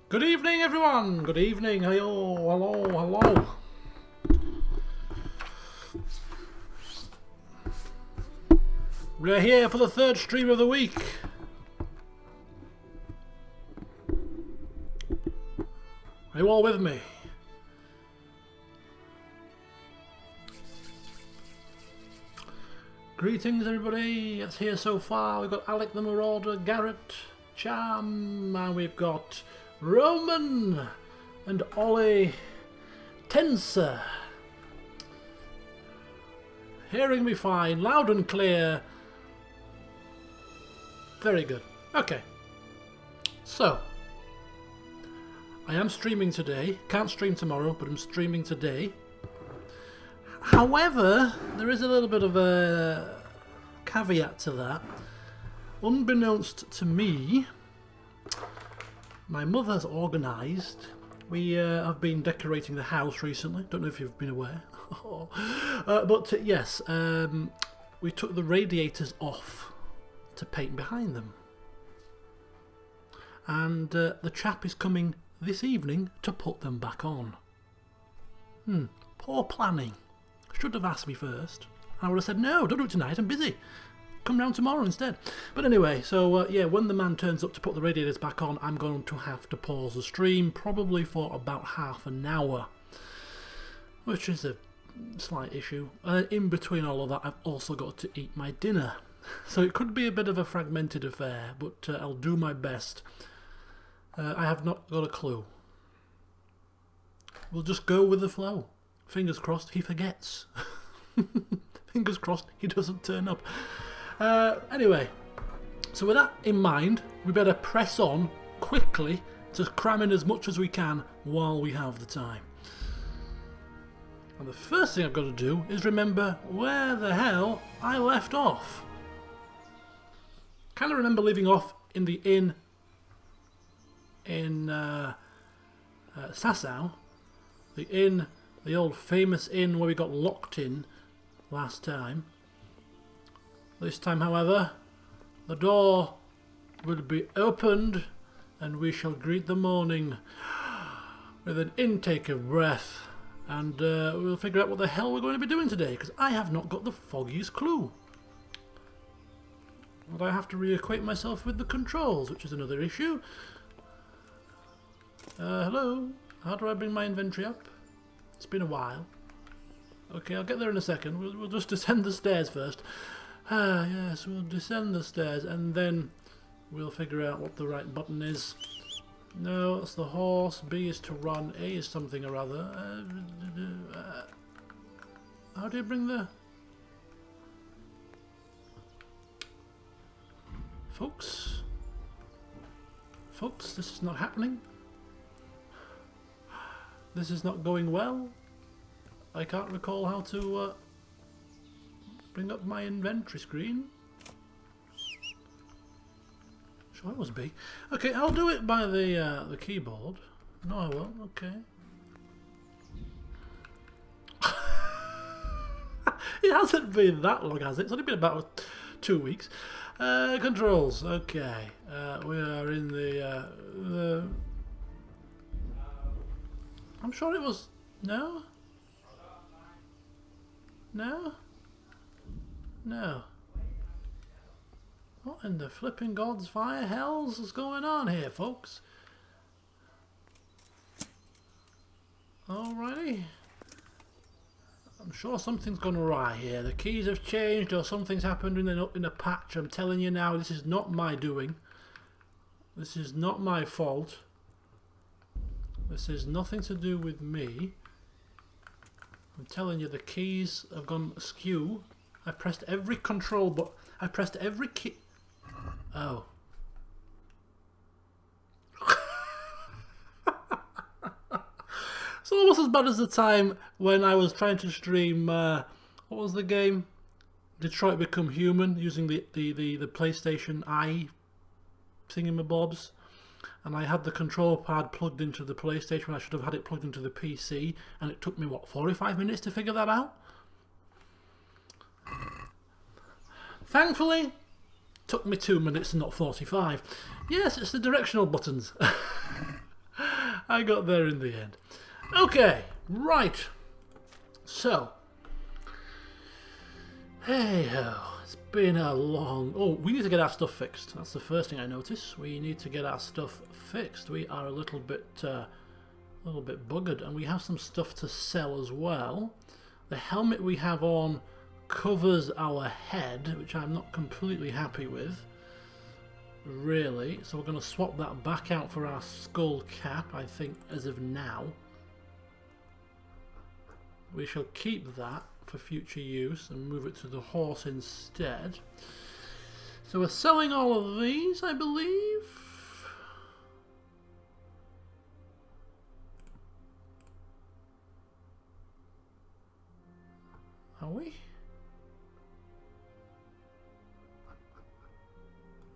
Good evening, everyone. Good evening. Hello. We're here for the third stream of the week. Are you all with me? Greetings, everybody. It's here so far. We've got Alec the Marauder, Garrett, Charm, and we've got Roman and Ollie Tenser. Hearing me fine, loud and clear. Very good. Okay. So, I am streaming today. Can't stream tomorrow, but I'm streaming today. However, there is a little bit of a caveat to that. Unbeknownst to me, my mother's organised. We have been decorating the house recently. Don't know if you've been aware. But yes, we took the radiators off to paint behind them. And the chap is coming this evening to put them back on. Poor planning. Should have asked me first. I would have said, no, don't do it tonight, I'm busy. Come round tomorrow instead. But anyway, so yeah, when the man turns up to put the radiators back on, I'm going to have to pause the stream, probably for about half an hour. Which is a slight issue. In between all of that, I've also got to eat my dinner. So it could be a bit of a fragmented affair, but I'll do my best. I have not got a clue. We'll just go with the flow. Fingers crossed he forgets. Fingers crossed he doesn't turn up. Anyway, so with that in mind, we better press on quickly to cram in as much as we can while we have the time. And the first thing I've got to do is remember where the hell I left off. Kind of remember leaving off in the inn in Sasau. The inn, the old famous inn where we got locked in last time. This time, however, the door will be opened and we shall greet the morning with an intake of breath, and we'll figure out what the hell we're going to be doing today, because I have not got the foggiest clue. And I have to reacquaint myself with the controls, which is another issue. Hello, how do I bring my inventory up? It's been a while. Okay, I'll get there in a second. We'll just descend the stairs first. Yes, we'll descend the stairs and then we'll figure out what the right button is. No, that's the horse. B is to run. A is something or other. How do you bring the... Folks, this is not happening. This is not going well. I can't recall how to bring up my inventory screen. Sure, it was B. Okay, I'll do it by the keyboard. No, I won't. Okay. It hasn't been that long, has it? It's only been about 2 weeks. Controls. Okay. We are in the. I'm sure it was. No. No. No. What in the flipping God's fire hells is going on here, folks? Alrighty. I'm sure something's gone awry here. The keys have changed or something's happened in a patch. I'm telling you now, this is not my doing. This is not my fault. This is nothing to do with me. I'm telling you, the keys have gone askew. I pressed every control, but I pressed every key. Oh. It's almost as bad as the time when I was trying to stream, what was the game? Detroit Become Human, using the PlayStation Eye thingamabobs. And I had the control pad plugged into the PlayStation when I should have had it plugged into the PC, and it took me, what, 45 minutes to figure that out? Thankfully, it took me 2 minutes and not 45. Yes, it's the directional buttons. I got there in the end. Okay, right. So, hey ho, it's been a long... Oh, we need to get our stuff fixed. That's the first thing I notice. We need to get our stuff fixed. We are a little bit buggered, and we have some stuff to sell as well. The helmet we have on covers our head, which I'm not completely happy with, really. So we're going to swap that back out for our skull cap, I think, as of now. We shall keep that for future use and move it to the horse instead. So we're selling all of these, I believe. Are we?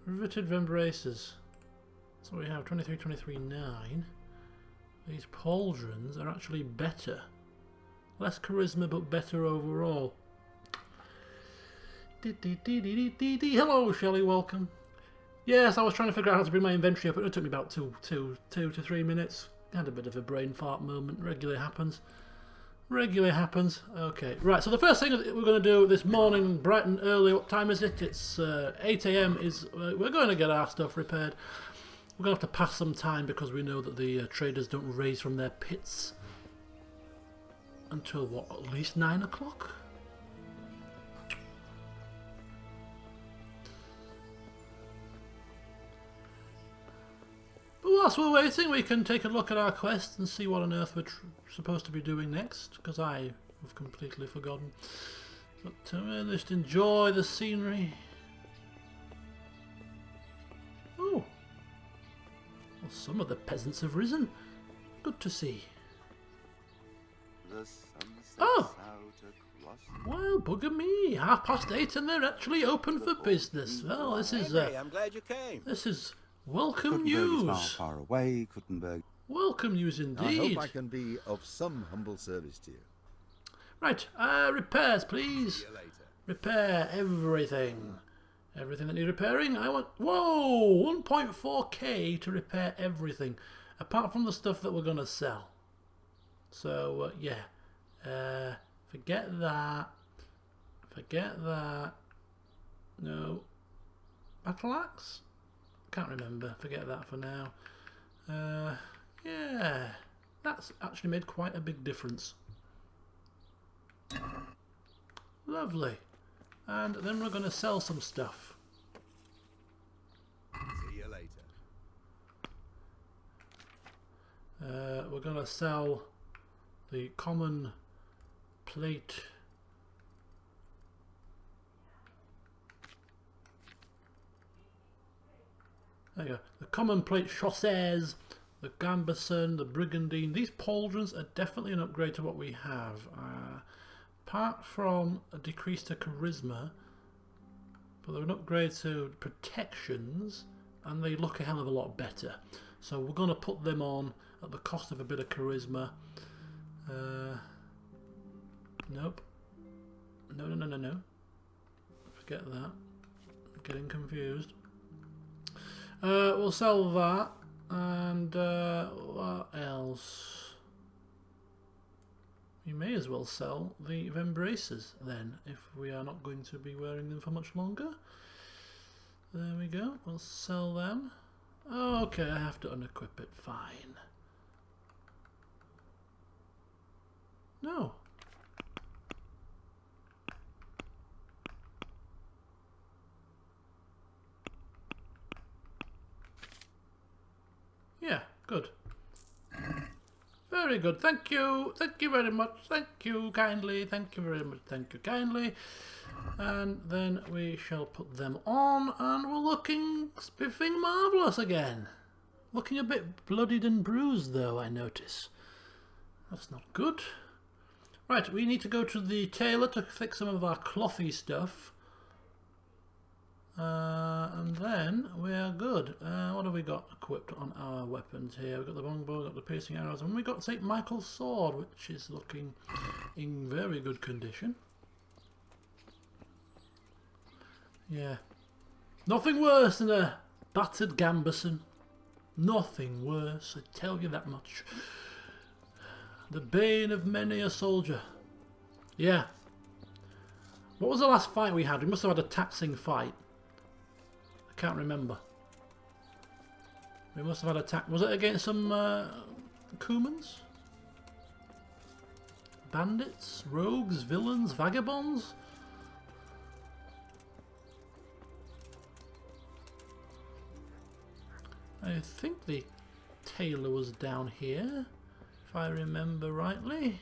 Riveted embraces. So we have 23, 23, 9. These pauldrons are actually better. Less charisma, but better overall. Hello, Shelley, welcome. Yes, I was trying to figure out how to bring my inventory up. It took me about two to 3 minutes. I had a bit of a brain fart moment. Regularly happens. Regularly happens. Okay, right. So the first thing that we're going to do this morning, bright and early. What time is it? It's 8 AM. We're going to get our stuff repaired. We're going to have to pass some time because we know that the traders don't raise from their pits until what? At least 9 o'clock. But whilst we're waiting, we can take a look at our quest and see what on earth we're supposed to be doing next, because I have completely forgotten. But just enjoy the scenery. Oh, well, some of the peasants have risen. Good to see. Oh, well, bugger me! 8:30 and they're actually open for business. Well, this is I'm glad you came. this is welcome Kuttenberg news. is far away, Kuttenberg. Welcome news I indeed. hope I can be of some humble service to you. Right, repairs, please. See you later. Repair everything. Everything that needs repairing. I want... Whoa! 1.4k to repair everything. Apart from the stuff that we're going to sell. So, yeah. Forget that. Forget that. No. Battle axe? Can't remember. Forget that for now. Yeah. That's actually made quite a big difference. Lovely. And then we're going to sell some stuff. See you later. We're going to sell the common plate. There you go. The common plate chaussees, the gambeson, the brigandine. These pauldrons are definitely an upgrade to what we have. Apart from a decrease to charisma, but they're an upgrade to protections, and they look a hell of a lot better. So we're going to put them on at the cost of a bit of charisma. Nope. No. Forget that. I'm getting confused. We'll sell that, and what else? We may as well sell the embraces then, if we are not going to be wearing them for much longer. There we go, we'll sell them. Oh, okay, I have to unequip it, fine. No. Yeah, good. Very good. Thank you. Thank you very much. Thank you kindly. Thank you very much. Thank you kindly. And then we shall put them on, and we're looking spiffing marvellous again. Looking a bit bloodied and bruised, though, I notice. That's not good. Right, we need to go to the tailor to fix some of our clothy stuff. And then we're good. What have we got equipped on our weapons here? We've got the longbow, we've got the piercing arrows, and we've got St. Michael's sword, which is looking in very good condition. Yeah. Nothing worse than a battered gambeson. Nothing worse, I tell you that much. The bane of many a soldier. Yeah. What was the last fight we had? We must have had a taxing fight. I can't remember. We must have had a tax. Was it against some Cumans? Bandits? Rogues? Villains? Vagabonds? I think the tailor was down here, if I remember rightly.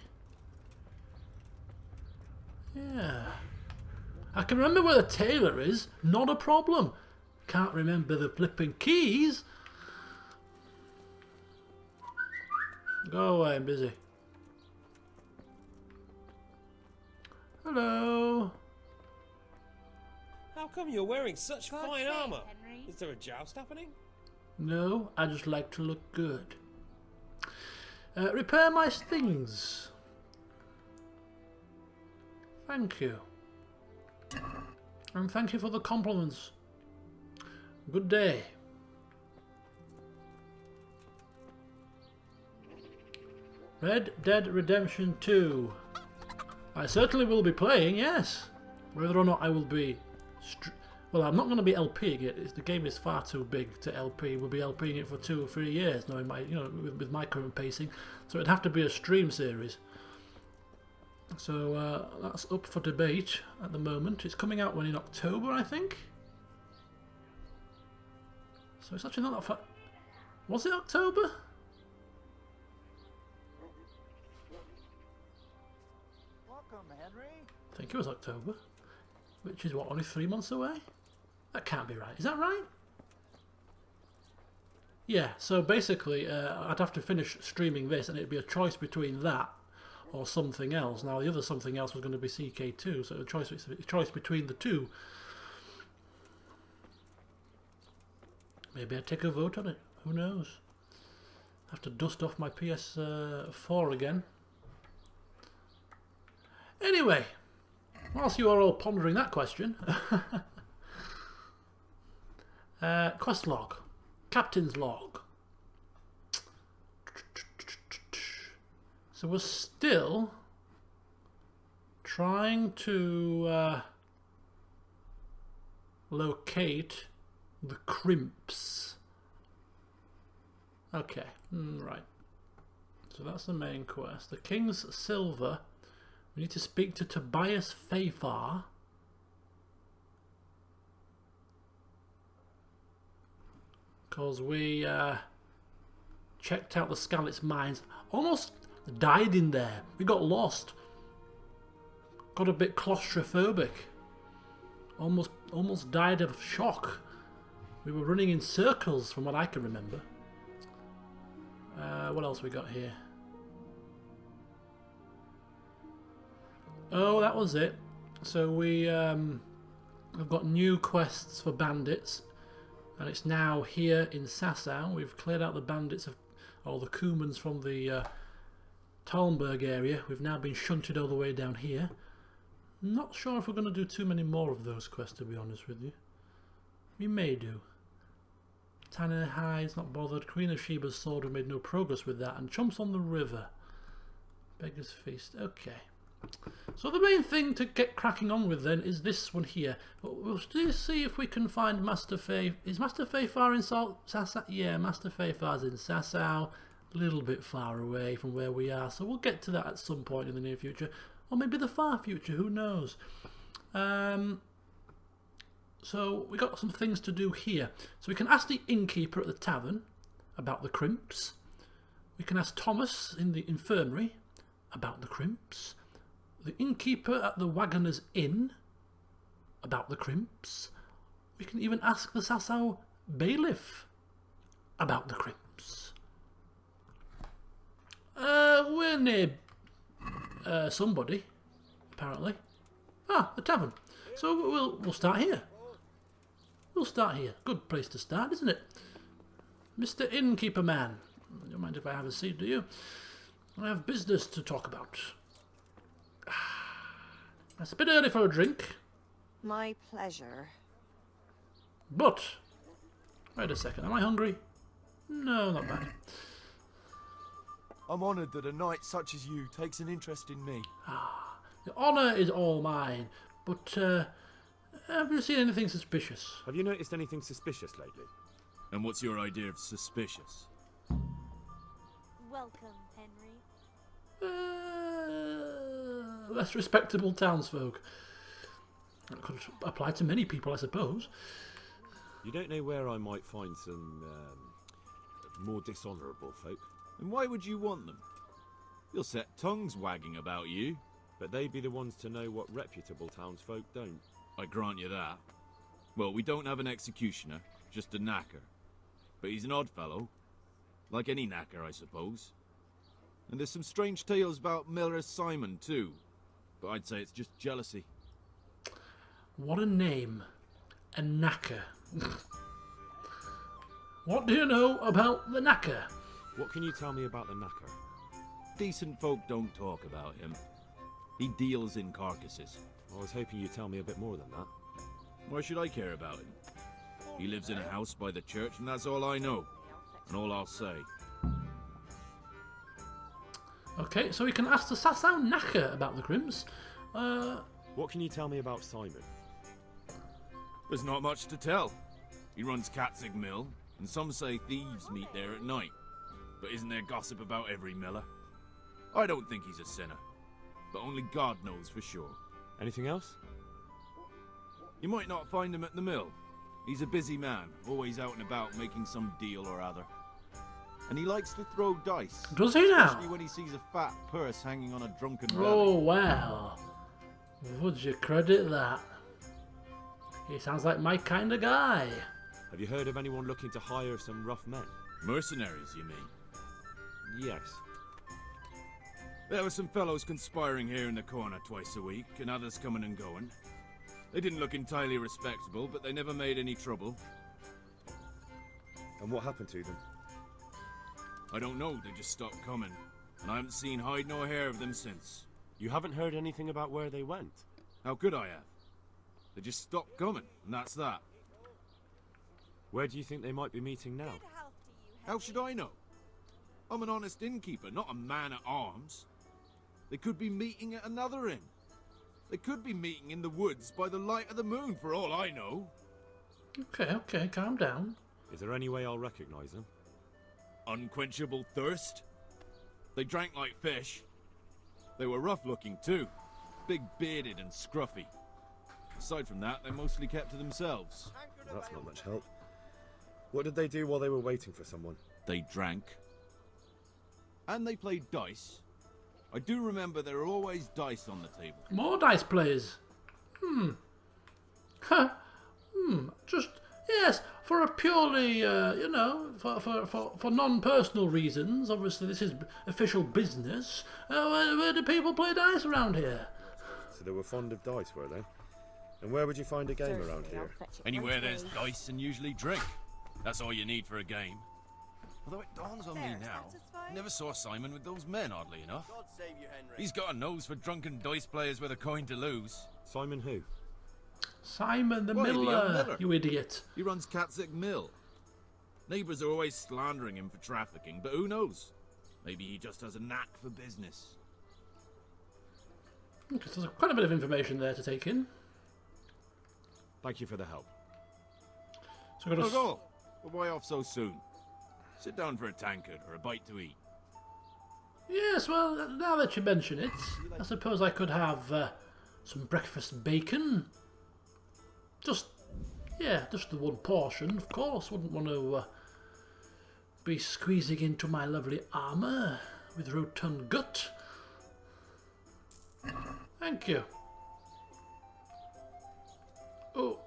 Yeah. I can remember where the tailor is, not a problem. Can't remember the flipping keys. Go away, I'm busy. Hello. How come you're wearing such God fine save armour? Henry. Is there a joust happening? No, I just like to look good. Repair my things. Thank you. And thank you for the compliments. Good day. Red Dead Redemption 2. I certainly will be playing, yes. Whether or not I will be... Well, I'm not going to be LPing it. The game is far too big to LP. We'll be LPing it for 2 or 3 years, knowing my, with my current pacing. So it'd have to be a stream series. So that's up for debate at the moment. It's coming out when in October, I think. So it's actually not that far. Was it October? Welcome, Henry. I think it was October. Which is what, only 3 months away? That can't be right. Is that right? Yeah, so basically I'd have to finish streaming this and it'd be a choice between that or something else. Now the other something else was going to be CK2, so a choice between the two. Maybe I'd take a vote on it. Who knows? I have to dust off my PS4 again. Anyway, whilst you are all pondering that question, quest log, captain's log. So we're still trying to locate the crimps. Okay, right. So that's the main quest. The King's Silver. We need to speak to Tobias Fayfar. Because we checked out the Skalitz mines. Almost died in there. We got lost. Got a bit claustrophobic. Almost died of shock. We were running in circles from what I can remember. What else we got here? Oh, that was it. So we have got new quests for bandits, and it's now here in Sasau. We've cleared out the bandits of all the Cumans from the Talmberg area. We've now been shunted all the way down here. Not sure if we're going to do too many more of those quests, to be honest with you. We may do. Tanner High's not bothered. Queen of Sheba's sword, we made no progress with that. And Chumps on the River. Beggar's Feast. Okay. So the main thing to get cracking on with then is this one here. We'll still see if we can find Master Fay. Is Master Fayfar in Sasau? Yeah, Master Fayfar's in Sasau. A little bit far away from where we are. So we'll get to that at some point in the near future. Or maybe the far future, who knows. So we got some things to do here. So we can ask the innkeeper at the tavern about the crimps. We can ask Thomas in the infirmary about the crimps. The innkeeper at the Wagoner's Inn about the crimps. We can even ask the Sasau bailiff about the crimps. We're near somebody, apparently. Ah, the tavern. So we'll start here. We'll start here. Good place to start, isn't it? Mr. Innkeeper Man. Don't mind if I have a seat, do you? I have business to talk about. It's a bit early for a drink. My pleasure. But, wait a second, am I hungry? No, not bad. I'm honoured that a knight such as you takes an interest in me. The honour is all mine, but have you seen anything suspicious? Have you noticed anything suspicious lately? And what's your idea of suspicious? Welcome, Henry. Less respectable townsfolk. That could apply to many people, I suppose. You don't know where I might find some more dishonourable folk? And why would you want them? You'll set tongues wagging about you. But they'd be the ones to know what reputable townsfolk don't. I grant you that. Well, we don't have an executioner, just a knacker. But he's an odd fellow. Like any knacker, I suppose. And there's some strange tales about Miller Simon, too. But I'd say it's just jealousy. What a name. A knacker. What do you know about the knacker? What can you tell me about the knacker? Decent folk don't talk about him. He deals in carcasses. I was hoping you'd tell me a bit more than that. Why should I care about him? He lives in a house by the church, and that's all I know. And all I'll say. Okay, so we can ask the Sassoon knacker about the Crims. What can you tell me about Simon? There's not much to tell. He runs Katzig Mill, and some say thieves meet there at night. But isn't there gossip about every miller? I don't think he's a sinner. But only God knows for sure. Anything else? You might not find him at the mill. He's a busy man, always out and about making some deal or other. And he likes to throw dice. Does he now? Especially when he sees a fat purse hanging on a drunken relic. Oh, well. Would you credit that? He sounds like my kind of guy. Have you heard of anyone looking to hire some rough men? Mercenaries, you mean? Yes. There were some fellows conspiring here in the corner twice a week, and others coming and going. They didn't look entirely respectable, but they never made any trouble. And what happened to them? I don't know, they just stopped coming. And I haven't seen hide nor hair of them since. You haven't heard anything about where they went? How could I have? They just stopped coming, and that's that. Where do you think they might be meeting now? Good health to you, Henry. How should I know? I'm an honest innkeeper, not a man at arms. They could be meeting at another inn. They could be meeting in the woods by the light of the moon, for all I know. Okay, calm down. Is there any way I'll recognise them? Unquenchable thirst. They drank like fish. They were rough-looking too. Big-bearded and scruffy. Aside from that, they mostly kept to themselves. That's not much help. What did they do while they were waiting for someone? They drank. And they played dice. I do remember there were always dice on the table. More dice players. Just, yes, for a purely, for non-personal reasons. Obviously, this is official business. Where do people play dice around here? So they were fond of dice, were they? And where would you find a game around here? Anywhere there's dice and usually drink. That's all you need for a game. Although it dawns on me now, I never saw Simon with those men, oddly enough. God save you, Henry. He's got a nose for drunken dice players with a coin to lose. Simon who? Simon the Why, the young Miller, miller. you idiot. He runs Katzig Mill. Neighbours are always slandering him for trafficking, but who knows? Maybe he just has a knack for business. Okay, so there's quite a bit of information there to take in. Thank you for the help. So I've got Not to all. But why off so soon? Sit down for a tankard or a bite to eat. Yes, well, now that you mention it, I suppose I could have some breakfast bacon. Just the one portion, of course. Wouldn't want to be squeezing into my lovely armour with rotund gut. Thank you. Oh.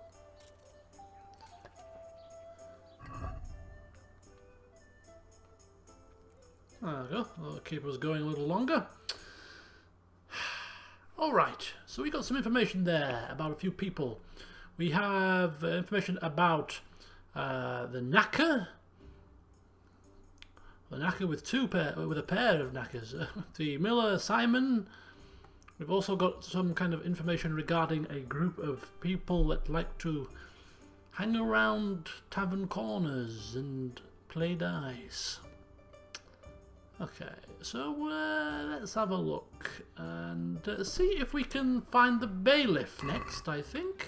There we go. I'll keep us going a little longer. Alright, so we got some information there about a few people. We have information about the knacker. The knacker with a pair of knackers. The miller Simon. We've also got some kind of information regarding a group of people that like to hang around tavern corners and Play dice. Okay, so let's have a look and see if we can find the bailiff next, I think.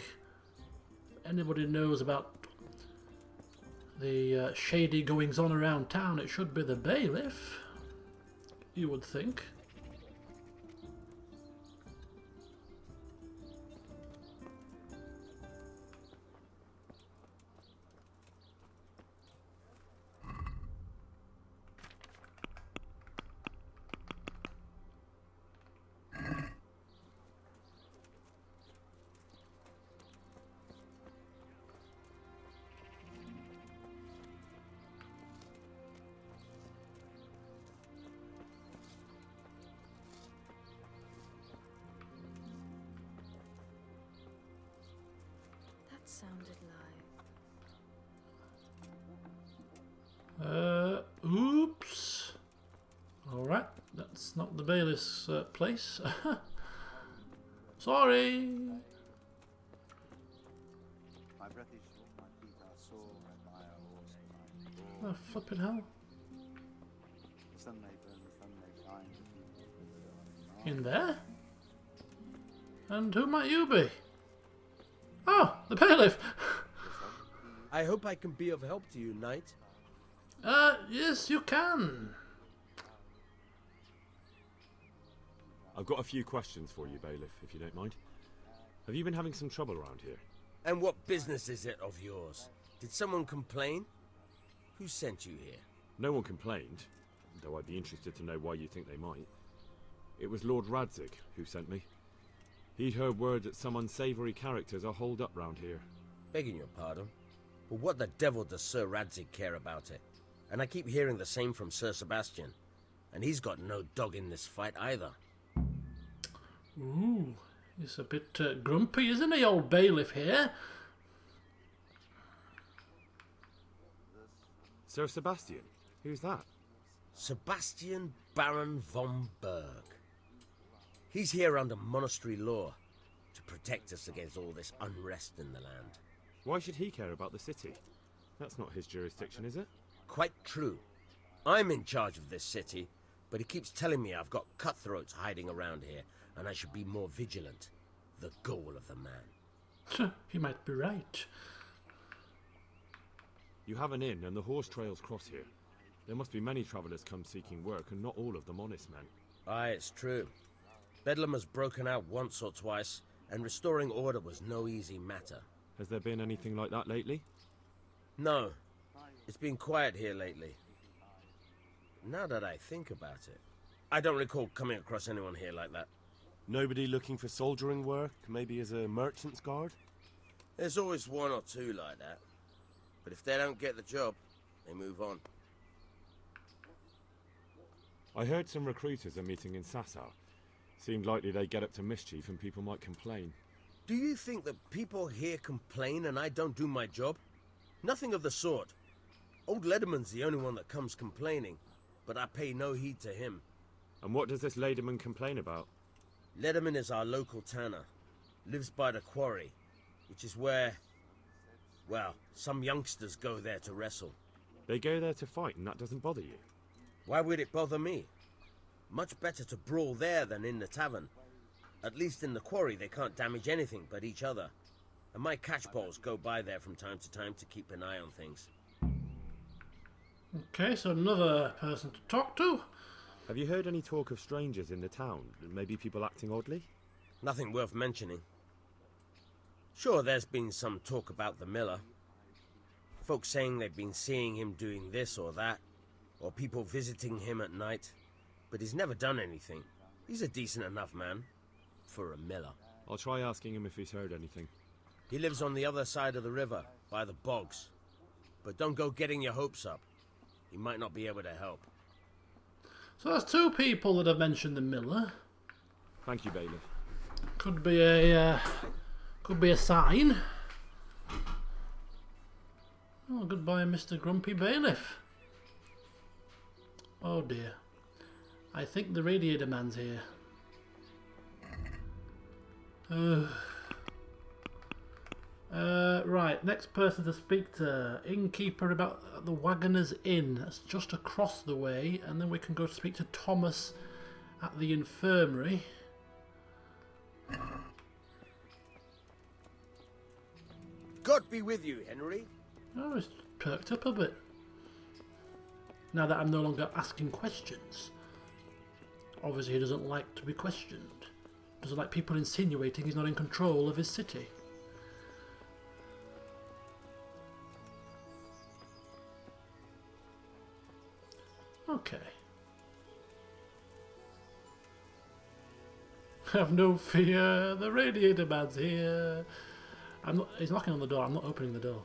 Anybody knows about the shady goings on around town, it should be the bailiff, you would think. That sounded like... Oops. Alright, that's not the bailiff's place. Sorry. My breath is short, my feet are sore, and my horse. Oh, flipping hell. The sun may burn, the sun may shine. In there? And who might you be? Oh, the bailiff! I hope I can be of help to you, knight. Yes, you can. I've got a few questions for you, bailiff, if you don't mind. Have you been having some trouble around here? And what business is it of yours? Did someone complain? Who sent you here? No one complained, though I'd be interested to know why you think they might. It was Lord Radzig who sent me. He'd heard word that some unsavoury characters are holed up round here. Begging your pardon, but what the devil does Sir Radzig care about it? And I keep hearing the same from Sir Sebastian. And he's got no dog in this fight either. Ooh, he's a bit grumpy, isn't he, old bailiff here? Sir Sebastian? Who's that? Sebastian Baron von Berg. He's here under monastery law to protect us against all this unrest in the land. Why should he care about the city? That's not his jurisdiction, is it? Quite true. I'm in charge of this city, but he keeps telling me I've got cutthroats hiding around here, and I should be more vigilant. The goal of the man. He might be right. You have an inn, and the horse trails cross here. There must be many travellers come seeking work, and not all of them honest men. Aye, it's true. Bedlam has broken out once or twice, and restoring order was no easy matter. Has there been anything like that lately? No. It's been quiet here lately. Now that I think about it, I don't recall coming across anyone here like that. Nobody looking for soldiering work, maybe as a merchant's guard? There's always one or two like that. But if they don't get the job, they move on. I heard some recruiters are meeting in Sasau. Seemed likely they get up to mischief and people might complain. Do you think that people here complain and I don't do my job? Nothing of the sort. Old Lederman's the only one that comes complaining, but I pay no heed to him. And what does this Lederman complain about? Lederman is our local tanner. Lives by the quarry, which is where, well, some youngsters go there to wrestle. They go there to fight and that doesn't bother you? Why would it bother me? Much better to brawl there than in the tavern. At least in the quarry they can't damage anything but each other. And my catchpoles go by there from time to time to keep an eye on things. Okay, so another person to talk to. Have you heard any talk of strangers in the town? Maybe people acting oddly? Nothing worth mentioning. Sure, there's been some talk about the miller. Folks saying they've been seeing him doing this or that, or people visiting him at night. But he's never done anything. He's a decent enough man. For a miller. I'll try asking him if he's heard anything. He lives on the other side of the river, by the bogs. But don't go getting your hopes up. He might not be able to help. So that's two people that have mentioned the miller. Thank you, bailiff. Could be a sign. Oh, goodbye, Mr. Grumpy Bailiff. Oh dear. I think the radiator man's here. Right, next person to speak to. Innkeeper about the Wagoners Inn. That's just across the way. And then we can go to speak to Thomas at the infirmary. God be with you, Henry. Oh, it's perked up a bit. Now that I'm no longer asking questions. Obviously he doesn't like to be questioned. Doesn't like people insinuating he's not in control of his city. Okay. Have no fear, the radiator man's here. He's knocking on the door, I'm not opening the door.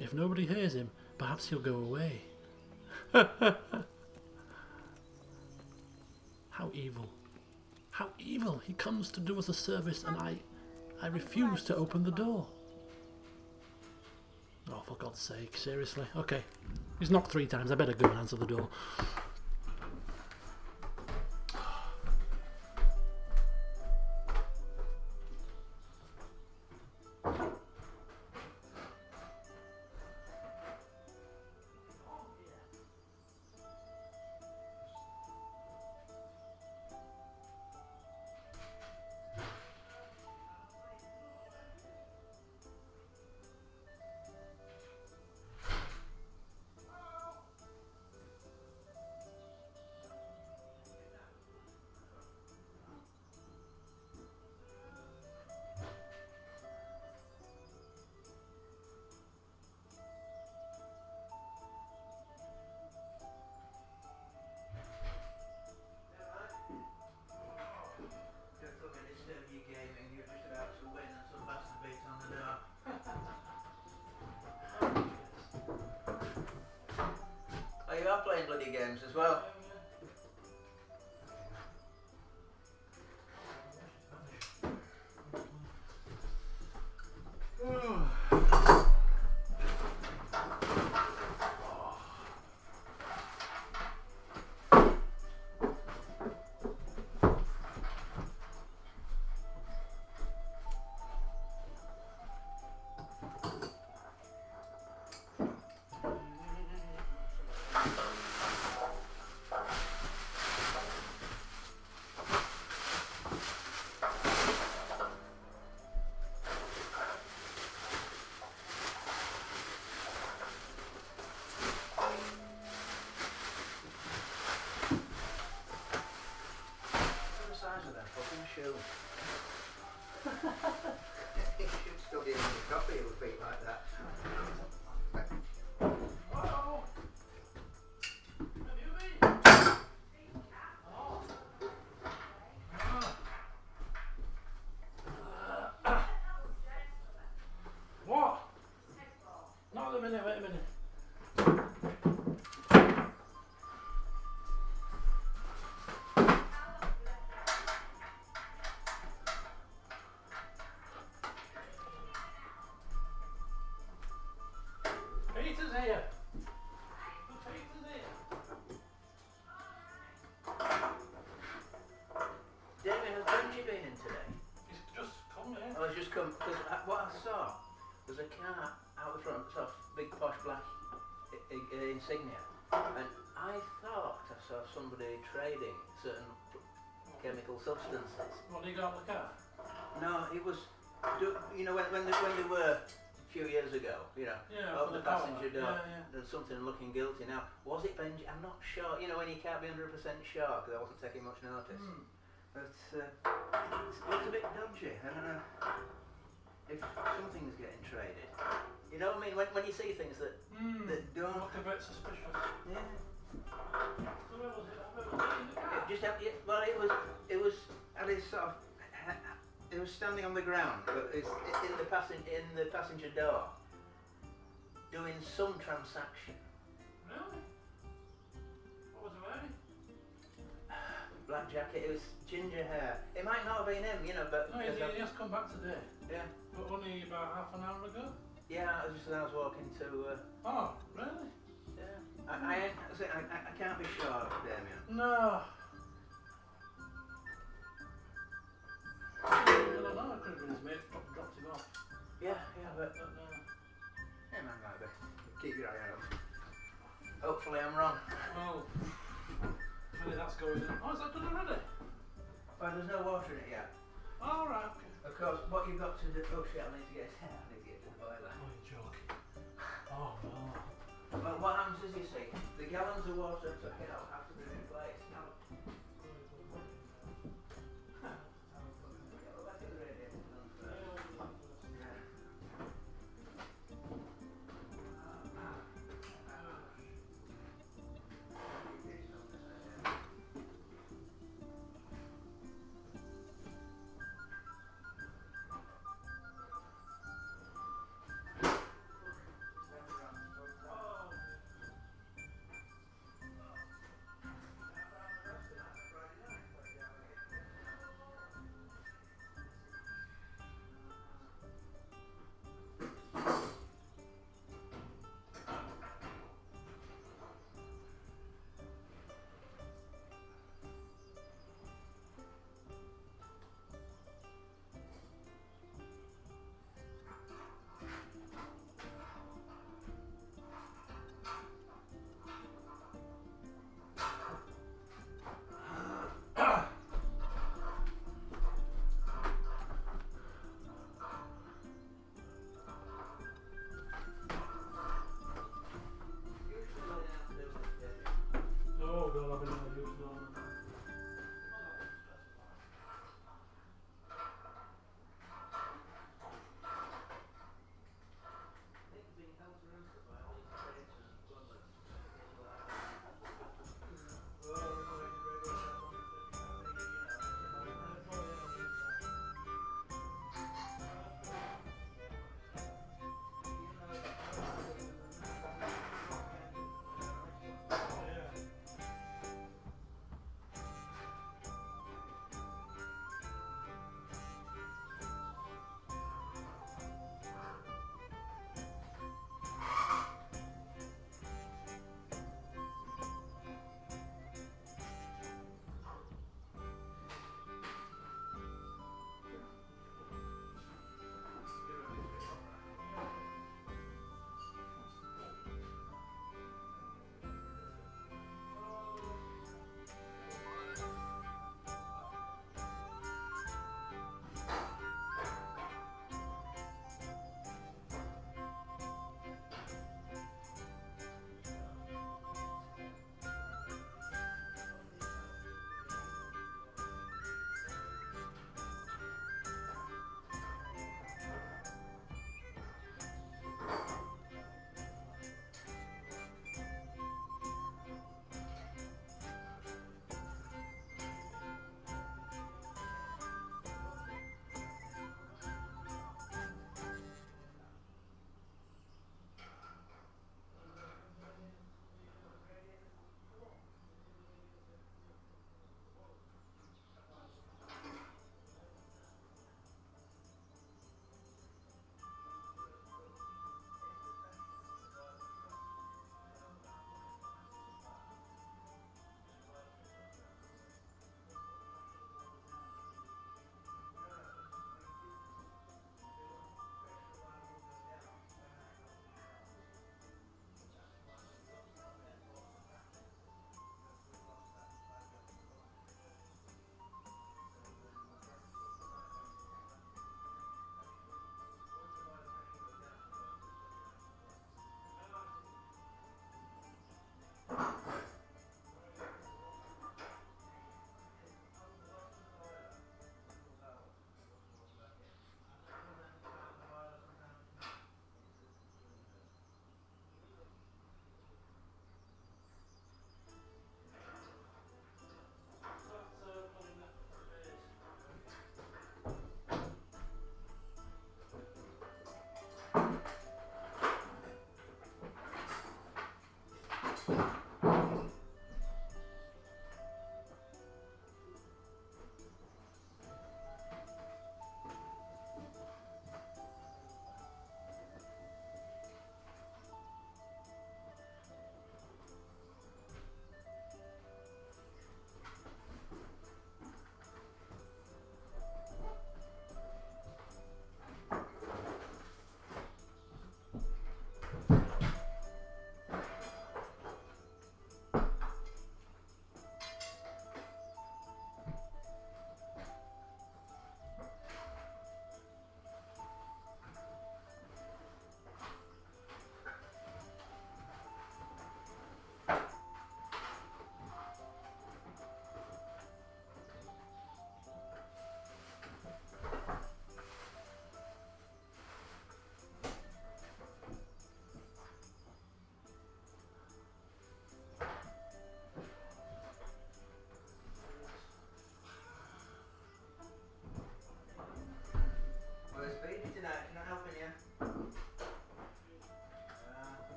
If nobody hears him, perhaps he'll go away. How evil. How evil. He comes to do us a service and I refuse to open the door. Oh, for God's sake, seriously. Okay. He's knocked 3 times, I better go and answer the door. You are playing bloody games as well. Shoe. You should still be in the coffee with feet like that. Hello? Have you been? Oh. What? Not a minute, wait a minute. Peter's here. Peter's here. Damien, has Benji been in today? He's just come here. Oh, he's just come, because what I saw was a car out the front, sort of big posh black insignia, and I thought I saw somebody trading certain chemical substances. What, he got in the car? No, it was, you know, when they were a few years ago, you know, Yeah, open for the the passenger car. door, Yeah. there's something looking guilty. Now, was it Benji? I'm not sure, you know, when you can't be 100% sure, because I wasn't taking much notice. But it looks a bit dodgy. I don't know if something's getting traded. You know what I mean? When you see things that don't look a bit suspicious. Yeah. So where was it? Where was it in the car? Well, it was at his sort of. It was standing on the ground, but it's in the passenger door, doing some transaction. Really? What was he wearing? Black jacket. It was ginger hair. It might not have been him, you know, but No, he has come back today. yeah. But only about half an hour ago. Yeah, I was walking to. Oh, really? Yeah. I can't be sure, Damien. No. I don't know. I could have been his mate. Dropped him off. Yeah, but yeah, man, maybe. Keep your eye out. Hopefully I'm wrong. Well, maybe that's going in. Oh, is that done already? Well, there's no water in it yet. All right, okay. Of course, what you've got to do. Oh shit, I need to get to the boiler. Oh, you're joking. Oh, no. Well, what happens is, you see, the gallons of water I took out have to be replaced. Now, yeah, well, back at the radiator done first. Yeah.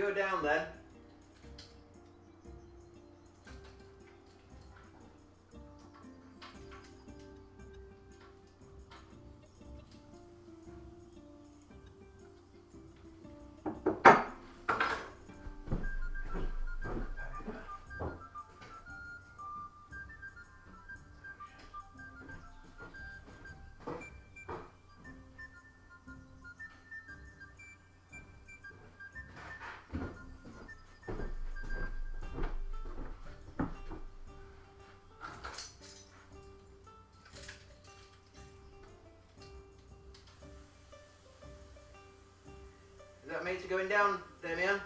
go down then. Is that me to going down, Damien?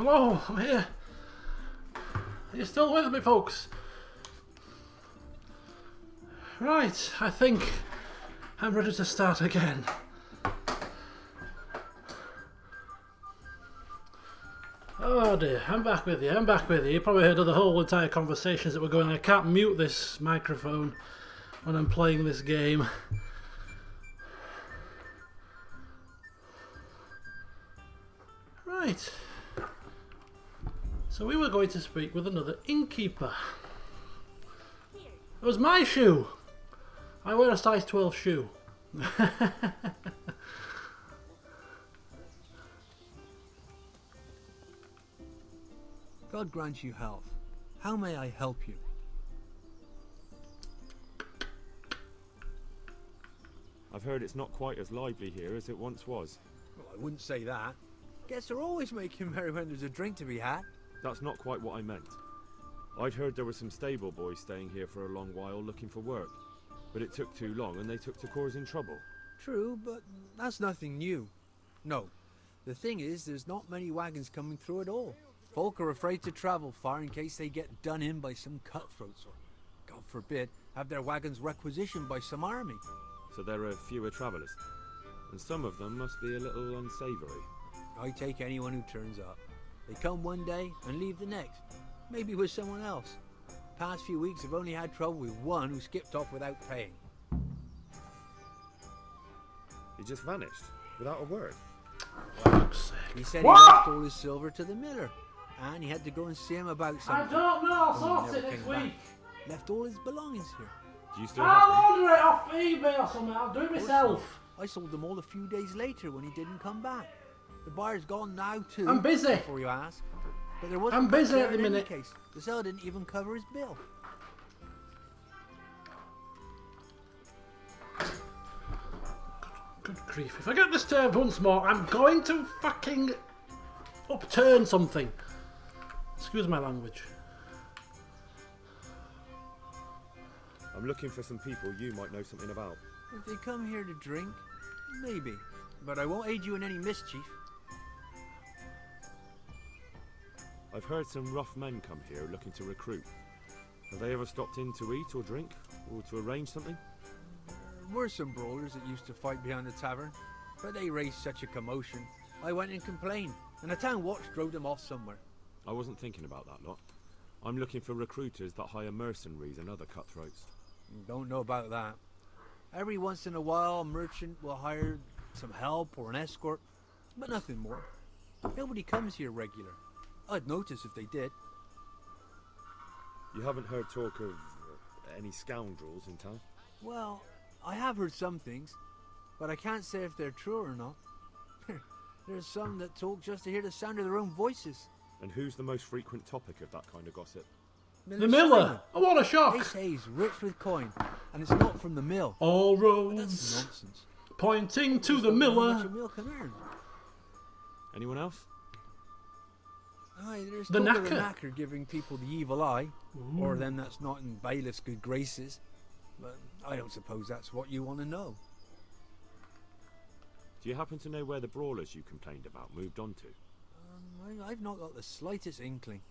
Hello, I'm here. Are you still with me, folks? Right, I think I'm ready to start again. Oh dear, I'm back with you, You probably heard of the whole entire conversations that were going on. I can't mute this microphone when I'm playing this game. Right. So we were going to speak with another innkeeper. It was my shoe. I wear a size 12 shoe. God grant you health. How may I help you? I've heard it's not quite as lively here as it once was. Well, I wouldn't say that. Guests are always making merry when there's a drink to be had. That's not quite what I meant. I'd heard there were some stable boys staying here for a long while looking for work, but it took too long and they took to causing trouble. True, but that's nothing new. No, the thing is, there's not many wagons coming through at all. Folk are afraid to travel far in case they get done in by some cutthroats or, God forbid, have their wagons requisitioned by some army. So there are fewer travellers, and some of them must be a little unsavoury. I take anyone who turns up. They come one day and leave the next, maybe with someone else. Past few weeks I've only had trouble with one who skipped off without paying. He just vanished, without a word. He said he lost all his silver to the miller, and he had to go and see him about something. I don't know, I'll Only sort it never next came back. week. Left all his belongings here. Do you still have them? I'll order it off eBay or something, I'll do it myself. I sold them all a few days later when he didn't come back. The buyer's gone now too. I'm busy. Before you ask. But there wasn't I'm busy much at the there in minute. any case. The seller didn't even cover his bill. Good grief, if I get disturbed once more, I'm going to fucking upturn something. Excuse my language. I'm looking for some people you might know something about. If they come here to drink, maybe. But I won't aid you in any mischief. I've heard some rough men come here looking to recruit. Have they ever stopped in to eat or drink? Or to arrange something? There were some brawlers that used to fight behind the tavern, but they raised such a commotion. I went and complained, and the town watch drove them off somewhere. I wasn't thinking about that lot. I'm looking for recruiters that hire mercenaries and other cutthroats. Don't know about that. Every once in a while, a merchant will hire some help or an escort, but nothing more. Nobody comes here regular. I'd notice if they did. You haven't heard talk of any scoundrels in town? Well, I have heard some things, but I can't say if they're true or not. There's some that talk just to hear the sound of their own voices. And who's the most frequent topic of that kind of gossip? The miller! Oh, what a shock! They say he's rich with coin, and it's not from the mill. All But roads that's nonsense. pointing to Just the don't know how much miller. a mill can earn. Anyone else? Aye, there's The talk of the knacker. knacker giving people the evil eye, or them that's not in bailiff's good graces. But I don't suppose that's what you want to know. Do you happen to know where the brawlers you complained about moved on to? I've not got the slightest inkling.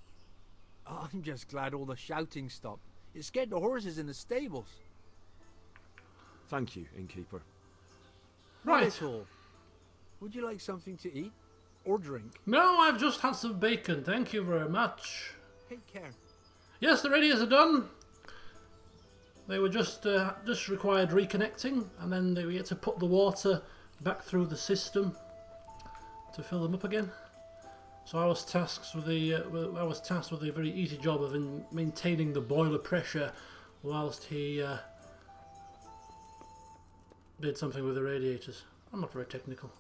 I'm just glad all the shouting stopped. It scared the horses in the stables. Thank you, innkeeper. Right. Not at all. Would you like something to eat? Or drink? No, I've just had some bacon, thank you very much. Take care. Yes, the radios are done. They were just required reconnecting, and then we had to put the water back through the system to fill them up again. So I was tasked with the very easy job of maintaining the boiler pressure whilst he did something with the radiators. I'm not very technical.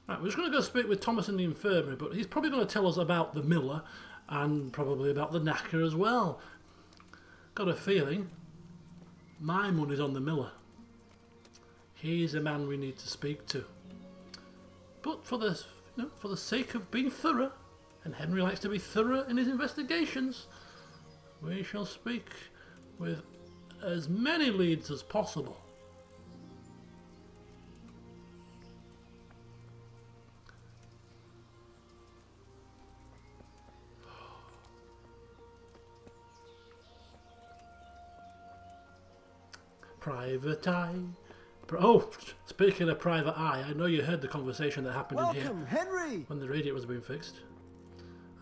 Right, we're just going to go speak with Thomas in the infirmary, but he's probably going to tell us about the miller and probably about the knacker as well. Got a feeling my money's on the miller. He's the man we need to speak to. But for the sake of being thorough, and Henry likes to be thorough in his investigations, we shall speak with as many leads as possible. Private Eye. Oh, speaking of Private Eye, I know you heard the conversation that happened in here Henry! when the radiator was being fixed.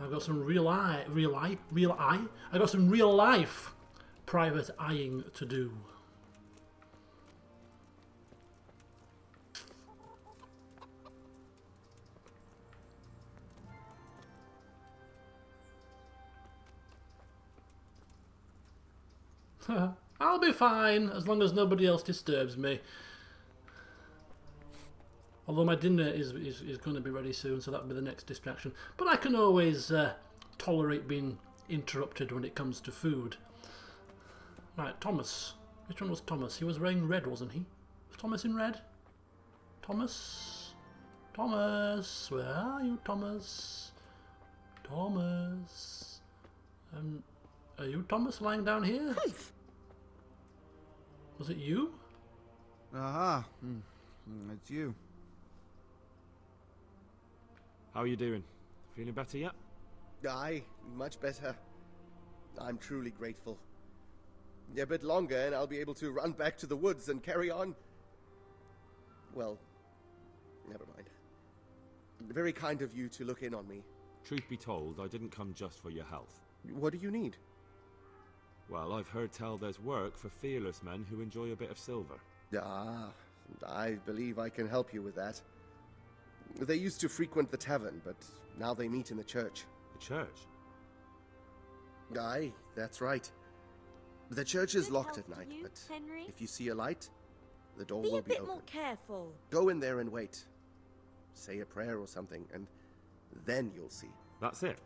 I've got some real eye. I got some real life private eyeing to do. I'll be fine as long as nobody else disturbs me. Although my dinner is going to be ready soon, so that'll be the next distraction. But I can always tolerate being interrupted when it comes to food. Right, Thomas. Which one was Thomas? He was wearing red, wasn't he? Was Thomas in red? Thomas? Thomas? Where are you, Thomas? Thomas? Are you Thomas lying down here? Was it you? Aha, it's you. How are you doing? Feeling better yet? Aye, much better. I'm truly grateful. A bit longer and I'll be able to run back to the woods and carry on. Well, never mind. Very kind of you to look in on me. Truth be told, I didn't come just for your health. What do you need? Well, I've heard tell there's work for fearless men who enjoy a bit of silver. Ah, I believe I can help you with that. They used to frequent the tavern, but now they meet in the church. The church? Aye, that's right. The church is Good locked help at night, to you, but Henry. if you see a light, the door Be will a be bit open. more careful. Go in there and wait. Say a prayer or something, and then you'll see. That's it?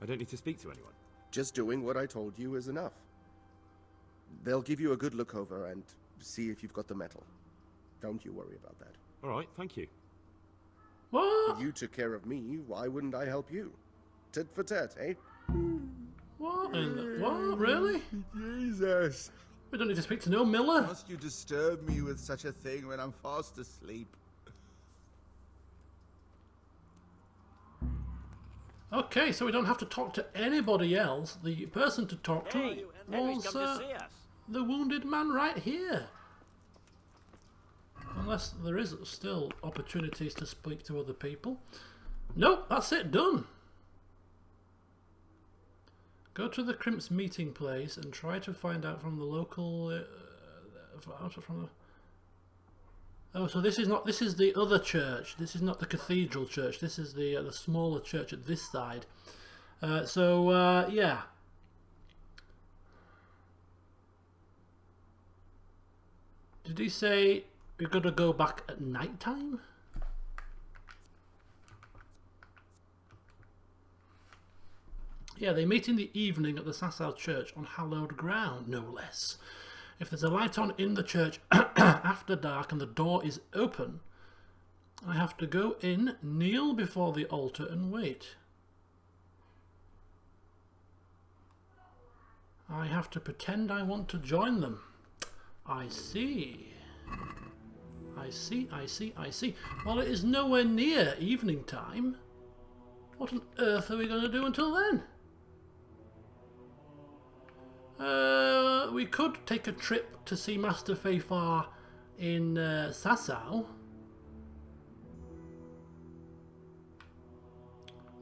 I don't need to speak to anyone? Just doing what I told you is enough. They'll give you a good look over and see if you've got the metal. Don't you worry about that. Alright, thank you. What? You took care of me, why wouldn't I help you? Tit for tat, eh? What? What? Really? Jesus. We don't need to speak to no Miller. Must you disturb me with such a thing when I'm fast asleep? Okay, so we don't have to talk to anybody else. The person to talk to was the wounded man right here. Unless there is still opportunities to speak to other people. Nope, that's it, done. Go to the Crimp's meeting place and try to find out from the local... Oh, so this is not. This is the other church. This is not the cathedral church. This is the smaller church at this side. Yeah. Did he say we've got to go back at night time? Yeah, they meet in the evening at the Sasau church on hallowed ground, no less. If there's a light on in the church after dark and the door is open, I have to go in, kneel before the altar and wait. I have to pretend I want to join them. I see. I see. Well, it is nowhere near evening time. What on earth are we going to do until then? We could take a trip to see Master Feifar in Sasau.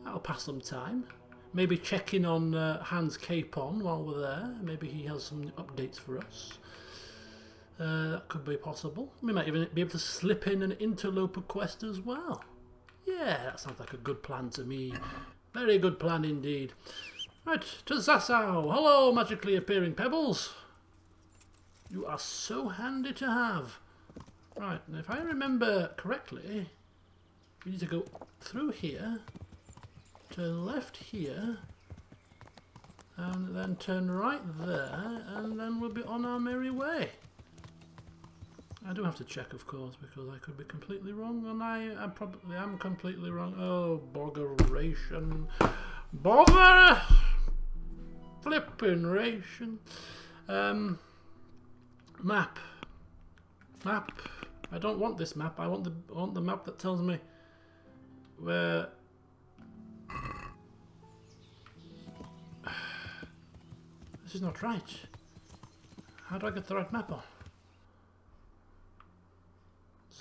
That'll pass some time. Maybe check in on Hans Capon while we're there. Maybe he has some updates for us. That could be possible. We might even be able to slip in an interloper quest as well. Yeah, that sounds like a good plan to me. Very good plan indeed. Right, to Sasau. Hello, magically appearing pebbles. You are so handy to have. Right, and if I remember correctly, we need to go through here, turn left here, and then turn right there, and then we'll be on our merry way. I do have to check, of course, because I could be completely wrong, and I probably am completely wrong. Oh, boggeration. Bother! Flippin' ration. Map. I don't want this map. I want the map that tells me where. This is not right. How do I get the right map on?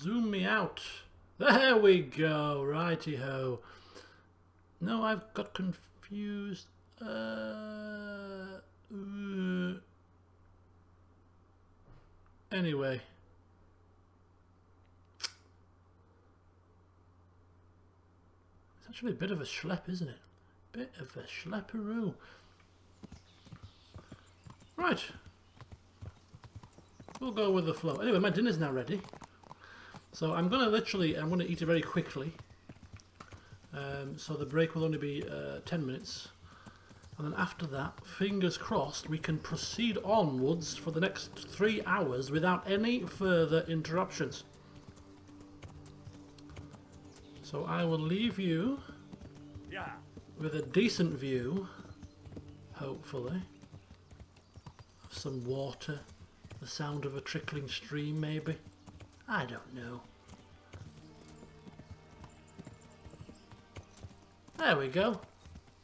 Zoom me out. There we go. Righty ho. No, I've got confused. Anyway. It's actually a bit of a schlep, isn't it? Bit of a schlepperoo. Right. We'll go with the flow. Anyway, my dinner's now ready. So I'm going to eat it very quickly. So the break will only be 10 minutes. And then after that, fingers crossed, we can proceed onwards for the next 3 hours without any further interruptions. So I will leave you with a decent view, hopefully, of some water, the sound of a trickling stream maybe. I don't know. There we go.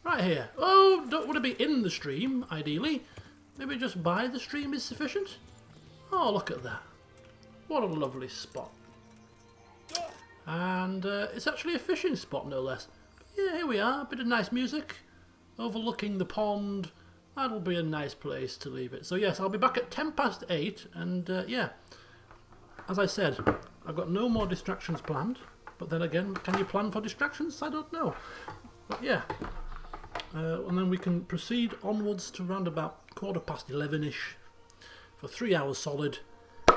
Right here. Oh, don't want to be in the stream, ideally. Maybe just by the stream is sufficient. Oh, look at that. What a lovely spot. And it's actually a fishing spot, no less. Yeah, here we are. A bit of nice music. Overlooking the pond. That'll be a nice place to leave it. So yes, I'll be back at 8:10. And yeah, as I said, I've got no more distractions planned. But then again, can you plan for distractions? I don't know. But yeah. And then we can proceed onwards to round about 11:15ish for 3 hours solid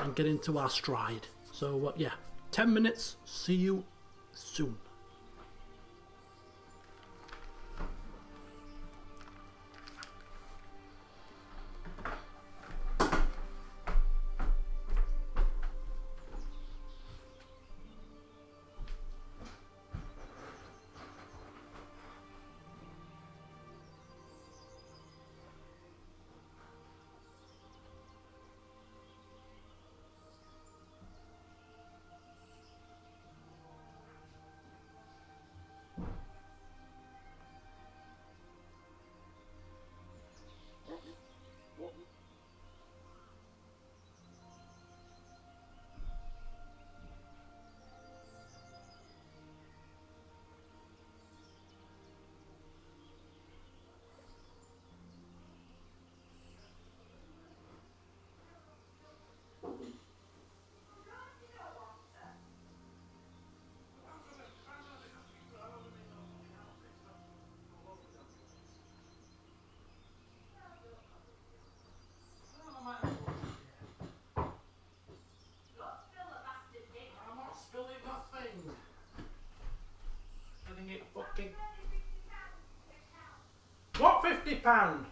and get into our stride. So yeah, 10 minutes. See you soon. What, £50?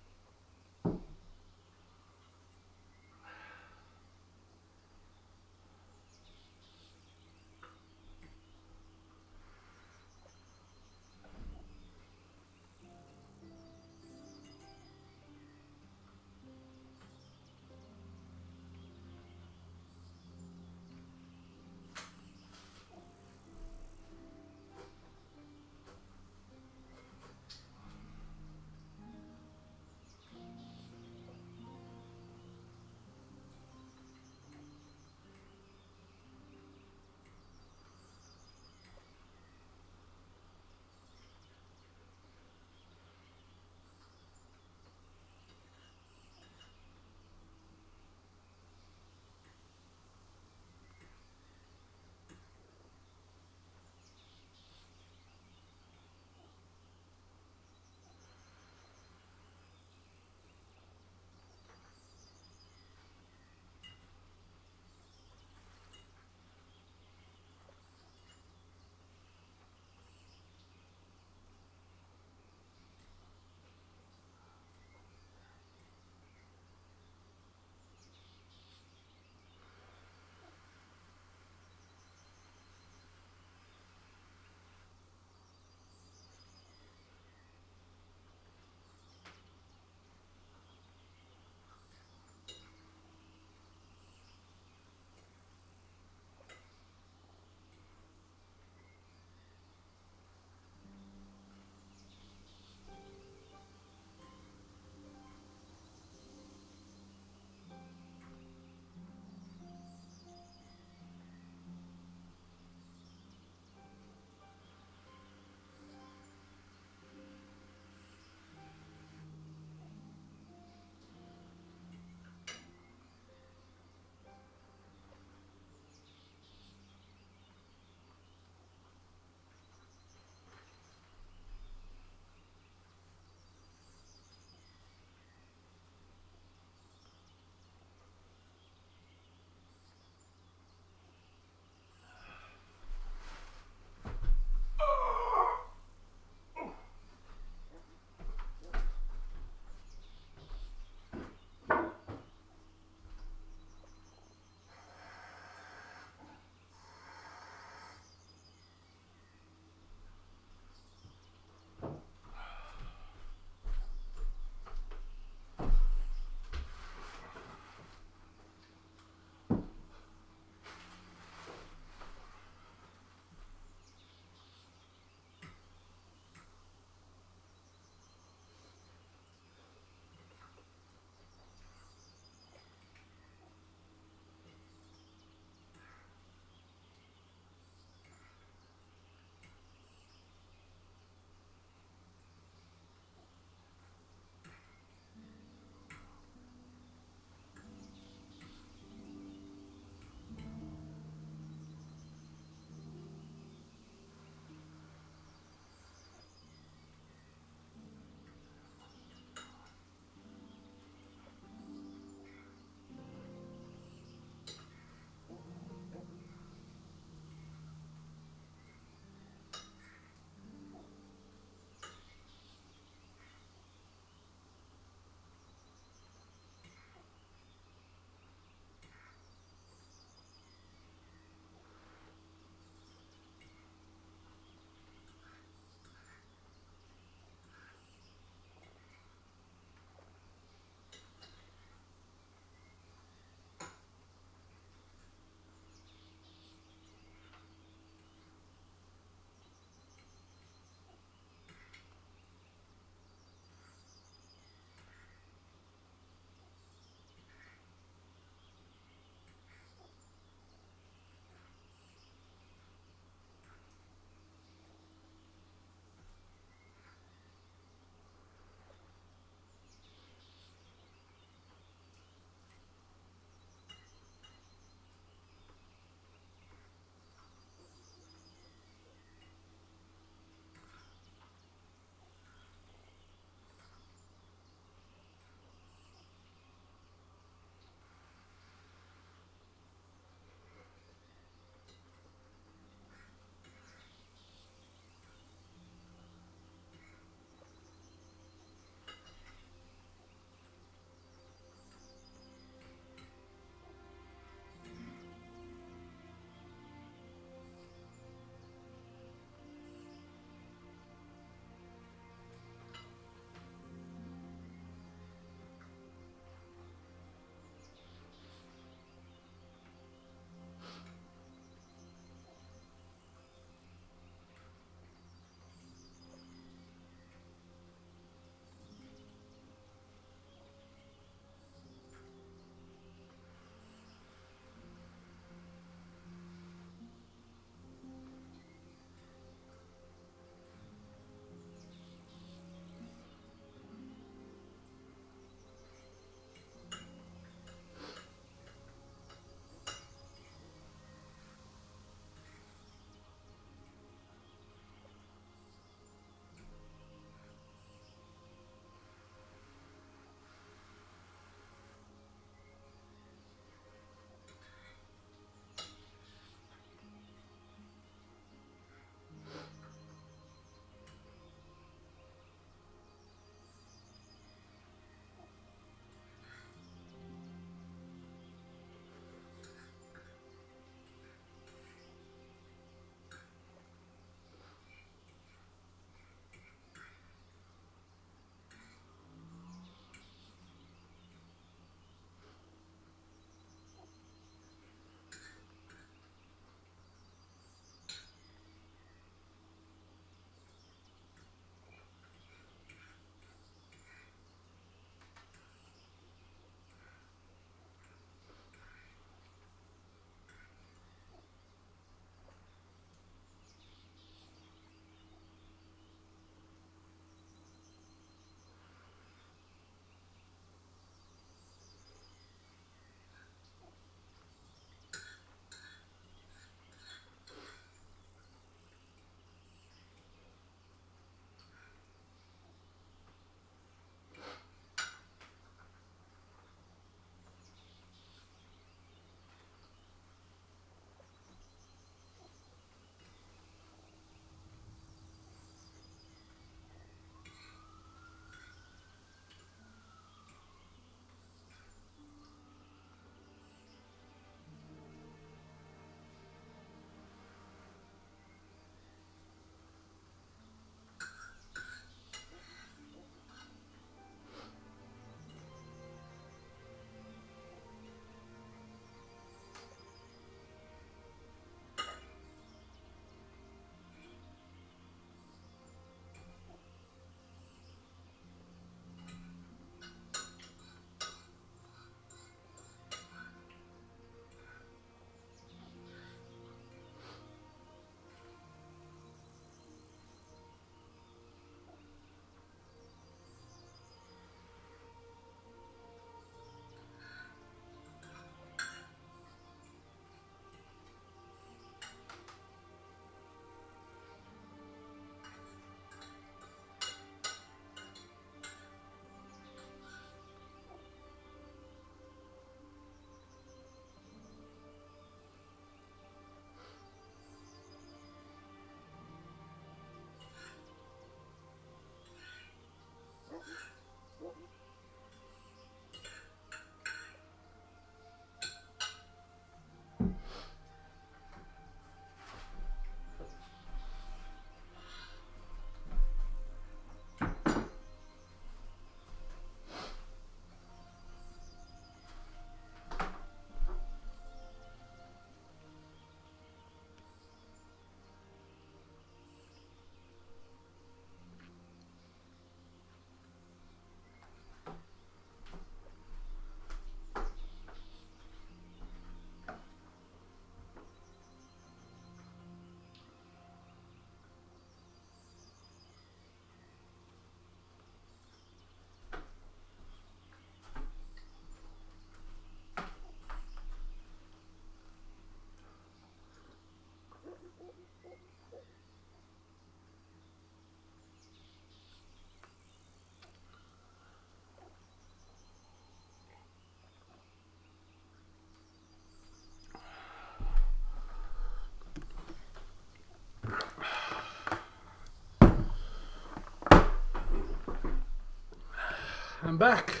I'm back.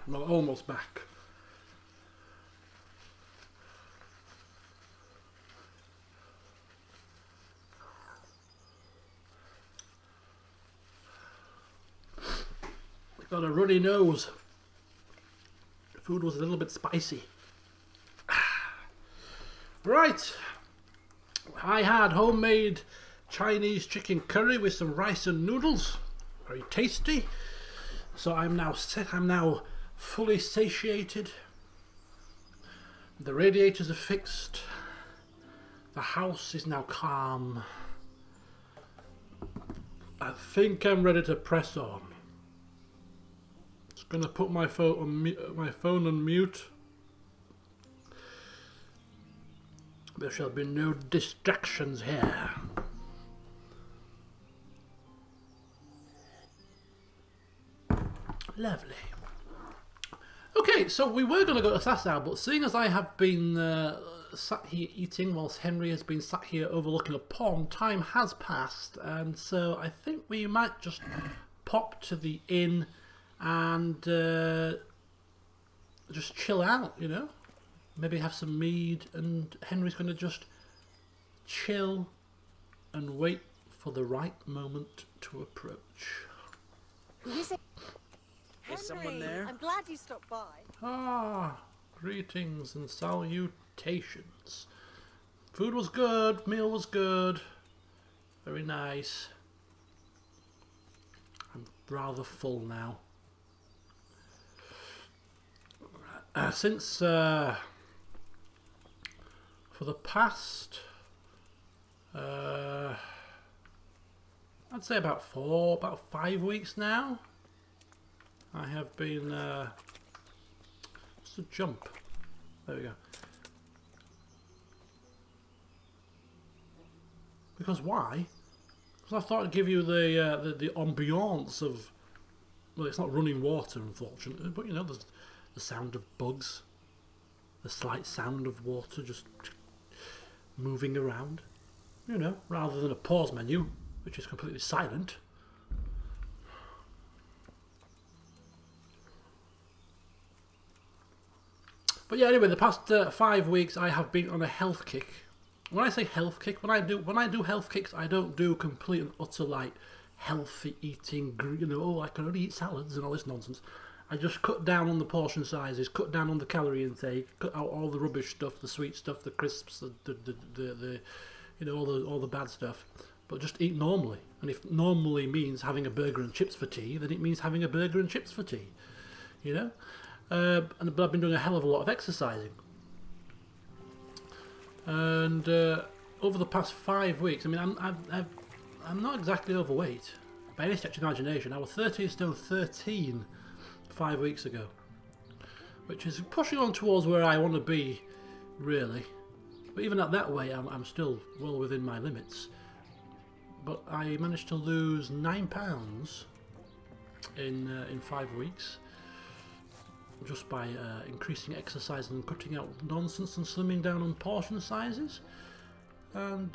Well, almost back. Got a runny nose. The food was a little bit spicy. Right. I had homemade Chinese chicken curry with some rice and noodles. Very tasty. So I'm now fully satiated. The radiators are fixed. The house is now calm. I think I'm ready to press on. Just gonna put my phone on mute. There shall be no distractions here. Lovely. Okay, so we were going to go to Sasau, but seeing as I have been sat here eating whilst Henry has been sat here overlooking a pond, time has passed, and so I think we might just pop to the inn and just chill out, you know? Maybe have some mead, and Henry's going to just chill and wait for the right moment to approach. Who is it? Is someone there? I'm glad you stopped by. Ah, greetings and salutations. Food was good, meal was good, very nice. I'm rather full now. Since for the past, I'd say about 5 weeks now, I have been, what's the jump? There we go. Because why? Because I thought I'd give you the ambiance of, well, it's not running water, unfortunately, but you know, there's the sound of bugs, the slight sound of water just moving around, you know, rather than a pause menu, which is completely silent. But yeah, anyway, the past 5 weeks I have been on a health kick. When I say health kick, when I do health kicks, I don't do complete and utter like healthy eating. You know, oh, I can only eat salads and all this nonsense. I just cut down on the portion sizes, cut down on the calorie intake, cut out all the rubbish stuff, the sweet stuff, the crisps, the you know, all the bad stuff. But just eat normally. And if normally means having a burger and chips for tea, then it means having a burger and chips for tea. You know. But I've been doing a hell of a lot of exercising, and over the past 5 weeks, I mean, I'm not exactly overweight by any stretch of imagination. I was 13 stone 13 5 weeks ago, which is pushing on towards where I want to be, really. But even at that way, I'm still well within my limits. But I managed to lose 9 pounds in 5 weeks. Just by increasing exercise and cutting out nonsense and slimming down on portion sizes. And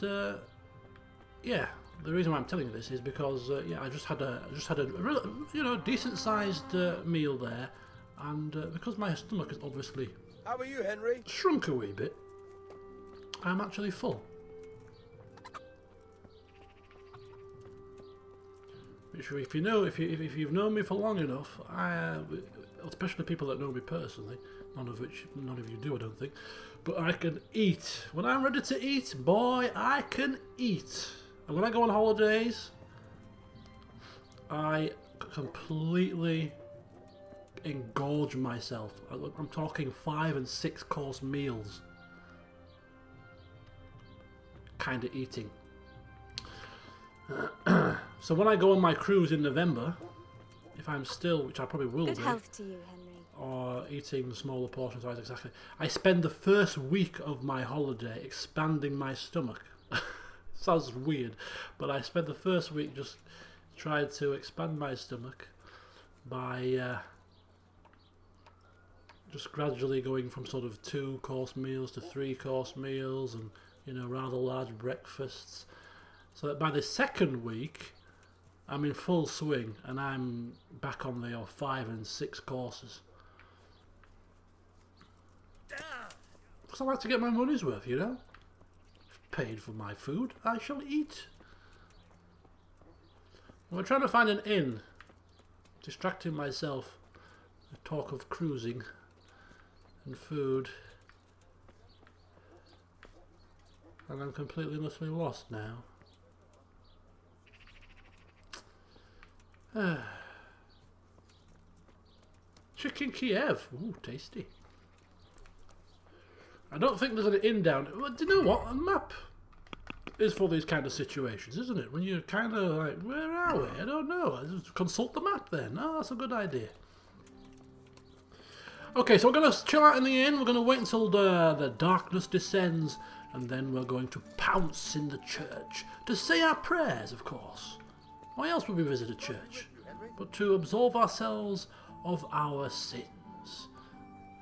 yeah, the reason why I'm telling you this is because yeah, I just had a you know, decent sized meal there, and because my stomach is obviously How are you, Henry? shrunk a wee bit, I'm actually full. Which, if you've known me for long enough, especially people that know me personally, none of you do, I don't think, but I can eat. When I'm ready to eat, boy, I can eat. And when I go on holidays, I completely engorge myself. I'm talking 5 and 6 course meals kind of eating. So when I go on my cruise in November, if I'm still, which I probably will Good be, health to you, Henry. or eating smaller portion size, exactly, I spend the first week of my holiday expanding my stomach. Sounds weird, but I spent the first week just trying to expand my stomach by just gradually going from sort of 2-course meals to 3-course meals, and you know, rather large breakfasts, So that by the second week, I'm in full swing and I'm back on the 5 and 6 courses. Because I like to get my money's worth, you know. Paid for my food, I shall eat. We're trying to find an inn. Distracting myself. The talk of cruising and food. And I'm completely and utterly lost now. Chicken Kiev. Ooh, tasty. I don't think there's an inn down. Well, do you know what? A map is for these kind of situations, isn't it? When you're kind of like, where are we? I don't know. Just consult the map then. Oh, that's a good idea. Okay, so we're going to chill out in the inn. We're going to wait until the darkness descends. And then we're going to pounce in the church. To say our prayers, of course. Why else would we visit a church? But to absolve ourselves of our sins.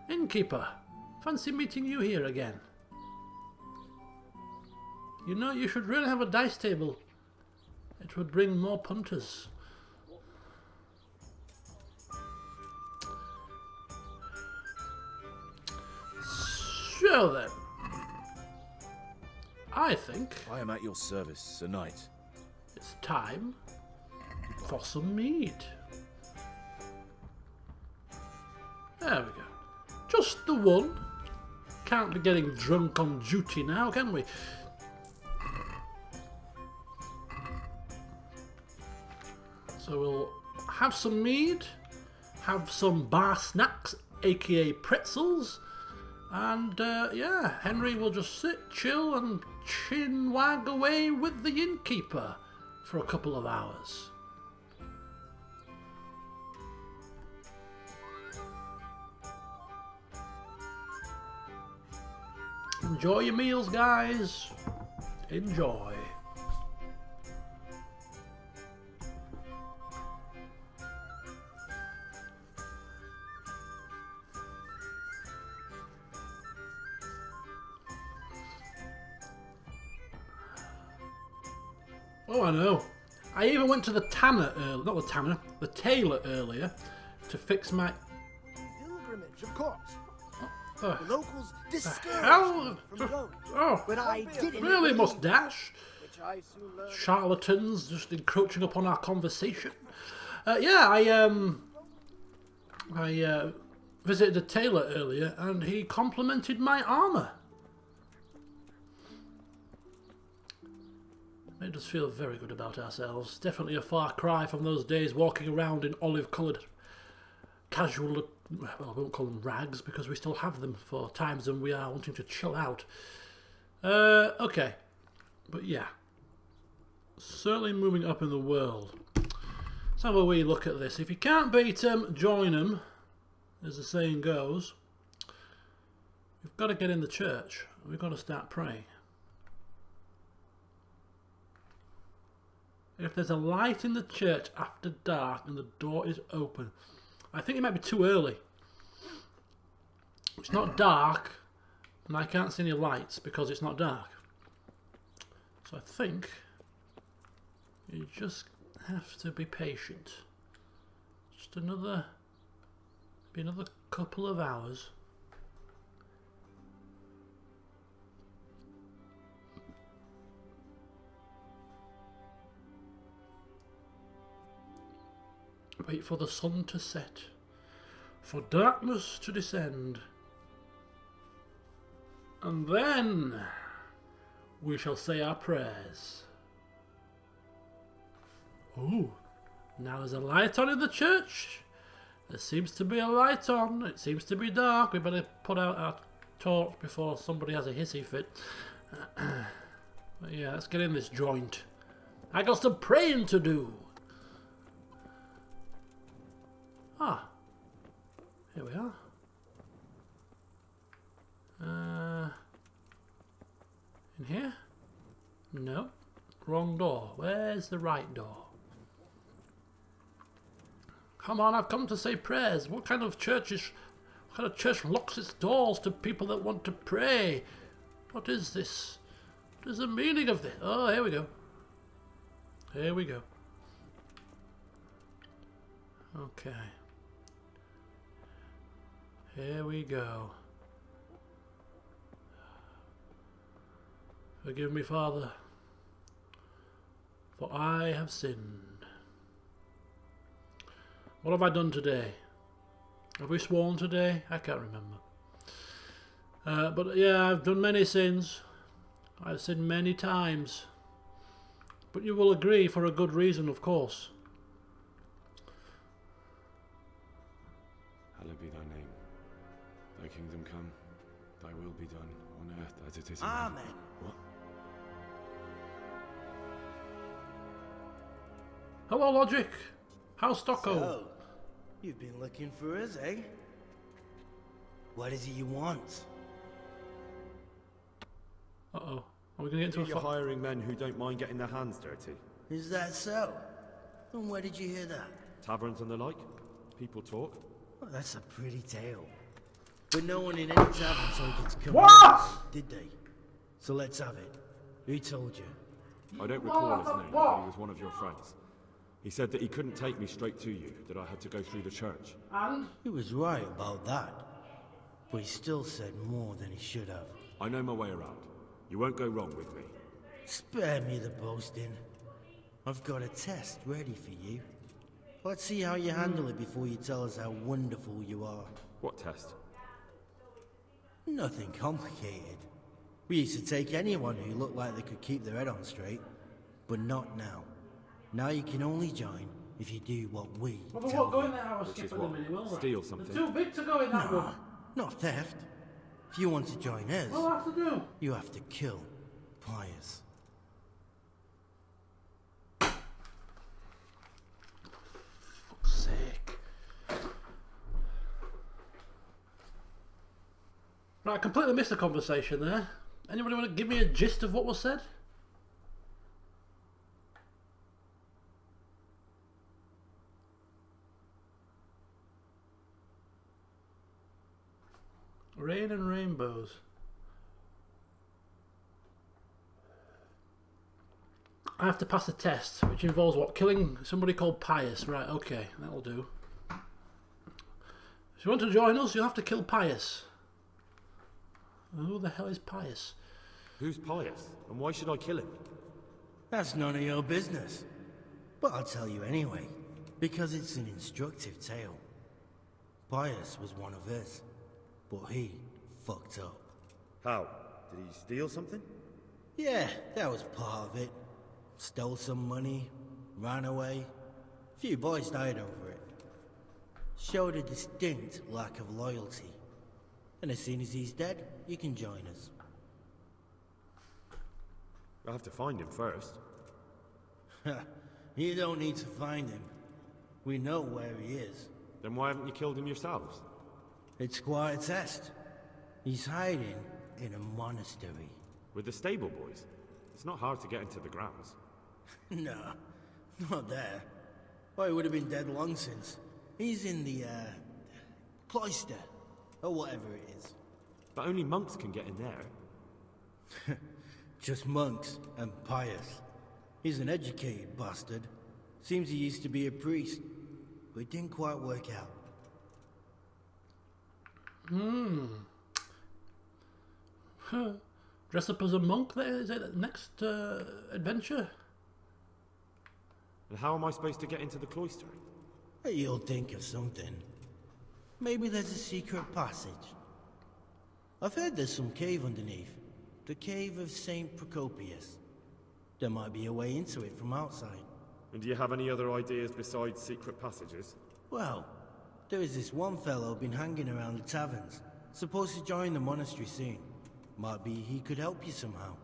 Innkeeper, fancy meeting you here again. You know, you should really have a dice table. It would bring more punters. So then, I think I am at your service, Sir Knight. It's time for some mead. There we go. Just the one. Can't be getting drunk on duty now, can we? So we'll have some mead, have some bar snacks, aka pretzels, and yeah, Henry will just sit, chill, and chin wag away with the innkeeper for a couple of hours. Enjoy your meals, guys. Enjoy. Oh, I know. I even went to the tanner earlier, not the tanner, the tailor earlier, to fix my... Pilgrimage, of course. The locals discouraged hell? me from going. Oh, But I didn't really, believe mustache? which I soon learned. Charlatans just encroaching upon our conversation. Yeah, I visited a tailor earlier, and he complimented my armour. Made us feel very good about ourselves. Definitely a far cry from those days walking around in olive-coloured casual, well, I won't call them rags because we still have them for times when we are wanting to chill out. Okay. But yeah. Certainly moving up in the world. Let's have a wee look at this. If you can't beat them, join them, as the saying goes. We've got to get in the church. We've got to start praying. If there's a light in the church after dark and the door is open, I think it might be too early. It's not dark, and I can't see any lights because it's not dark. So I think you just have to be patient. Just maybe another couple of hours. Wait for the sun to set, for darkness to descend, and then we shall say our prayers. Oh, now there's a light on in the church. There seems to be a light on. It seems to be dark. We better put out our torch before somebody has a hissy fit. But yeah, let's get in this joint. I got some praying to do. Ah, here we are. In here? No, wrong door. Where's the right door? Come on, I've come to say prayers. What kind of church locks its doors to people that want to pray? What is this? What is the meaning of this? Oh, here we go. Here we go. Okay. Here we go. Forgive me, Father, for I have sinned. What have I done today? Have we sworn today? I can't remember. But yeah, I've done many sins. I've sinned many times. But you will agree, for a good reason, of course. Hallowed be thy name. Thy kingdom come. Thy will be done on earth as it is in Amen. heaven. What? Hello, Logic. How's Stockholm? So, you've been looking for us, eh? What is it you want? Uh-oh. Are we going to get into You're a fight? hiring men who don't mind getting their hands dirty. Is that so? And where did you hear that? Taverns and the like. People talk. Well, that's a pretty tale. But no one in any tavern told you to come What? here, did they? So let's have it. Who told you? I don't recall his name, but he was one of your friends. He said that he couldn't take me straight to you, that I had to go through the church. And? He was right about that. But he still said more than he should have. I know my way around. You won't go wrong with me. Spare me the boasting. I've got a test ready for you. Let's see how you handle it before you tell us how wonderful you are. What test? Nothing complicated. We used to take anyone who looked like they could keep their head on straight, but not now. Now you can only join if you do what we Well, tell what? Go you. in there, I was Which is skipping what? a minute, will I? Steal something? They're too big to go in that No, one. not theft. If you want to join us, What do I have to do? you have to kill Pius. Fuck's sake. Right, I completely missed the conversation there. Anybody want to give me a gist of what was said? Rain and rainbows. I have to pass a test, which involves what? Killing somebody called Pius. Right, okay, that'll do. If you want to join us, you'll have to kill Pius. Who the hell is Pius? Who's Pius? And why should I kill him? That's none of your business. But I'll tell you anyway, because it's an instructive tale. Pius was one of us, but he fucked up. How? Did he steal something? Yeah, that was part of it. Stole some money, ran away. A few boys died over it. Showed a distinct lack of loyalty. And as soon as he's dead, you can join us. I'll have to find him first. You don't need to find him. We know where he is. Then why haven't you killed him yourselves? It's quite a test. He's hiding in a monastery. With the stable boys? It's not hard to get into the grounds. No, not there. Oh, he would have been dead long since. He's in the, cloister, or whatever it is. But only monks can get in there. Just monks and Pius. He's an educated bastard. Seems he used to be a priest, but it didn't quite work out. Dress up as a monk there? Is it the next adventure? And how am I supposed to get into the cloister? You'll think of something. Maybe there's a secret passage. I've heard there's some cave underneath. The cave of St. Procopius. There might be a way into it from outside. And do you have any other ideas besides secret passages? Well, there is this one fellow been hanging around the taverns. Supposed to join the monastery soon. Might be he could help you somehow.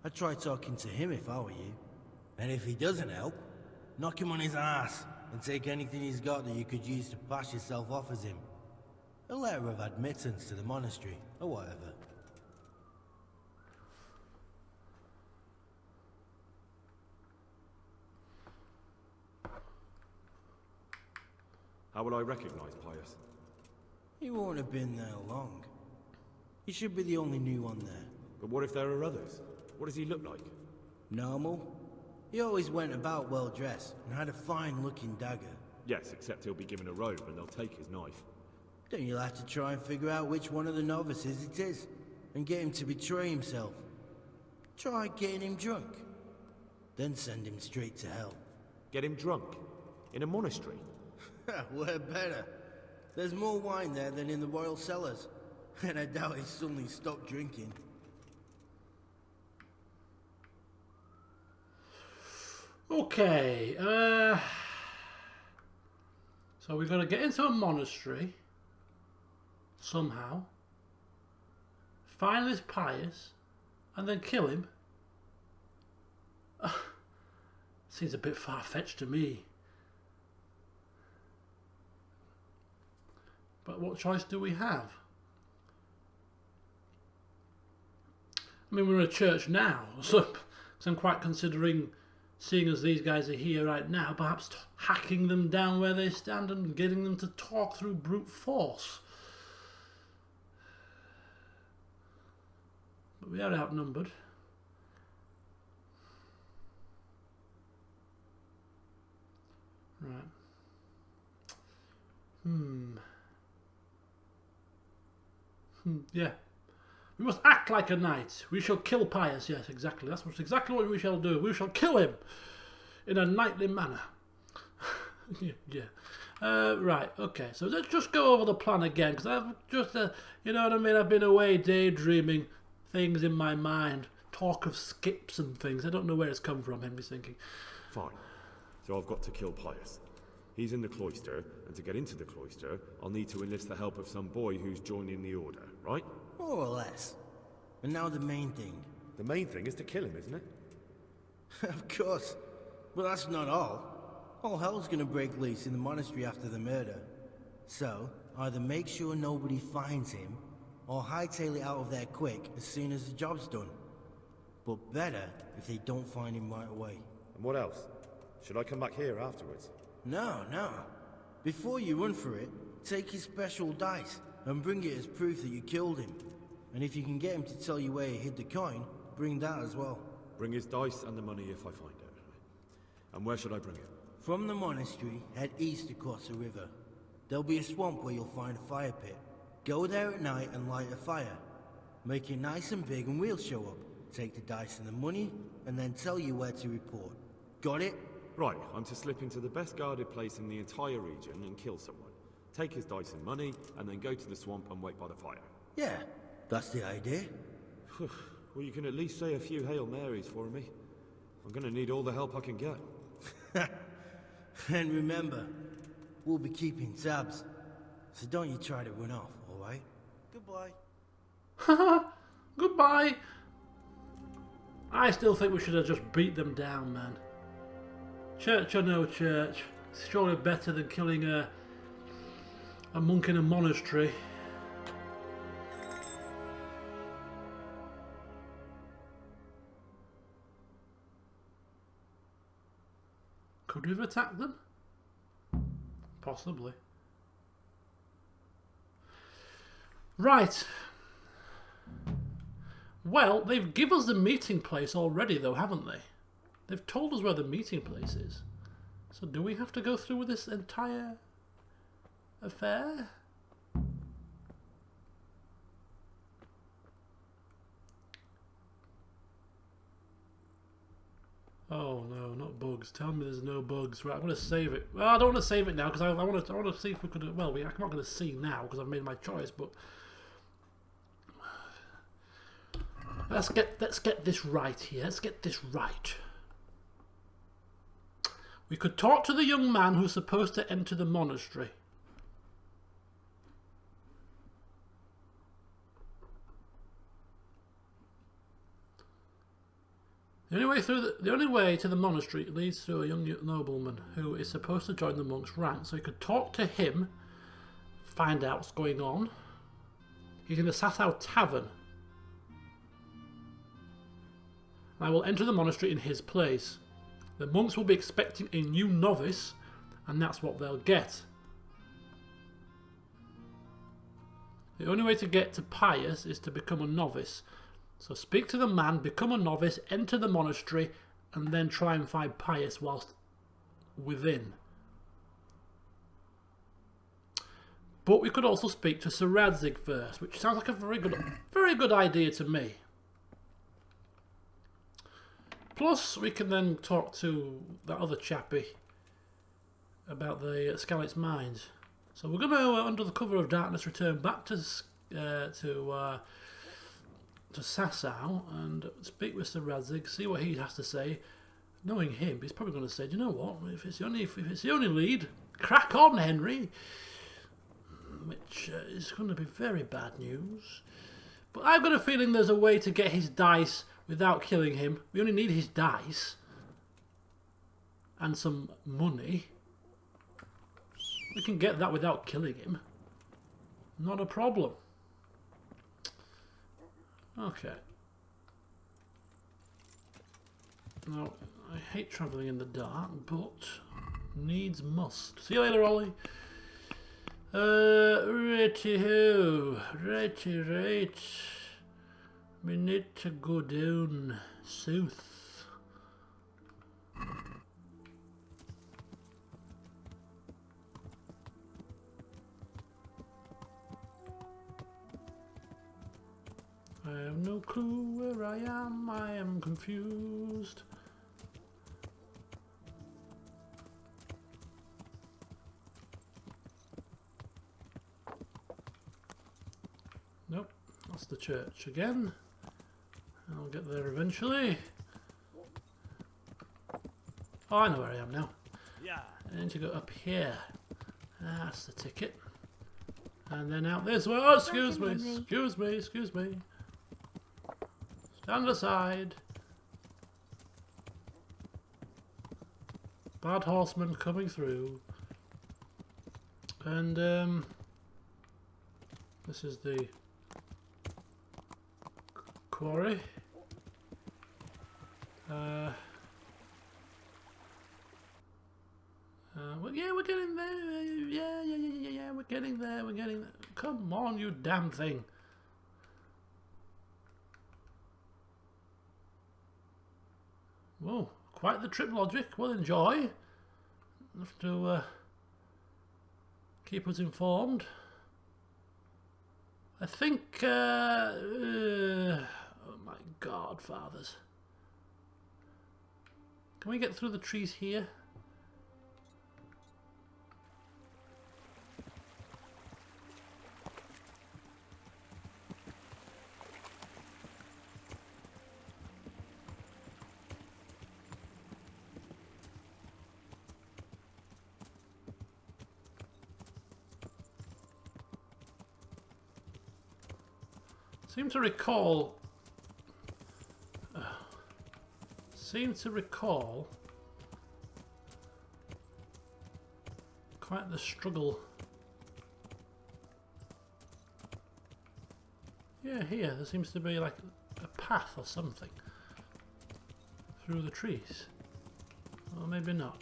I'd try talking to him if I were you. And if he doesn't help, knock him on his ass and take anything he's got that you could use to pass yourself off as him. A letter of admittance to the monastery, or whatever. How will I recognize Pius? He won't have been there long. He should be the only new one there. But what if there are others? What does he look like? Normal. He always went about well dressed and had a fine looking dagger. Yes, except he'll be given a robe and they'll take his knife. Then you'll have to try and figure out which one of the novices it is, and get him to betray himself. Try getting him drunk, then send him straight to hell. Get him drunk? In a monastery? We're better. There's more wine there than in the royal cellars, and I doubt he'd suddenly stop drinking. Okay, so we've got to get into a monastery somehow, find this pious, and then kill him. Seems a bit far-fetched to me. But what choice do we have? I mean, we're in a church now, so I'm quite considering, seeing as these guys are here right now, perhaps hacking them down where they stand and getting them to talk through brute force. But we are outnumbered. Right. Yeah. We must act like a knight. We shall kill Pius. Yes, exactly. That's exactly what we shall do. We shall kill him in a knightly manner. Yeah. Right. Okay. So let's just go over the plan again, because I've just, you know what I mean. I've been away daydreaming things in my mind. Talk of skips and things. I don't know where it's come from. Henry's thinking. Fine. So I've got to kill Pius. He's in the cloister, and to get into the cloister, I'll need to enlist the help of some boy who's joining the order, right? More or less. And now the main thing. The main thing is to kill him, isn't it? Of course. But that's not all. All hell's gonna break loose in the monastery after the murder. So, either make sure nobody finds him, or hightail it out of there quick as soon as the job's done. But better if they don't find him right away. And what else? Should I come back here afterwards? No. Before you run for it, take his special dice and bring it as proof that you killed him. And if you can get him to tell you where he hid the coin, bring that as well. Bring his dice and the money if I find it. And where should I bring it? From the monastery, head east across the river. There'll be a swamp where you'll find a fire pit. Go there at night and light a fire. Make it nice and big and we'll show up. Take the dice and the money, and then tell you where to report. Got it? Right, I'm to slip into the best guarded place in the entire region and kill someone. Take his dice and money, and then go to the swamp and wait by the fire. Yeah, that's the idea. Well, you can at least say a few Hail Marys for me. I'm gonna need all the help I can get. And remember, we'll be keeping tabs. So don't you try to run off, alright? Goodbye. Goodbye. I still think we should have just beat them down, man. Church or no church, it's surely better than killing a monk in a monastery. Could we have attacked them? Possibly. Right. Well, they've given us the meeting place already, though, haven't they? They've told us where the meeting place is. So do we have to go through with this entire affair? Oh no, not bugs. Tell me there's no bugs. Right, I'm going to save it. Well, I don't want to save it now because I want to see if we could. Well, I'm not going to see now because I've made my choice. But let's get this right here. Let's get this right. We could talk to the young man who's supposed to enter the monastery. The only way to the monastery leads through a young nobleman who is supposed to join the monks' ranks. So you could talk to him, find out what's going on. He's in the Sasau Tavern. I will enter the monastery in his place. The monks will be expecting a new novice, and that's what they'll get. The only way to get to Pius is to become a novice. So speak to the man, become a novice, enter the monastery, and then try and find Pius whilst within. But we could also speak to Sir Radzig first, which sounds like a very good idea to me. Plus, we can then talk to that other chappie about the Scarlet's mines. So we're going to, under the cover of darkness, return back to Sasau and speak with Sir Radzig, see what he has to say. Knowing him, he's probably going to say, "Do you know what? If it's the only lead, crack on, Henry." Which is going to be very bad news. But I've got a feeling there's a way to get his dice without killing him. We only need his dice and some money. We can get that without killing him. Not a problem. Okay. Now, I hate travelling in the dark, but needs must. See you later, Ollie. Righty-ho. Right. We need to go down south. I have no clue where I am confused. Nope, that's the church again. I'll get there eventually. Oh, I know where I am now. Yeah. I need to go up here. That's the ticket. And then out this way. Oh, excuse me. Stand aside. Bad horseman coming through. And this is the quarry. Well, yeah, we're getting there. Yeah, we're getting there. Come on, you damn thing. Whoa, quite the trip, Logic. We'll enjoy. Have to keep us informed. I think, oh my God, fathers. Can we get through the trees here? Seem to recall quite the struggle. Yeah, here there seems to be like a path or something through the trees. Or maybe not.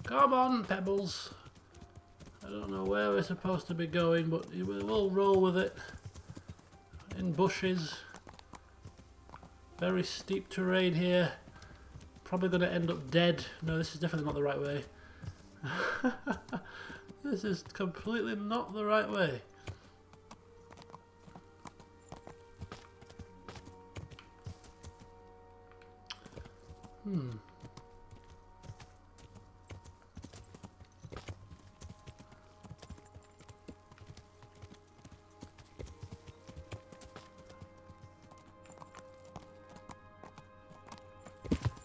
Come on, Pebbles. I don't know where we're supposed to be going, but we'll roll with it. In bushes. Very steep terrain here. Probably going to end up dead. No, this is definitely not the right way. This is completely not the right way.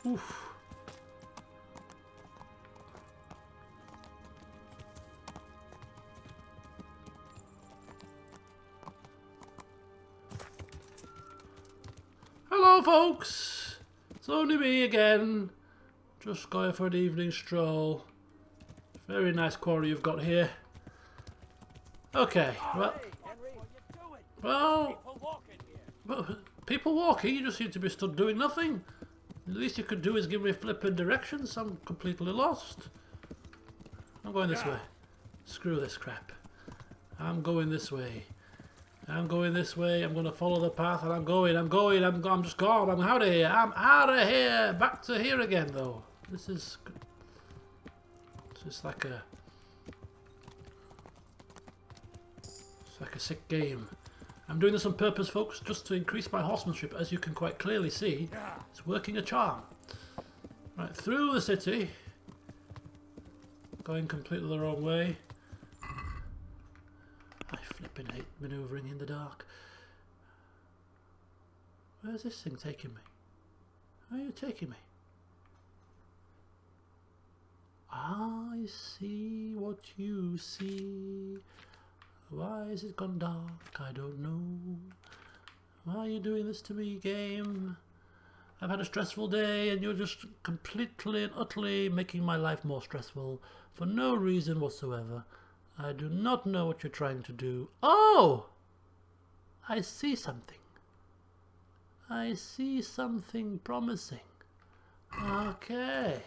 Oof. Hello, folks. It's only me again. Just going for an evening stroll. Very nice quarry you've got here. Okay, well, people walking. You just seem to be stood doing nothing. The least you could do is give me flipping directions. I'm completely lost. I'm going this way. Screw this crap. I'm going this way. I'm going this way. I'm going to follow the path, and I'm just gone. I'm out of here. I'm out of here. Back to here again, though. This is like a... It's like a sick game. I'm doing this on purpose, folks, just to increase my horsemanship. As you can quite clearly see, it's working a charm. Right, through the city. Going completely the wrong way. I flipping hate manoeuvring in the dark. Where's this thing taking me? Where are you taking me? I see what you see. Why is it gone dark? I don't know. Why are you doing this to me, game? I've had a stressful day and you're just completely and utterly making my life more stressful for no reason whatsoever. I do not know what you're trying to do. Oh! I see something. I see something promising. Okay.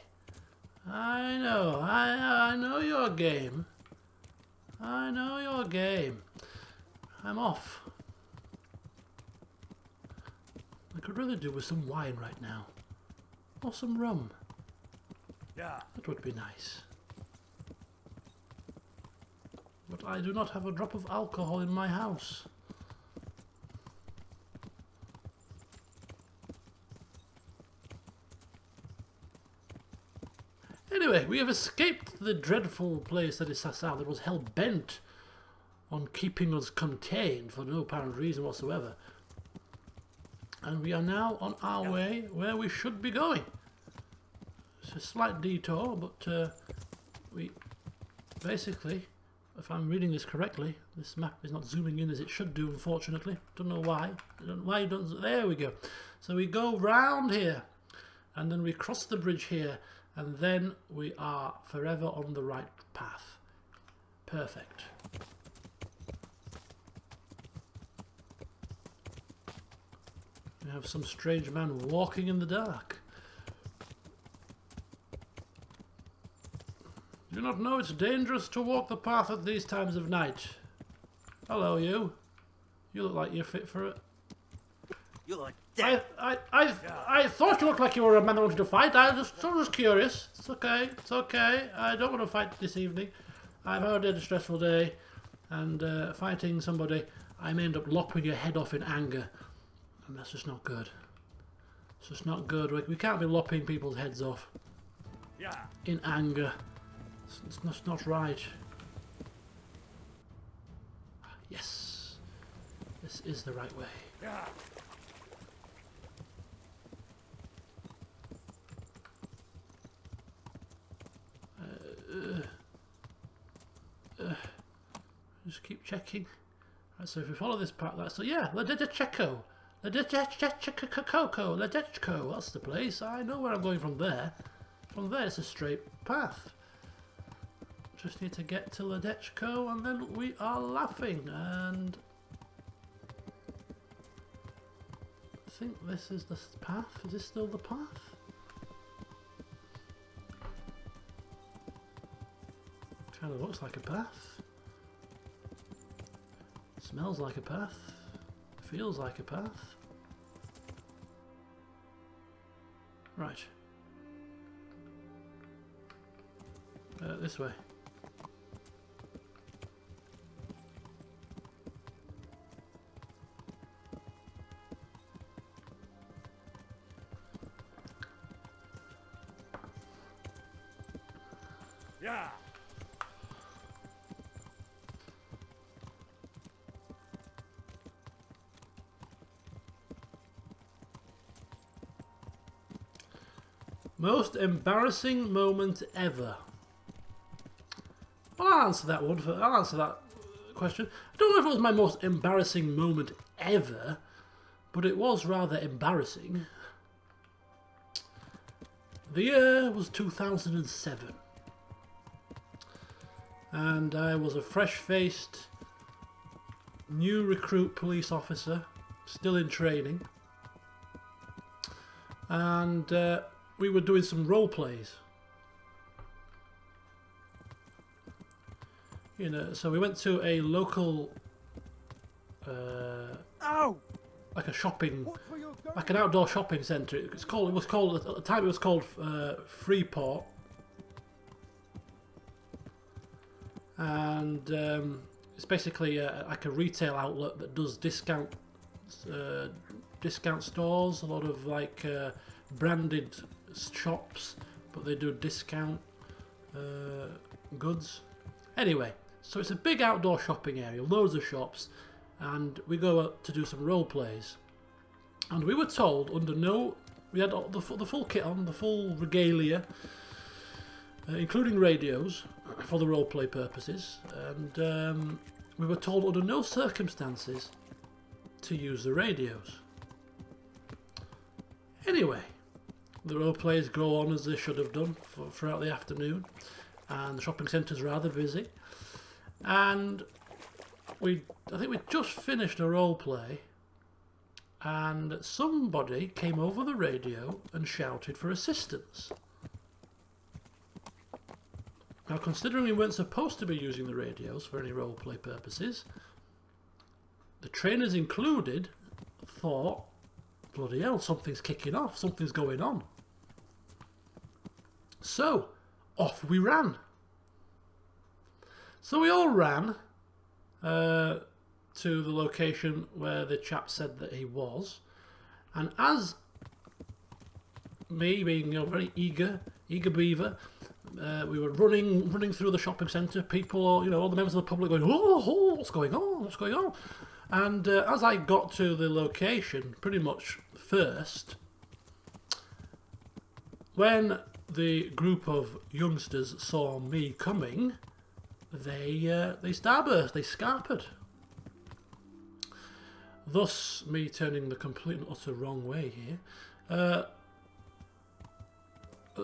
I know your game. I know your game. I'm off. I could really do with some wine right now. Or some rum. Yeah. That would be nice. But I do not have a drop of alcohol in my house. Anyway, we have escaped the dreadful place that is Sasau that was hell-bent on keeping us contained for no apparent reason whatsoever. And we are now on our way where we should be going. It's a slight detour, but we basically, if I'm reading this correctly, this map is not zooming in as it should do, unfortunately. Don't know why. I don't know why it doesn't. There we go. So we go round here, and then we cross the bridge here, and then we are forever on the right path. Perfect. We have some strange man walking in the dark. Do you not know it's dangerous to walk the path at these times of night? Hello, you. You look like you're fit for it. You look dead. I thought you looked like you were a man that wanted to fight. I was curious. It's okay. It's okay. I don't want to fight this evening. I've had a stressful day, and fighting somebody, I may end up lopping your head off in anger. And that's just not good. It's just not good. We can't be lopping people's heads off in anger. It's not right. Yes. This is the right way. Just keep checking. Right, so if we follow this path, that's Ledetcheko. Ledetchko. That's the place. I know where I'm going from there. From there, it's a straight path. Just need to get to Ledetchko, and then we are laughing. And I think this is the path. Is this still the path? Kind of looks like a path. Smells like a path. Feels like a path. Right. This way. Yeah. Most embarrassing moment ever. Well, I'll answer that one. I'll answer that question. I don't know if it was my most embarrassing moment ever, but it was rather embarrassing. The year was 2007, and I was a fresh-faced new recruit police officer, still in training, and we were doing some role plays. You know, so we went to a local like a shopping, like an outdoor shopping centre. It was called at the time. It was called Freeport, and it's basically like a retail outlet that does discount stores. A lot of like branded shops, but they do discount goods. Anyway, so it's a big outdoor shopping area, loads of shops, and we go out to do some role plays. And we were told we had the full kit on, the full regalia, including radios for the role play purposes, and we were told under no circumstances to use the radios. Anyway, the role plays go on as they should have done throughout the afternoon, and the shopping centre's rather busy. And I think we just finished a role play, and somebody came over the radio and shouted for assistance. Now, considering we weren't supposed to be using the radios for any role play purposes, the trainers included thought, bloody hell, something's kicking off, something's going on. So, off we ran. So we all ran to the location where the chap said that he was, and as me being very eager beaver, we were running through the shopping centre. People, all the members of the public going, oh, what's going on? And as I got to the location, pretty much first, when the group of youngsters saw me coming, they starburst, they scarpered. Thus, me turning the complete and utter wrong way here.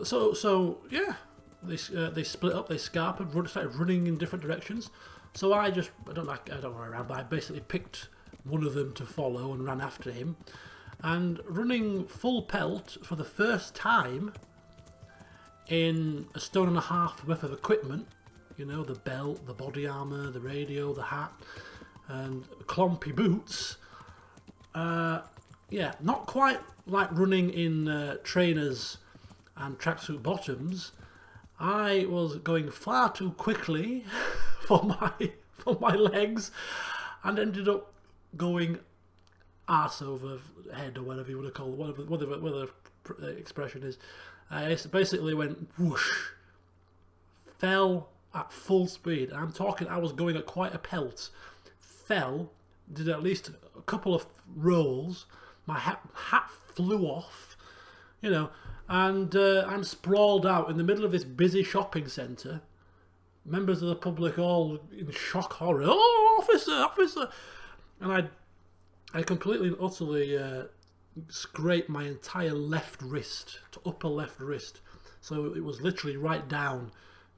So yeah, they split up, they scarpered, started running in different directions. So I don't run around, but I basically picked one of them to follow and ran after him. And running full pelt for the first time in a stone and a half worth of equipment, the belt, the body armour, the radio, the hat, and clompy boots. Yeah, not quite like running in trainers and tracksuit bottoms. I was going far too quickly for my legs, and ended up going arse over head, or whatever you want to call it, whatever the expression is. I basically went whoosh, fell at full speed. I'm talking, I was going at quite a pelt. Fell, did at least a couple of rolls. My hat flew off, and I'm sprawled out in the middle of this busy shopping centre. Members of the public all in shock, horror. Oh, officer! And I completely and utterly scraped my entire left wrist, to upper left wrist. So it was literally right down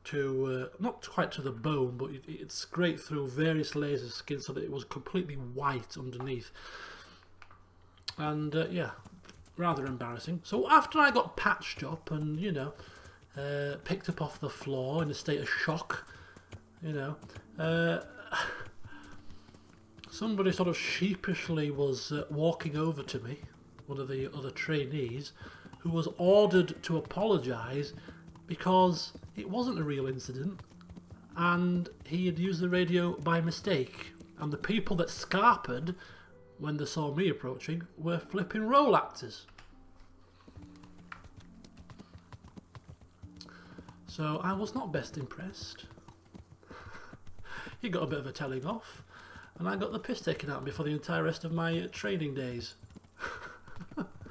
to, not quite to the bone, but it scraped through various layers of skin so that it was completely white underneath. And yeah, rather embarrassing. So after I got patched up and, picked up off the floor in a state of shock, somebody sort of sheepishly was walking over to me, one of the other trainees, who was ordered to apologise because it wasn't a real incident and he had used the radio by mistake, and the people that scarpered when they saw me approaching were flipping role actors. So I was not best impressed. He got a bit of a telling off, and I got the piss taken out of me for the entire rest of my training days.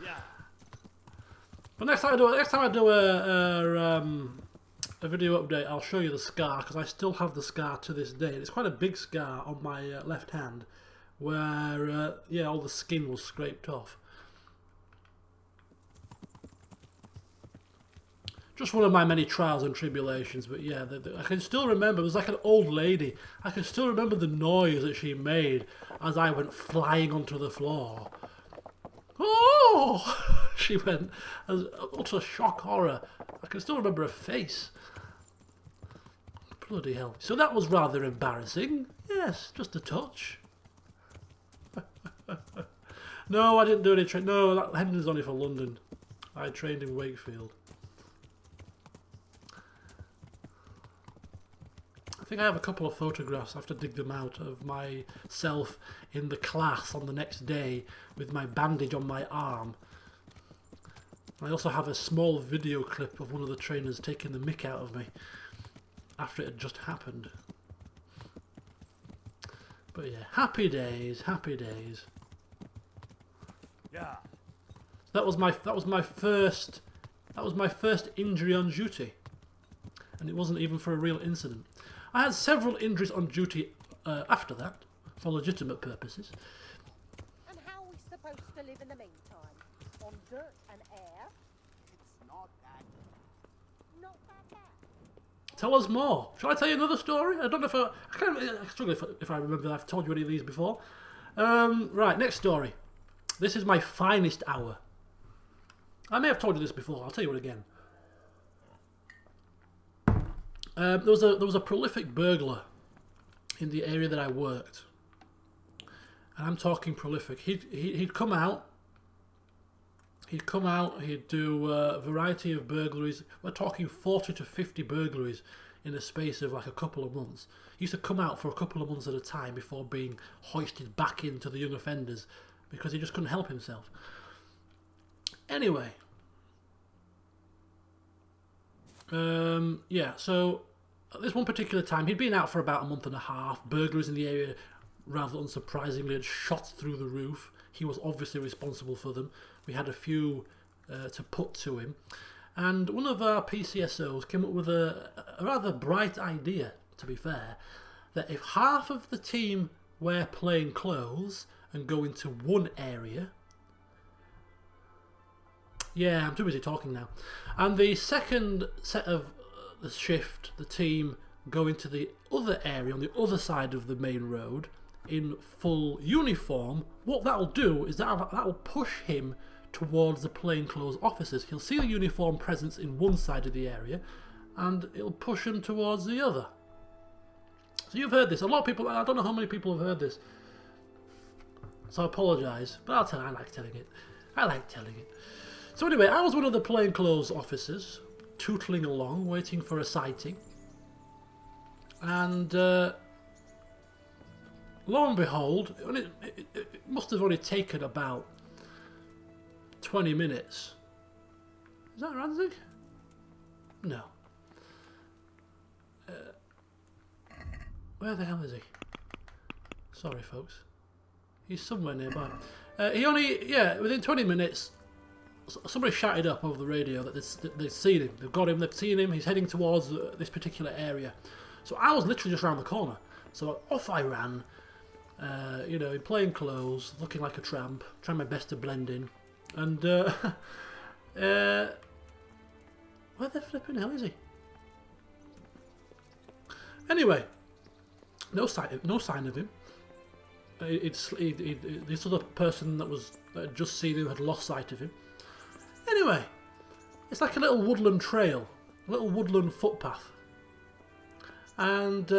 Yeah. But next time I do a video update, I'll show you the scar, because I still have the scar to this day. It's quite a big scar on my left hand, where all the skin was scraped off. Just one of my many trials and tribulations, but yeah, I can still remember, it was like an old lady. I can still remember the noise that she made as I went flying onto the floor. Oh! She went, as utter shock, horror. I can still remember her face. Bloody hell. So that was rather embarrassing. Yes, just a touch. No, I didn't do any training. No, that Hendon's only for London. I trained in Wakefield. I think I have a couple of photographs. I have to dig them out of myself in the class on the next day with my bandage on my arm. I also have a small video clip of one of the trainers taking the mick out of me after it had just happened. But yeah, happy days, happy days. Yeah. That was my first injury on duty, and it wasn't even for a real incident. I had several injuries on duty after that for legitimate purposes. And how are we supposed to live in the meantime? On dirt and air? It's not that. Not that bad. Tell us more. Shall I tell you another story? I don't know if I struggle if I remember I've told you any of these before. Right, next story. This is my finest hour. I may have told you this before. I'll tell you it again. There was a prolific burglar in the area that I worked, and I'm talking prolific. He'd come out. He'd do a variety of burglaries. We're talking 40 to 50 burglaries in a space of like a couple of months. He used to come out for a couple of months at a time before being hoisted back into the young offenders because he just couldn't help himself. Anyway. Yeah, so at this one particular time, he'd been out for about a month and a half. Burglars in the area, rather unsurprisingly, had shot through the roof. He was obviously responsible for them. We had a few to put to him. And one of our PCSOs came up with a rather bright idea, to be fair, that if half of the team wear plain clothes and go into one area... Yeah, I'm too busy talking now. And the second set of the shift, the team, go into the other area on the other side of the main road in full uniform. What that'll do is that'll push him towards the plainclothes officers. He'll see the uniform presence in one side of the area, and it'll push him towards the other. So you've heard this. A lot of people, I don't know how many people have heard this, so I apologise, but I like telling it. I like telling it. So anyway, I was one of the plainclothes officers, tootling along, waiting for a sighting. And lo and behold, it must have only taken about 20 minutes. Is that Ranzig? No. Where the hell is he? Sorry, folks. He's somewhere nearby. Within 20 minutes, somebody shouted up over the radio that they'd seen him. They've got him, they've seen him, he's heading towards this particular area. So I was literally just around the corner. So off I ran, in plain clothes, looking like a tramp, trying my best to blend in. And, where the flipping hell is he? Anyway, no sign of him. This other person that had just seen him had lost sight of him. Anyway, it's like a little woodland trail, a little woodland footpath. And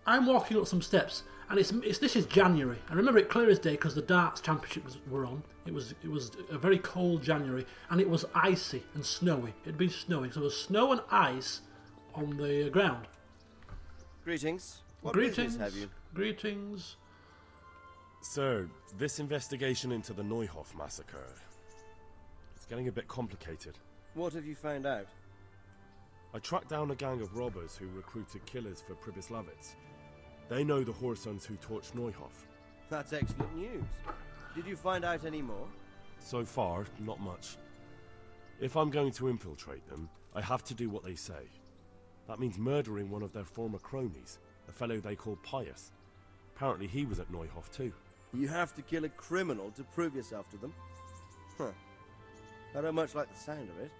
I'm walking up some steps, and this is January. I remember it clear as day because the darts championships were on. It was a very cold January, and it was icy and snowy. It'd been snowing, so there was snow and ice on the ground. Greetings. What Greetings. business have you? Greetings. Sir, this investigation into the Neuhof massacre, it's getting a bit complicated. What have you found out? I tracked down a gang of robbers who recruited killers for Pribyslavitz. They know the Horsons who torched Neuhof. That's excellent news. Did you find out any more? So far, not much. If I'm going to infiltrate them, I have to do what they say. That means murdering one of their former cronies, a fellow they call Pius. Apparently he was at Neuhof too. You have to kill a criminal to prove yourself to them? Huh. I don't much like the sound of it.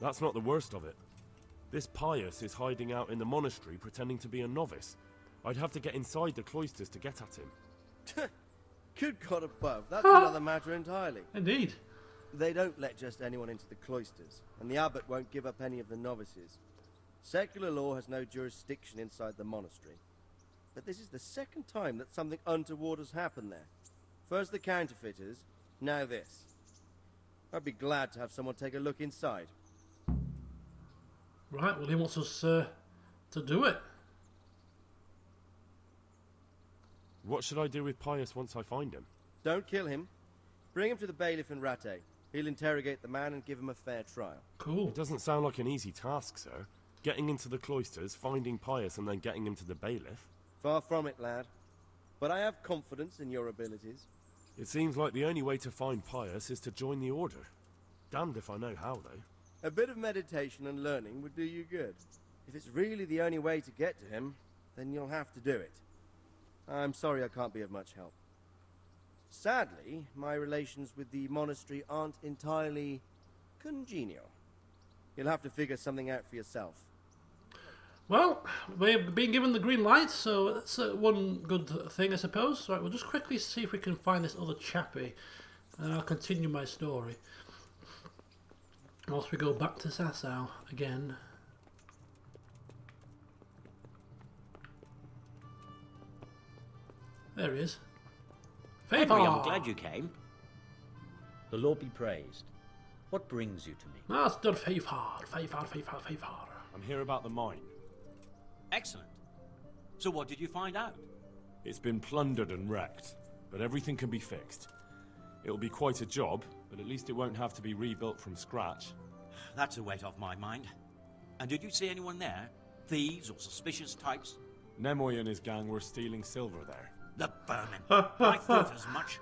That's not the worst of it. This Pius is hiding out in the monastery pretending to be a novice. I'd have to get inside the cloisters to get at him. Good God above, that's another matter entirely. Indeed. They don't let just anyone into the cloisters, and the abbot won't give up any of the novices. Secular law has no jurisdiction inside the monastery. but this is the second time that something untoward has happened there. First the counterfeiters, now this. I'd be glad to have someone take a look inside. Right, well he wants us to do it. What should I do with Pius once I find him? Don't kill him. Bring him to the bailiff in Rattay. He'll interrogate the man and give him a fair trial. Cool. It doesn't sound like an easy task, sir. Getting into the cloisters, finding Pius, and then getting him to the bailiff. Far from it, lad. But I have confidence in your abilities. It seems like the only way to find Pius is to join the order. Damned if I know how, though. A bit of meditation and learning would do you good. If it's really the only way to get to him, then you'll have to do it. I'm sorry I can't be of much help. Sadly, my relations with the monastery aren't entirely congenial. You'll have to figure something out for yourself. Well, we've been given the green light, so that's one good thing, I suppose. Right, we'll just quickly see if we can find this other chappie, and I'll continue my story. Whilst we go back to Sasau again. There he is. Henry, I'm glad you came. The Lord be praised. What brings you to me? Master Favor. I'm here about the mine. Excellent. So what did you find out? It's been plundered and wrecked, but everything can be fixed. It'll be quite a job, but at least it won't have to be rebuilt from scratch. That's a weight off my mind. And did you see anyone there? Thieves or suspicious types? Nemoy and his gang were stealing silver there. The vermin. I thought as much.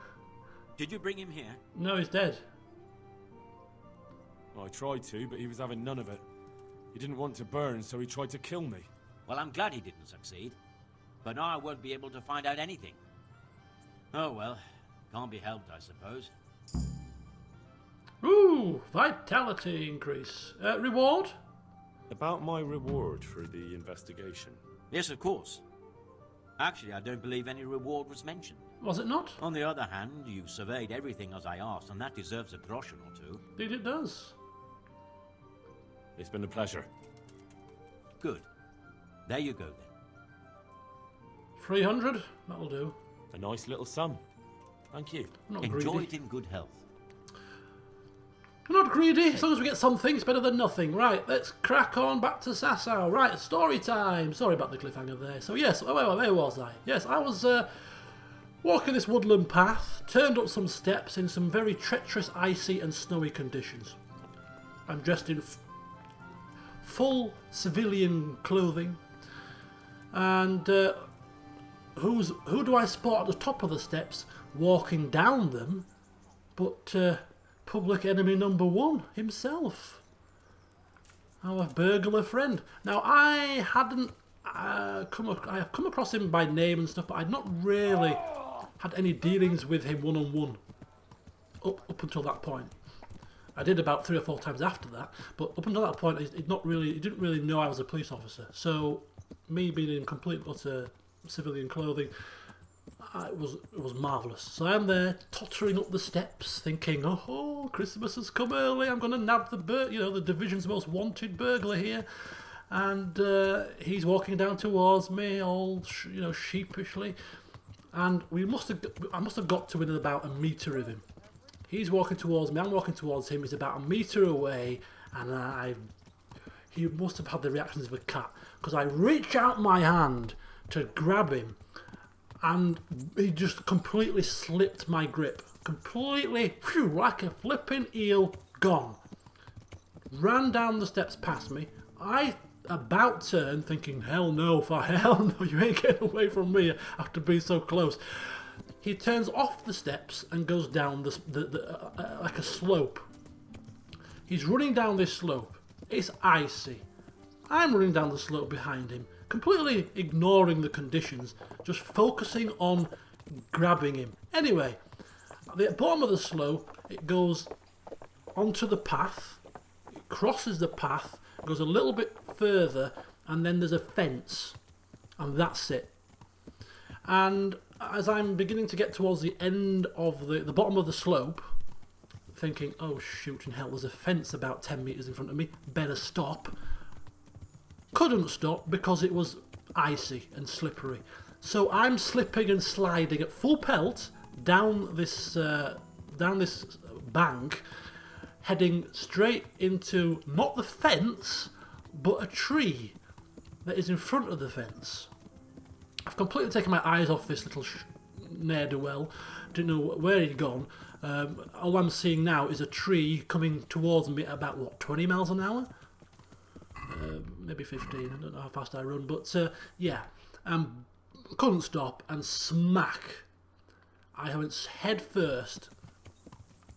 Did you bring him here? No, he's dead. I tried to, but he was having none of it. He didn't want to burn, so he tried to kill me. Well, I'm glad he didn't succeed. But now I won't be able to find out anything. Oh well, can't be helped, I suppose. Ooh, vitality increase. Reward? About my reward for the investigation. Yes, of course. Actually, I don't believe any reward was mentioned. Was it not? On the other hand, you surveyed everything as I asked, and that deserves a groschen or two. Indeed it does. It's been a pleasure. Good. There you go, then. 300? That'll do. A nice little sum. Thank you. Not Enjoy greedy. it in good health. We're not greedy, as long as we get something, it's better than nothing. Right, let's crack on back to Sasau. Right, story time. Sorry about the cliffhanger there. So yes, where was I? Yes, I was walking this woodland path, turned up some steps in some very treacherous, icy and snowy conditions. I'm dressed in full civilian clothing. And who do I spot at the top of the steps walking down them but public enemy number one himself, our burglar friend. Now I hadn't I have come across him by name and stuff, but I'd not really had any dealings with him one-on-one up until that point. I did about 3 or 4 times after that, but up until that point he didn't really know I was a police officer. So me being in complete utter civilian clothing, it was marvellous. So I'm there tottering up the steps thinking, oh, Christmas has come early, I'm going to nab the division's most wanted burglar here. And he's walking down towards me all sheepishly, and I must have got to within about a metre of him. He's walking towards me, I'm walking towards him, he's about a metre away, and he must have had the reactions of a cat, because I reach out my hand to grab him, and he just completely slipped my grip. Completely, like a flipping eel, gone. Ran down the steps past me. I about turned, thinking, hell no, you ain't getting away from me after being so close. He turns off the steps and goes down like a slope. He's running down this slope. It's icy. I'm running down the slope behind him, completely ignoring the conditions, just focusing on grabbing him. Anyway, at the bottom of the slope, it goes onto the path, it crosses the path, goes a little bit further, and then there's a fence, and that's it. And as I'm beginning to get towards the end of the bottom of the slope, thinking, oh shoot in hell, there's a fence about 10 metres in front of me, better stop. Couldn't stop because it was icy and slippery. So I'm slipping and sliding at full pelt down this bank, heading straight into not the fence, but a tree that is in front of the fence. I've completely taken my eyes off this little ne'er-do-well. Didn't know where he'd gone. All I'm seeing now is a tree coming towards me at about, what, 20 miles an hour? Maybe 15, I don't know how fast I run, but yeah. Couldn't stop, and smack. I went head first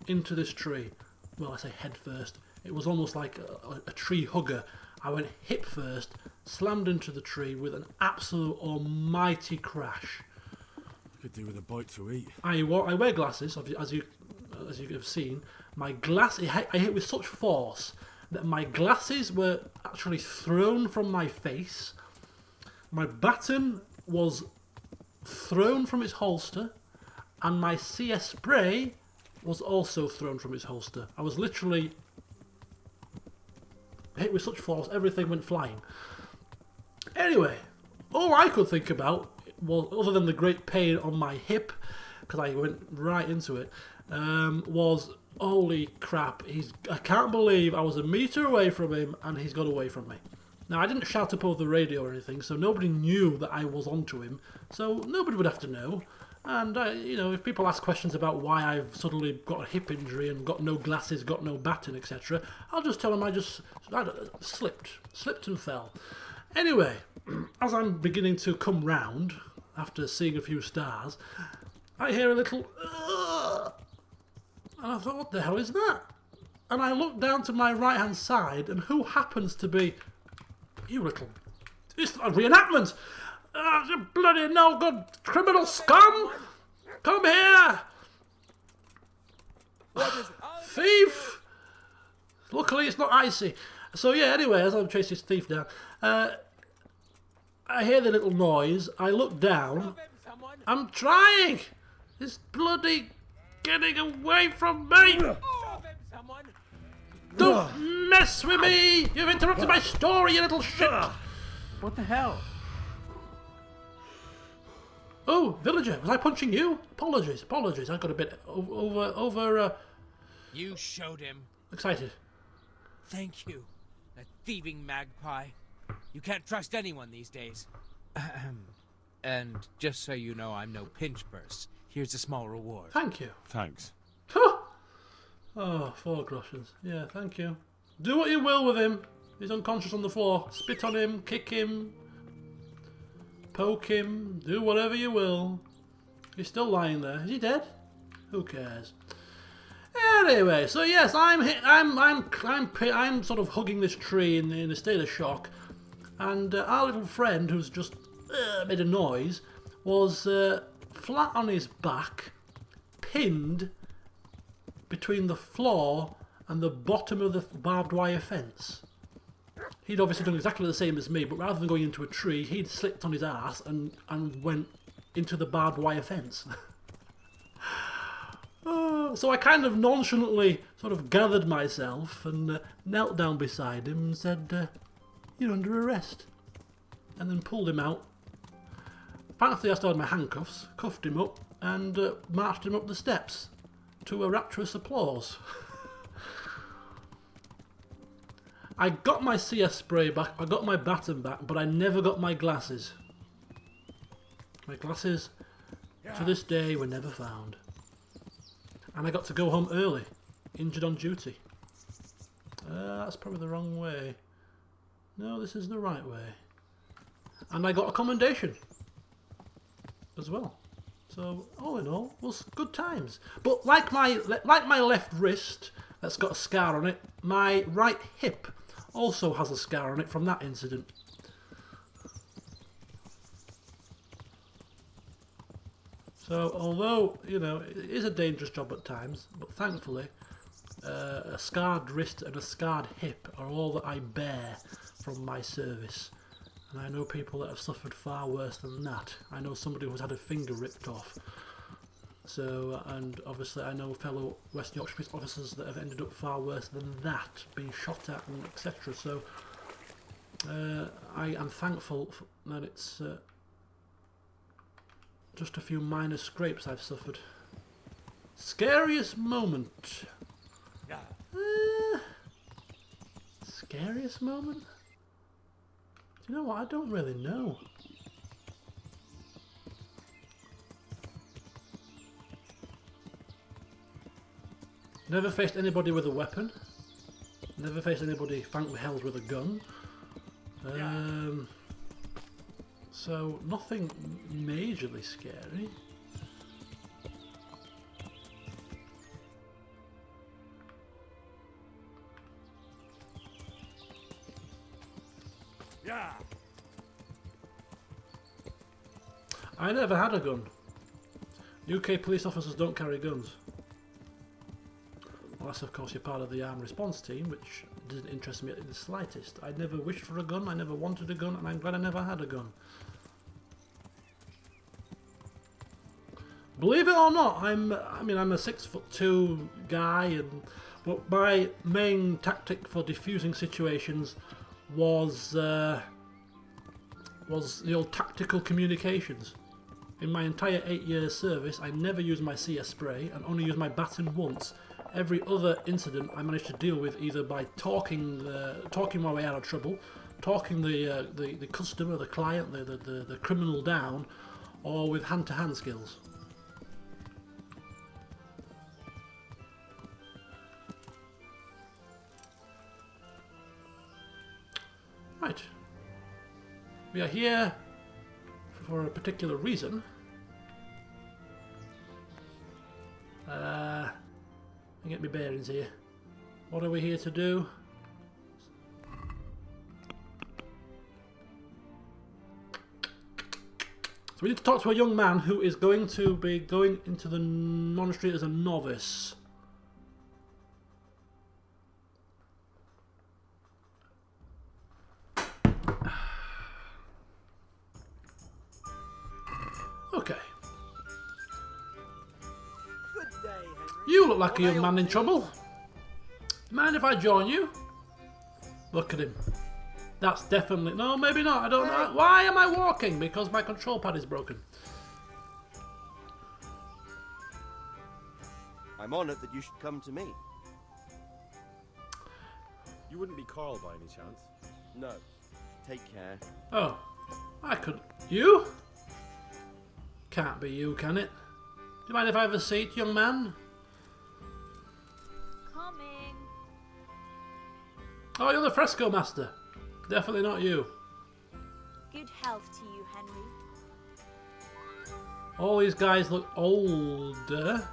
into this tree. Well, I say head first. It was almost like a tree hugger. I went hip first, slammed into the tree with an absolute almighty crash. Could do with a bite to eat. I wear glasses, as you have seen. My I hit with such force that my glasses were actually thrown from my face. My baton was thrown from its holster, and my CS spray was also thrown from its holster. I was literally hit with such force, everything went flying. Anyway, all I could think about was, other than the great pain on my hip, because I went right into it, was, holy crap, I can't believe I was a metre away from him and he's got away from me. Now, I didn't shout up over the radio or anything, so nobody knew that I was onto him, so nobody would have to know. And, you know, if people ask questions about why I've suddenly got a hip injury and got no glasses, got no baton, etc., I'll just tell them I slipped and fell. Anyway, as I'm beginning to come round, after seeing a few stars, I hear a little, and I thought, what the hell is that? And I look down to my right-hand side, and who happens to be, it's a reenactment! You bloody no-good criminal scum! Come here! Thief! Luckily it's not icy. So yeah, anyway, as I'm chasing this thief down, I hear the little noise, I look down, I'm trying! It's bloody getting away from me! Don't mess with me! You've interrupted my story, you little shit! What the hell? Oh, villager, was I punching you? Apologies. I got a bit over. You showed him. Excited. Thank you, that thieving magpie. You can't trust anyone these days. And just so you know, I'm no pinch purse. Here's a small reward. Thank you. Thanks. Oh, 4 groschen. Yeah, thank you. Do what you will with him. He's unconscious on the floor. Spit on him, kick him, poke him, do whatever you will. He's still lying there. Is he dead? Who cares? Anyway, so yes, I'm sort of hugging this tree in a state of shock, and our little friend, who's just made a noise, was flat on his back, pinned between the floor and the bottom of the barbed wire fence. He'd obviously done exactly the same as me, but rather than going into a tree, he'd slipped on his ass and went into the barbed wire fence. So I kind of nonchalantly sort of gathered myself and knelt down beside him and said, "You're under arrest," and then pulled him out. Thankfully I still had my handcuffs, cuffed him up and marched him up the steps to a rapturous applause. I got my CS spray back, I got my baton back, but I never got my glasses. My glasses, to this day, were never found. And I got to go home early, injured on duty. That's probably the wrong way. No, this is the right way. And I got a commendation as well. So, all in all, was good times. But like my left wrist, that's got a scar on it, my right hip also has a scar on it from that incident. So, although, you know, it is a dangerous job at times, but thankfully, a scarred wrist and a scarred hip are all that I bear from my service. And I know people that have suffered far worse than that. I know somebody who's had a finger ripped off. So, and obviously I know fellow West Yorkshire police officers that have ended up far worse than that, being shot at and etc. So, I am thankful that it's Just a few minor scrapes I've suffered. Scariest moment. Scariest moment? Do you know what? I don't really know. Never faced anybody with a weapon. Never faced anybody, thank the hells, with a gun. So nothing majorly scary. Yeah. I never had a gun. UK police officers don't carry guns. Unless, of course, you're part of the armed response team, which didn't interest me in the slightest. I never wished for a gun, I never wanted a gun, and I'm glad I never had a gun. Believe it or not, I'm a 6'2" guy, but my main tactic for diffusing situations was the old tactical communications. In my entire 8 years service, I never used my CS spray and only used my baton once. Every other incident I managed to deal with either by talking my way out of trouble, talking the customer, the client, the criminal down, or with hand-to-hand skills. Right. We are here for a particular reason. Let me get my bearings here. What are we here to do? So we need to talk to a young man who is going to be going into the monastery as a novice. Okay. You look like a young man in trouble. Mind if I join you? Look at him. That's definitely... No, maybe not. I don't know. Why am I walking? Because my control pad is broken. I'm honoured that you should come to me. You wouldn't be Carl by any chance? No. Take care. Oh. I could... You? Can't be you, can it? Do you mind if I have a seat, young man? Coming. Oh, you're the fresco master. Definitely not you. Good health to you, Henry. All these guys look older.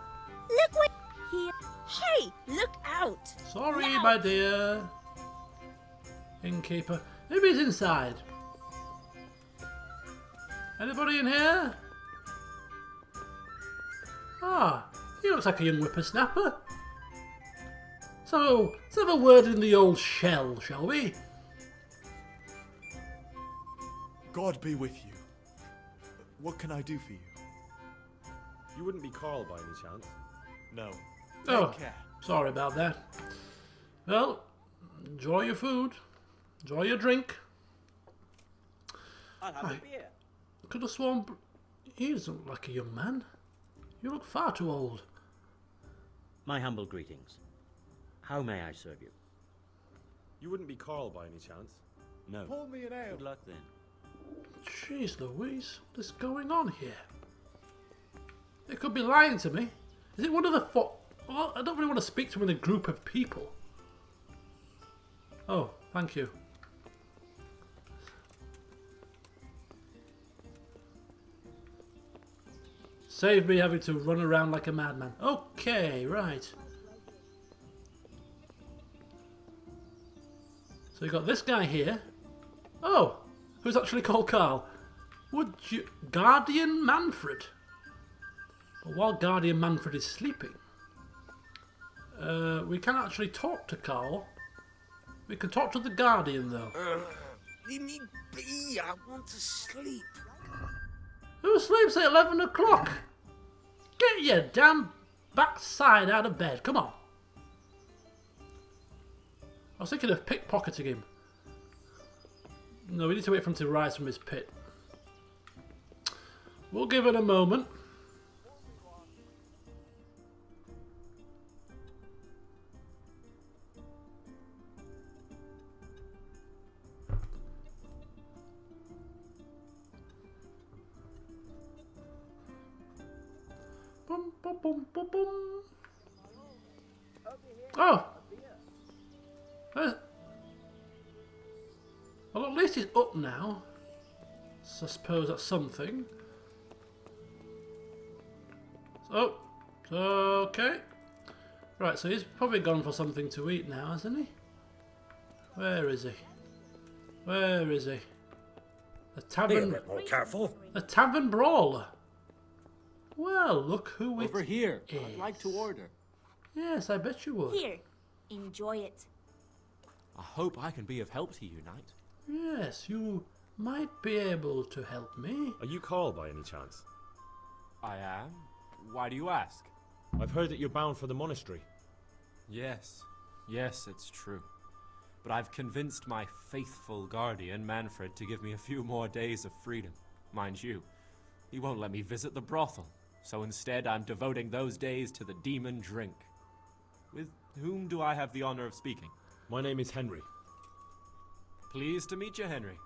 Look what here. Hey, look out! Sorry, Now. my dear. Innkeeper. Maybe he's inside. Anybody in here? Ah, he looks like a young whippersnapper. So, let's have a word in the old shell, shall we? God be with you. What can I do for you? You wouldn't be Carl by any chance? No. Oh, Take care. sorry about that. Well, enjoy your food. Enjoy your drink. I'll have a beer. Could have sworn he doesn't look like a young man. You look far too old. My humble greetings. How may I serve you? You wouldn't be Carl by any chance? No. Pour me an ale. Good luck then. Jeez Louise, what is going on here? They could be lying to me. Is it one of the Well, I don't really want to speak to him in a group of people. Oh, thank you. Save me having to run around like a madman. Okay, right. So you got this guy here. Oh, who's actually called Carl? Would you... Guardian Manfred. But while Guardian Manfred is sleeping, we can actually talk to Carl. We can talk to the Guardian, though. Leave me be. I want to sleep. Who sleeps at 11 o'clock? Get your damn backside out of bed. Come on. I was thinking of pickpocketing him. No, we need to wait for him to rise from his pit. We'll give it a moment. Boom, boom, boom, boom, boom. Oh! Well, at least he's up now. So I suppose that's something. So, okay. Right, so he's probably gone for something to eat now, hasn't he? Where is he? Where is he? The tavern. Be a bit more careful. The tavern brawler. Well, look who Over here. is. I'd like to order. Yes, I bet you would. Here, enjoy it. I hope I can be of help to you, Knight. Yes, you might be able to help me. Are you Carl by any chance? I am. Why do you ask? I've heard that you're bound for the monastery. Yes, it's true. But I've convinced my faithful guardian, Manfred, to give me a few more days of freedom. Mind you, he won't let me visit the brothel. So instead, I'm devoting those days to the demon drink. With whom do I have the honor of speaking? My name is Henry. Pleased to meet you, Henry.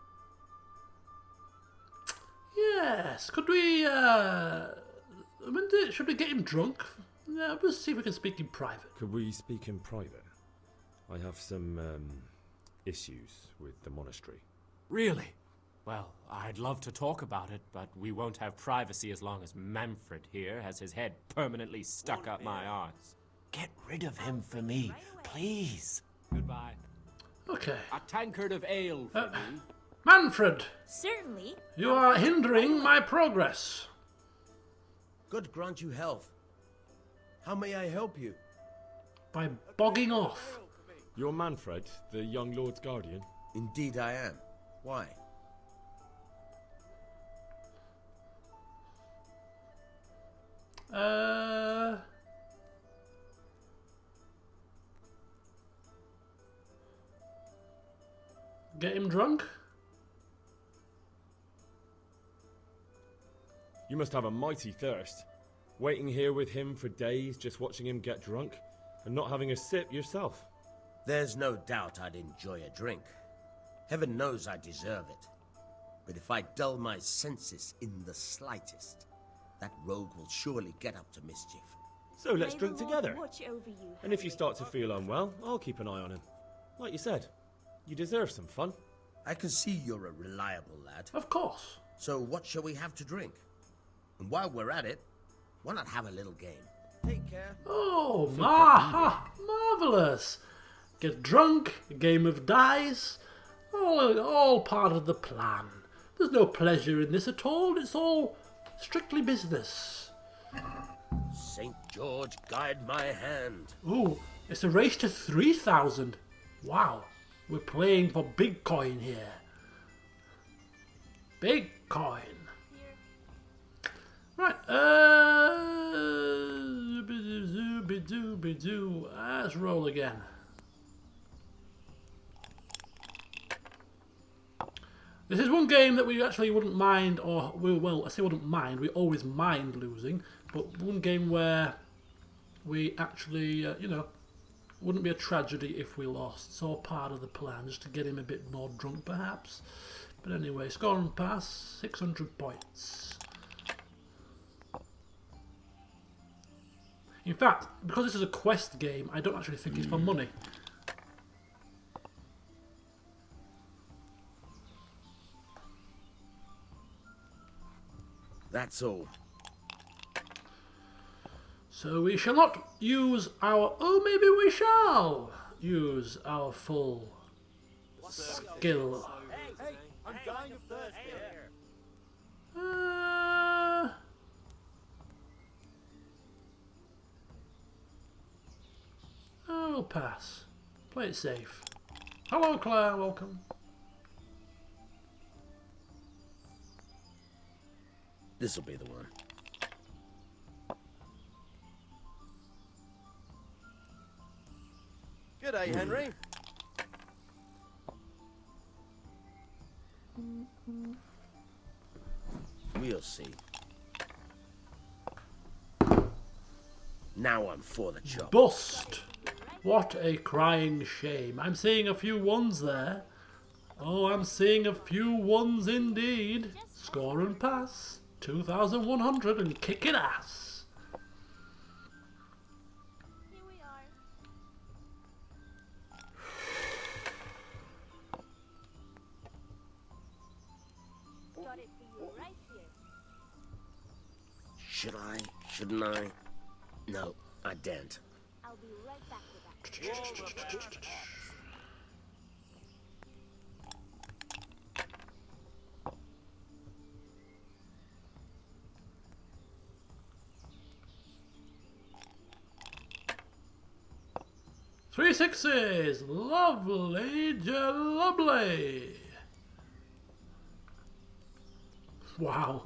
Yes, could we, should we get him drunk? Yeah, we'll see if we can speak in private. Could we speak in private? I have some, issues with the monastery. Really? Well, I'd love to talk about it, but we won't have privacy as long as Manfred here has his head permanently stuck up my arse. Get rid of him for me, please. Goodbye. Okay. A tankard of ale for me. Manfred! Certainly. You are hindering my progress. God grant you health. How may I help you? By bogging off. You're Manfred, the young lord's guardian? Indeed I am. Why? Get him drunk? You must have a mighty thirst. Waiting here with him for days, just watching him get drunk, and not having a sip yourself. There's no doubt I'd enjoy a drink. Heaven knows I deserve it. But if I dull my senses in the slightest, that rogue will surely get up to mischief. So let's drink together. Watch over you. And if you start to feel unwell, I'll keep an eye on him. Like you said, you deserve some fun. I can see you're a reliable lad. Of course. So what shall we have to drink? And while we're at it, why not have a little game? Take care. Oh, marvellous. Get drunk, a game of dice, all part of the plan. There's no pleasure in this at all, it's all strictly business. St. George, guide my hand. Ooh, it's a race to 3,000. Wow, we're playing for big coin here. Big coin. Right, let's roll again. This is one game that we actually wouldn't mind, or well, I say wouldn't mind, we always mind losing, but one game where we actually, wouldn't be a tragedy if we lost. It's all part of the plan, just to get him a bit more drunk perhaps. But anyway, score and pass, 600 points. In fact, because this is a quest game, I don't actually think it's for money. That's all. So we shall not use our... Oh, maybe we shall use our full skill. Hey, I'm dying of thirst here. I'll pass. Play it safe. Hello, Claire. Welcome. This'll be the one. G'day, Henry. We'll see. Now I'm for the job. Bust! What a crying shame. I'm seeing a few ones there. Oh, I'm seeing a few ones indeed. Score and pass. 2,100 and kicking ass. Here we are. Got it for you right here. Should I? Shouldn't I? No, I daren't. I'll be right back with that. 3 sixes. Lovely, lovely. Wow.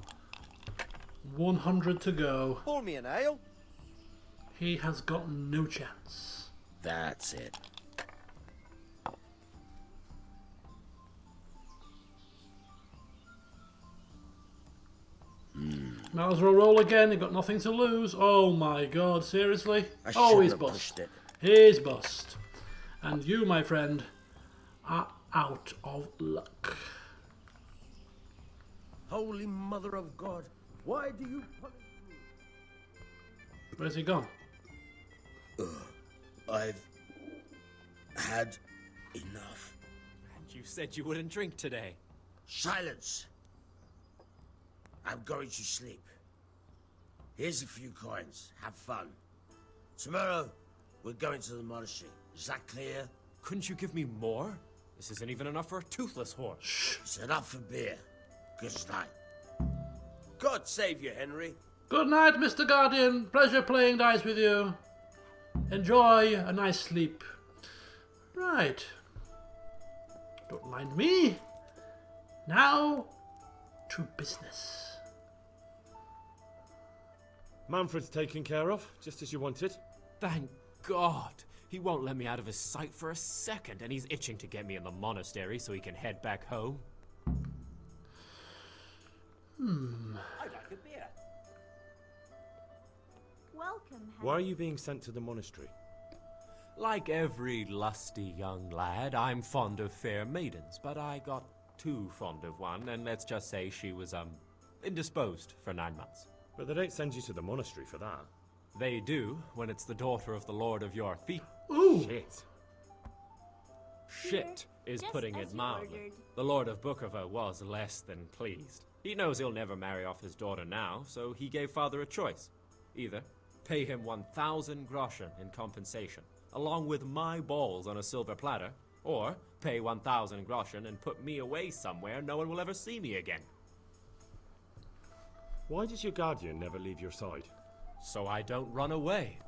100 to go. Pour me an ale. He has got no chance. That's it. Might as well roll again. He got nothing to lose. Oh my god, seriously? Oh, he's bust. He's bust. And you, my friend, are out of luck. Holy Mother of God, why do you punish me? Where's he gone? I've had enough. And you said you wouldn't drink today. Silence! I'm going to sleep. Here's a few coins. Have fun. Tomorrow, we're going to the monastery. Is that clear? Couldn't you give me more? This isn't even enough for a toothless horse. It's enough for beer. Good night. God save you, Henry. Good night, Mr. Guardian. Pleasure playing dice with you. Enjoy a nice sleep. Right. Don't mind me. Now, to business. Manfred's taken care of, just as you wanted. Thank God. He won't let me out of his sight for a second, and he's itching to get me in the monastery so he can head back home. I'd like a beer. Welcome, Why are you being sent to the monastery? Like every lusty young lad, I'm fond of fair maidens, but I got too fond of one, and let's just say she was, indisposed for 9 months. But they don't send you to the monastery for that. They do, when it's the daughter of the Lord of your feet. Ooh! Shit. Shit is putting it mildly. The Lord of Bookover was less than pleased. He knows he'll never marry off his daughter now, so he gave father a choice. Either pay him 1,000 groschen in compensation, along with my balls on a silver platter, or pay 1,000 groschen and put me away somewhere no one will ever see me again. Why does your guardian never leave your side? So I don't run away.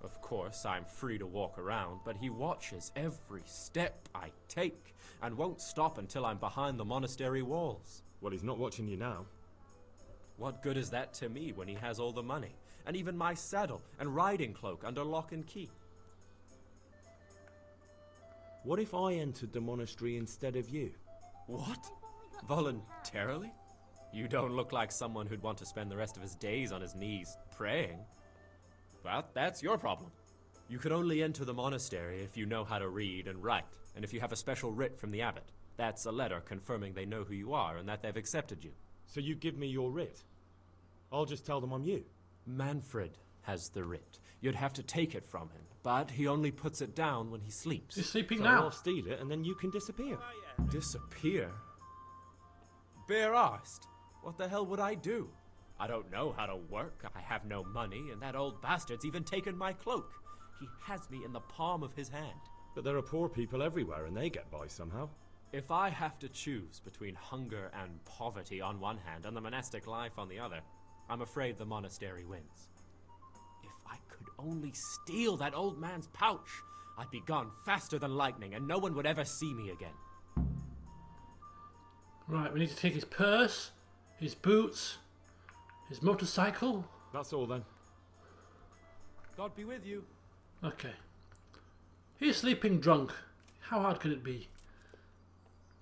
Of course, I'm free to walk around, but he watches every step I take and won't stop until I'm behind the monastery walls. Well, he's not watching you now. What good is that to me when he has all the money, and even my saddle and riding cloak under lock and key? What if I entered the monastery instead of you? What? Voluntarily? You don't look like someone who'd want to spend the rest of his days on his knees praying. Well, that's your problem. You can only enter the monastery if you know how to read and write, and if you have a special writ from the abbot. That's a letter confirming they know who you are and that they've accepted you. So you give me your writ? I'll just tell them I'm you. Manfred has the writ. You'd have to take it from him, but he only puts it down when he sleeps. He's sleeping So now. I'll steal it and then you can disappear. Disappear? Bare-arsed? What the hell would I do? I don't know how to work, I have no money, and that old bastard's even taken my cloak. He has me in the palm of his hand. But there are poor people everywhere and they get by somehow. If I have to choose between hunger and poverty on one hand and the monastic life on the other, I'm afraid the monastery wins. If I could only steal that old man's pouch, I'd be gone faster than lightning and no one would ever see me again. Right, we need to take his purse, his boots, his motorcycle. That's all then. God be with you. Okay. He's sleeping drunk. How hard could it be?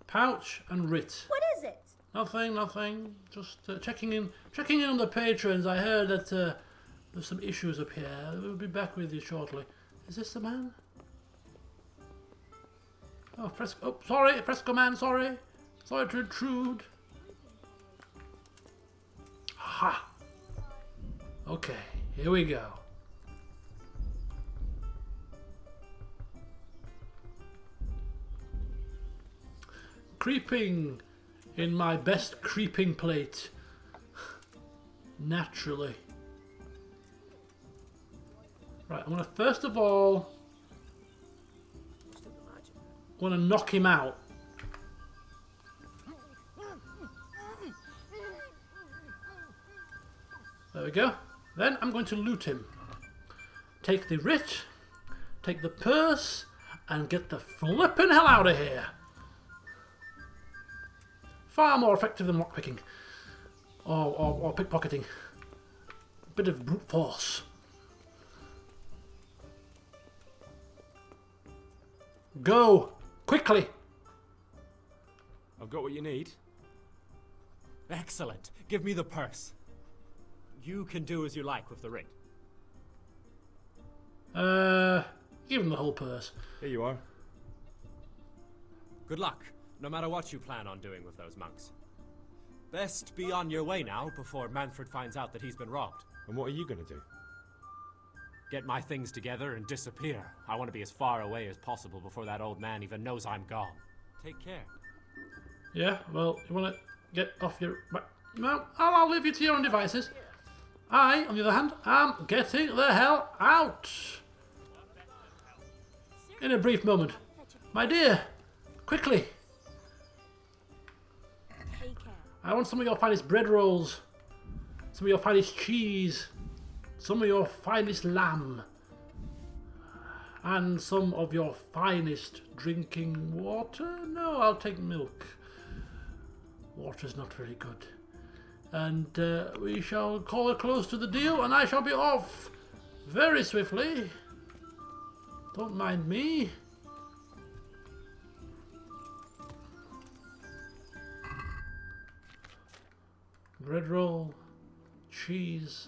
Pouch and writ. What is it? Nothing. Just checking in on the patrons. I heard that There's some issues up here. We'll be back with you shortly. Is this the man? Oh, Fresco. Oh, sorry, Fresco man, sorry. Sorry to intrude. Ha! Okay, here we go. Creeping in my best creeping plate. Naturally. Right, I'm gonna first of all knock him out. There we go. Then I'm going to loot him. Take the writ, take the purse, and get the flippin' hell out of here. Far more effective than lockpicking. Or pickpocketing. A bit of brute force. Go! Quickly! I've got what you need. Excellent. Give me the purse. You can do as you like with the ring. Give him the whole purse. Here you are. Good luck, no matter what you plan on doing with those monks. Best be on your way now before Manfred finds out that he's been robbed. And what are you going to do? Get my things together and disappear. I want to be as far away as possible before that old man even knows I'm gone. Take care. Yeah, well, you want to get off your... No, I'll leave you to your own devices. I, on the other hand, am getting the hell out. In a brief moment. My dear, quickly. I want some of your finest bread rolls. Some of your finest cheese. Some of your finest lamb. And some of your finest drinking water. No, I'll take milk. Water's not very good. And we shall call it close to the deal, and I shall be off very swiftly. Don't mind me. Bread roll, cheese,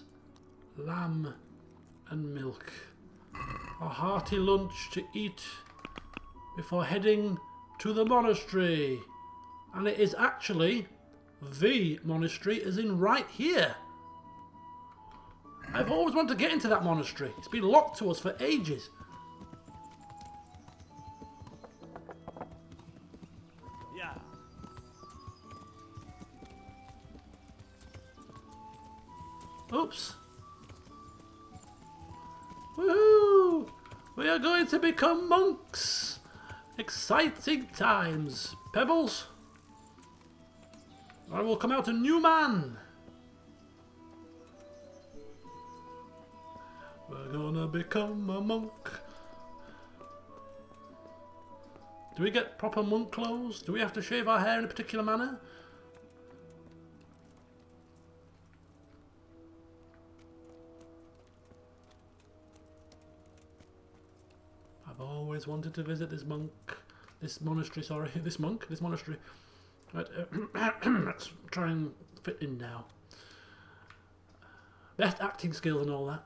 lamb, and milk. A hearty lunch to eat before heading to the monastery. And it is actually the monastery, as in right here. I've always wanted to get into that monastery. It's been locked to us for ages. Yeah. Oops. Woohoo! We are going to become monks. Exciting times. Pebbles? I will come out a new man. We're gonna become a monk. Do we get proper monk clothes? Do we have to shave our hair in a particular manner? I've always wanted to visit this monastery. Right, let's try and fit in now. Best acting skills and all that.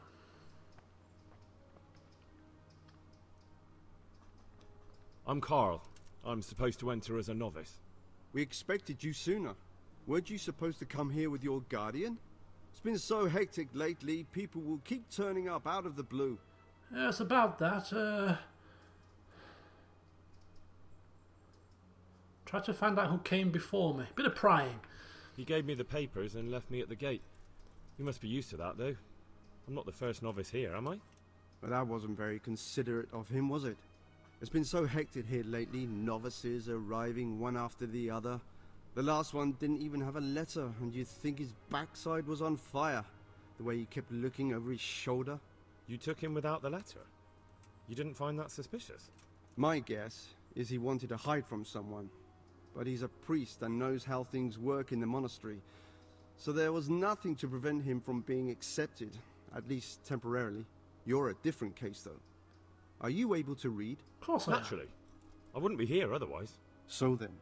I'm Carl. I'm supposed to enter as a novice. We expected you sooner. Weren't you supposed to come here with your guardian? It's been so hectic lately, people will keep turning up out of the blue. Yes, about that. Try to find out who came before me. Bit of prying. He gave me the papers and left me at the gate. You must be used to that, though. I'm not the first novice here, am I? Well, that wasn't very considerate of him, was it? It's been so hectic here lately, novices arriving one after the other. The last one didn't even have a letter, and you'd think his backside was on fire, the way he kept looking over his shoulder. You took him without the letter? You didn't find that suspicious? My guess is he wanted to hide from someone. But he's a priest and knows how things work in the monastery. So there was nothing to prevent him from being accepted, at least temporarily. You're a different case, though. Are you able to read? Of course I am. Naturally. I wouldn't be here otherwise. So then,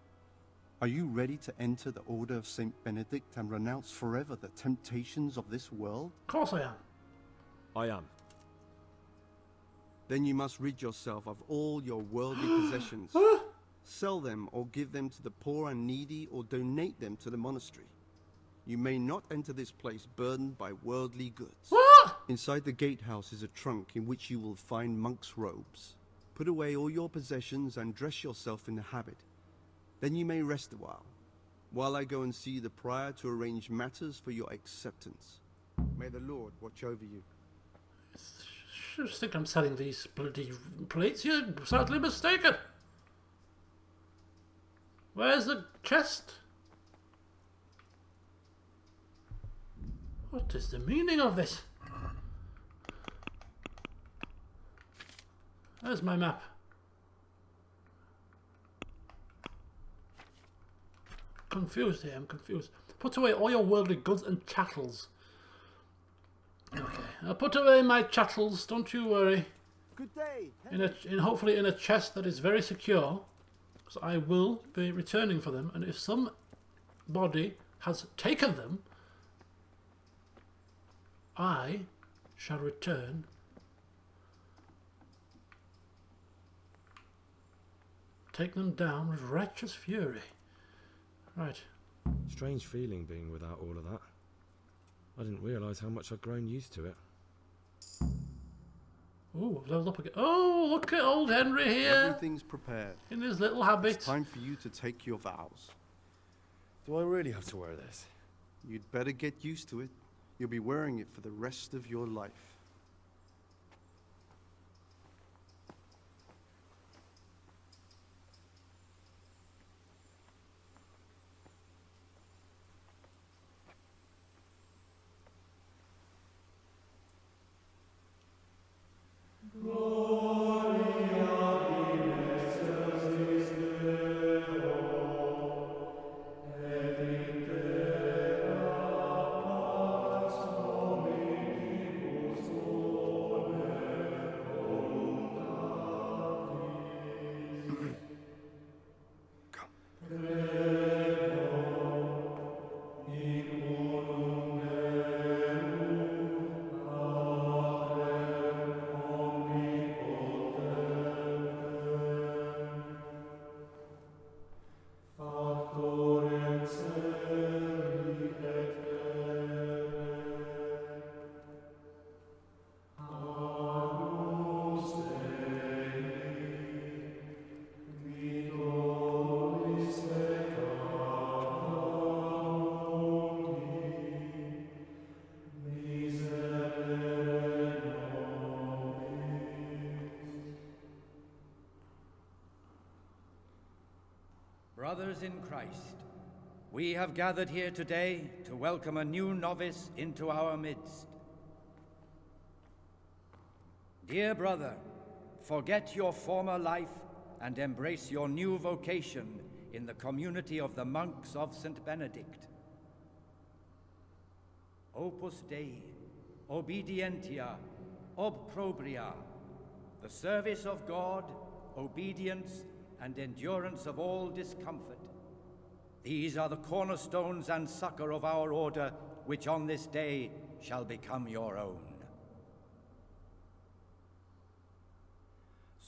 are you ready to enter the Order of Saint Benedict and renounce forever the temptations of this world? Of course I am. I am. Then you must rid yourself of all your worldly possessions. Sell them or give them to the poor and needy or donate them to the monastery. You may not enter this place burdened by worldly goods. Inside the gatehouse is a trunk in which you will find monk's robes. Put away all your possessions and dress yourself in the habit. Then you may rest a while I go and see the prior to arrange matters for your acceptance. May the Lord watch over you. I just think I'm selling these bloody plates. You're sadly mistaken. Where's the chest? What is the meaning of this? There's my map. Confused here, I'm confused. Put away all your worldly goods and chattels. Okay, I'll put away my chattels, don't you worry. Good day. Hopefully in a chest that is very secure. So I will be returning for them, and if somebody has taken them, I shall return. Take them down with righteous fury. Right. Strange feeling being without all of that. I didn't realise how much I'd grown used to it. Oh, I've leveled up again. Oh, look at old Henry here. Everything's prepared. In his little habit. It's time for you to take your vows. Do I really have to wear this? You'd better get used to it. You'll be wearing it for the rest of your life. Brothers in Christ, we have gathered here today to welcome a new novice into our midst. Dear brother, forget your former life and embrace your new vocation in the community of the monks of St. Benedict. Opus Dei, obedientia, obprobria, the service of God, obedience, and endurance of all discomfort. These are the cornerstones and succor of our order, which on this day shall become your own.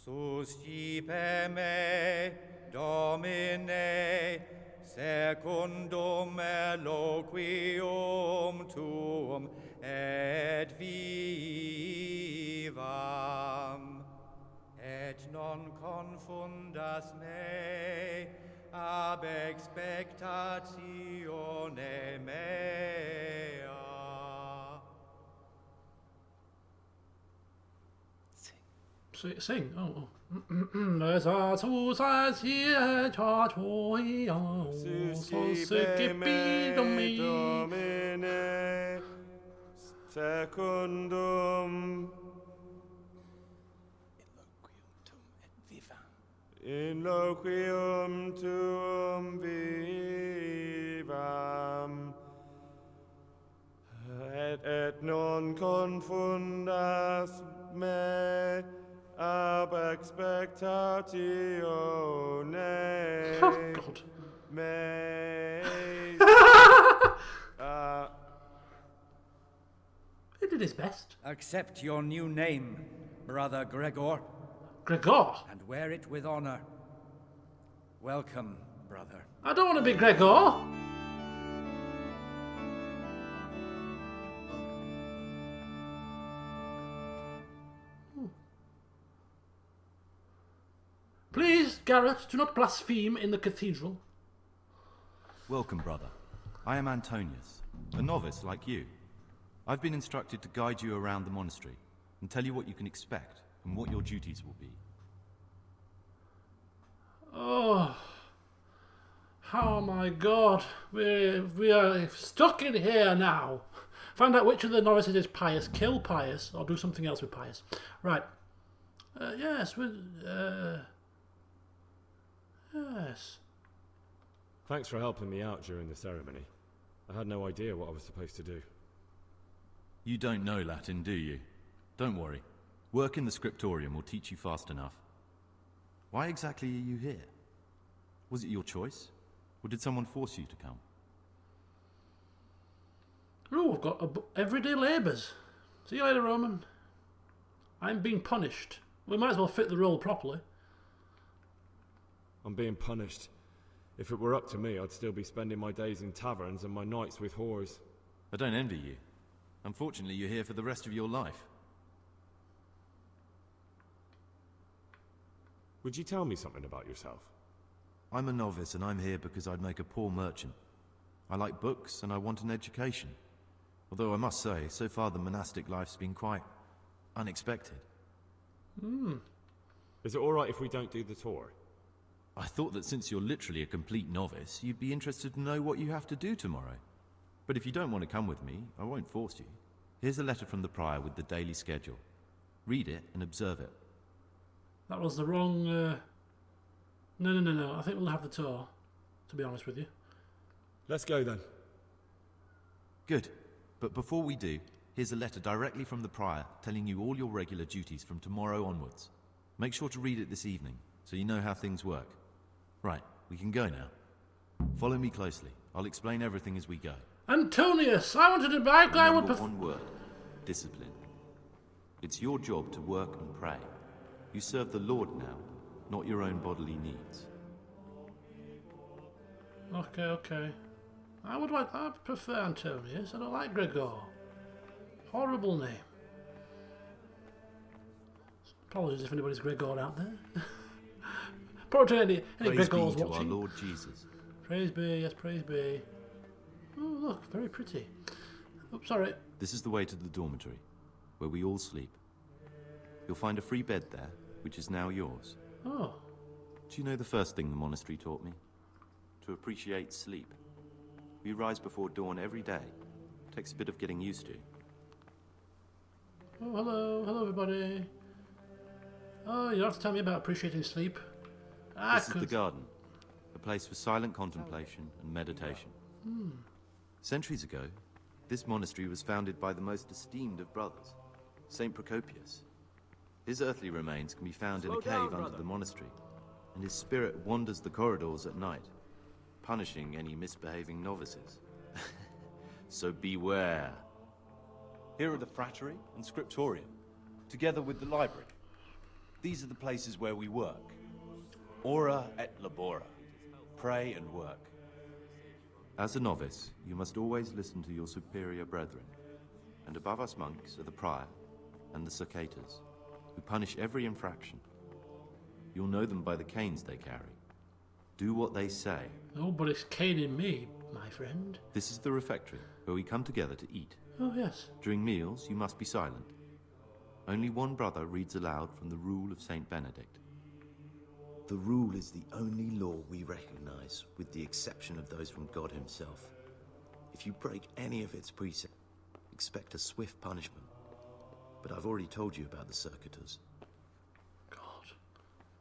Suscipe me, Domine, secundum eloquium tuum, et vivam. Et non confundas me ab expectatione mea. Sing. Oh. As atus as hier tatoia, Suscipe me, Domine, secundum in loquium tuum vivam, et non confundas me ab expectatione It did his best. Accept your new name, Brother Gregor. Gregor? And wear it with honor. Welcome, brother. I don't want to be Gregor. Please, Garrett, do not blaspheme in the cathedral. Welcome, brother. I am Antonius, a novice like you. I've been instructed to guide you around the monastery and tell you what you can expect and what your duties will be. Oh my God, we are stuck in here now. Find out which of the novices is pious, kill pious, or do something else with pious. Right. Yes. Thanks for helping me out during the ceremony. I had no idea what I was supposed to do. You don't know Latin, do you? Don't worry. Work in the scriptorium will teach you fast enough. Why exactly are you here? Was it your choice? Or did someone force you to come? Oh, I've got everyday labours. See you later, Roman. I'm being punished. We might as well fit the role properly. I'm being punished. If it were up to me, I'd still be spending my days in taverns and my nights with whores. I don't envy you. Unfortunately, you're here for the rest of your life. Would you tell me something about yourself? I'm a novice and I'm here because I'd make a poor merchant. I like books and I want an education. Although I must say, so far the monastic life's been quite unexpected. Is it alright if we don't do the tour? I thought that since you're literally a complete novice, you'd be interested to know what you have to do tomorrow. But if you don't want to come with me, I won't force you. Here's a letter from the prior with the daily schedule. Read it and observe it. That was the wrong... No. I think we'll have the tour, to be honest with you. Let's go then. Good. But before we do, here's a letter directly from the prior telling you all your regular duties from tomorrow onwards. Make sure to read it this evening, so you know how things work. Right, we can go now. Follow me closely. I'll explain everything as we go. Antonius, I wanted to buy... Remember one word. Discipline. It's your job to work and pray. You serve the Lord now, not your own bodily needs. Okay. I prefer Antonius. I don't like Gregor. Horrible name. Apologies if anybody's Gregor out there. Probably any Praise Gregors be to watching. our Lord Jesus. Praise be, yes, praise be. Oh, look, very pretty. Oh, sorry. This is the way to the dormitory, where we all sleep. You'll find a free bed there, which is now yours. Oh. Do you know the first thing the monastery taught me? To appreciate sleep. We rise before dawn every day. Takes a bit of getting used to. Oh, hello everybody. Oh, you don't have to tell me about appreciating sleep. This is the garden, a place for silent contemplation and meditation. Centuries ago, this monastery was founded by the most esteemed of brothers, Saint Procopius. His earthly remains can be found in a cave under the monastery, and his spirit wanders the corridors at night, punishing any misbehaving novices. So beware. Here are the frattery and scriptorium, together with the library. These are the places where we work. Ora et labora. Pray and work. As a novice, you must always listen to your superior brethren, and above us monks are the prior and the cicatas, who punish every infraction. You'll know them by the canes they carry. Do what they say. Nobody's caning me, my friend. This is the refectory, where we come together to eat. Oh, yes. During meals, you must be silent. Only one brother reads aloud from the Rule of Saint Benedict. The Rule is the only law we recognize, with the exception of those from God himself. If you break any of its precepts, expect a swift punishment. But I've already told you about the circuitors. God.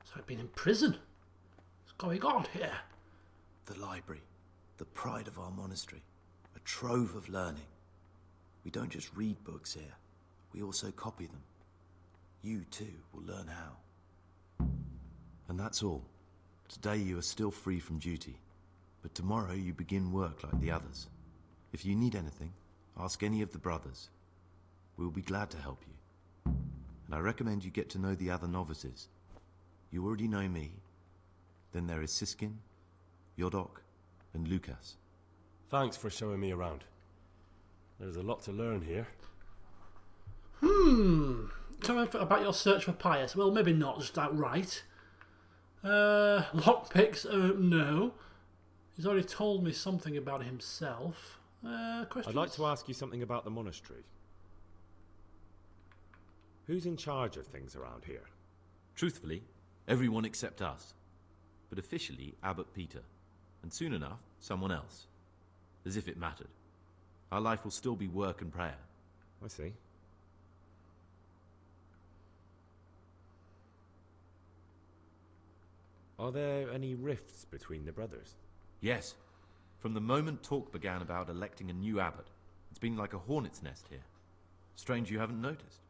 So I've been in prison. What's going on here? The library, the pride of our monastery, a trove of learning. We don't just read books here, we also copy them. You too will learn how. And that's all. Today you are still free from duty, but tomorrow you begin work like the others. If you need anything, ask any of the brothers. We'll be glad to help you. And I recommend you get to know the other novices. You already know me. Then there is Siskin, Yodok, and Lucas. Thanks for showing me around. There's a lot to learn here. Tell me about your search for Pius. Well, maybe not just outright. Lockpicks? No. He's already told me something about himself. Questions? I'd like to ask you something about the monastery. Who's in charge of things around here? Truthfully, everyone except us. But officially, Abbot Peter. And soon enough, someone else. As if it mattered. Our life will still be work and prayer. I see. Are there any rifts between the brothers? Yes. From the moment talk began about electing a new abbot, it's been like a hornet's nest here. Strange you haven't noticed.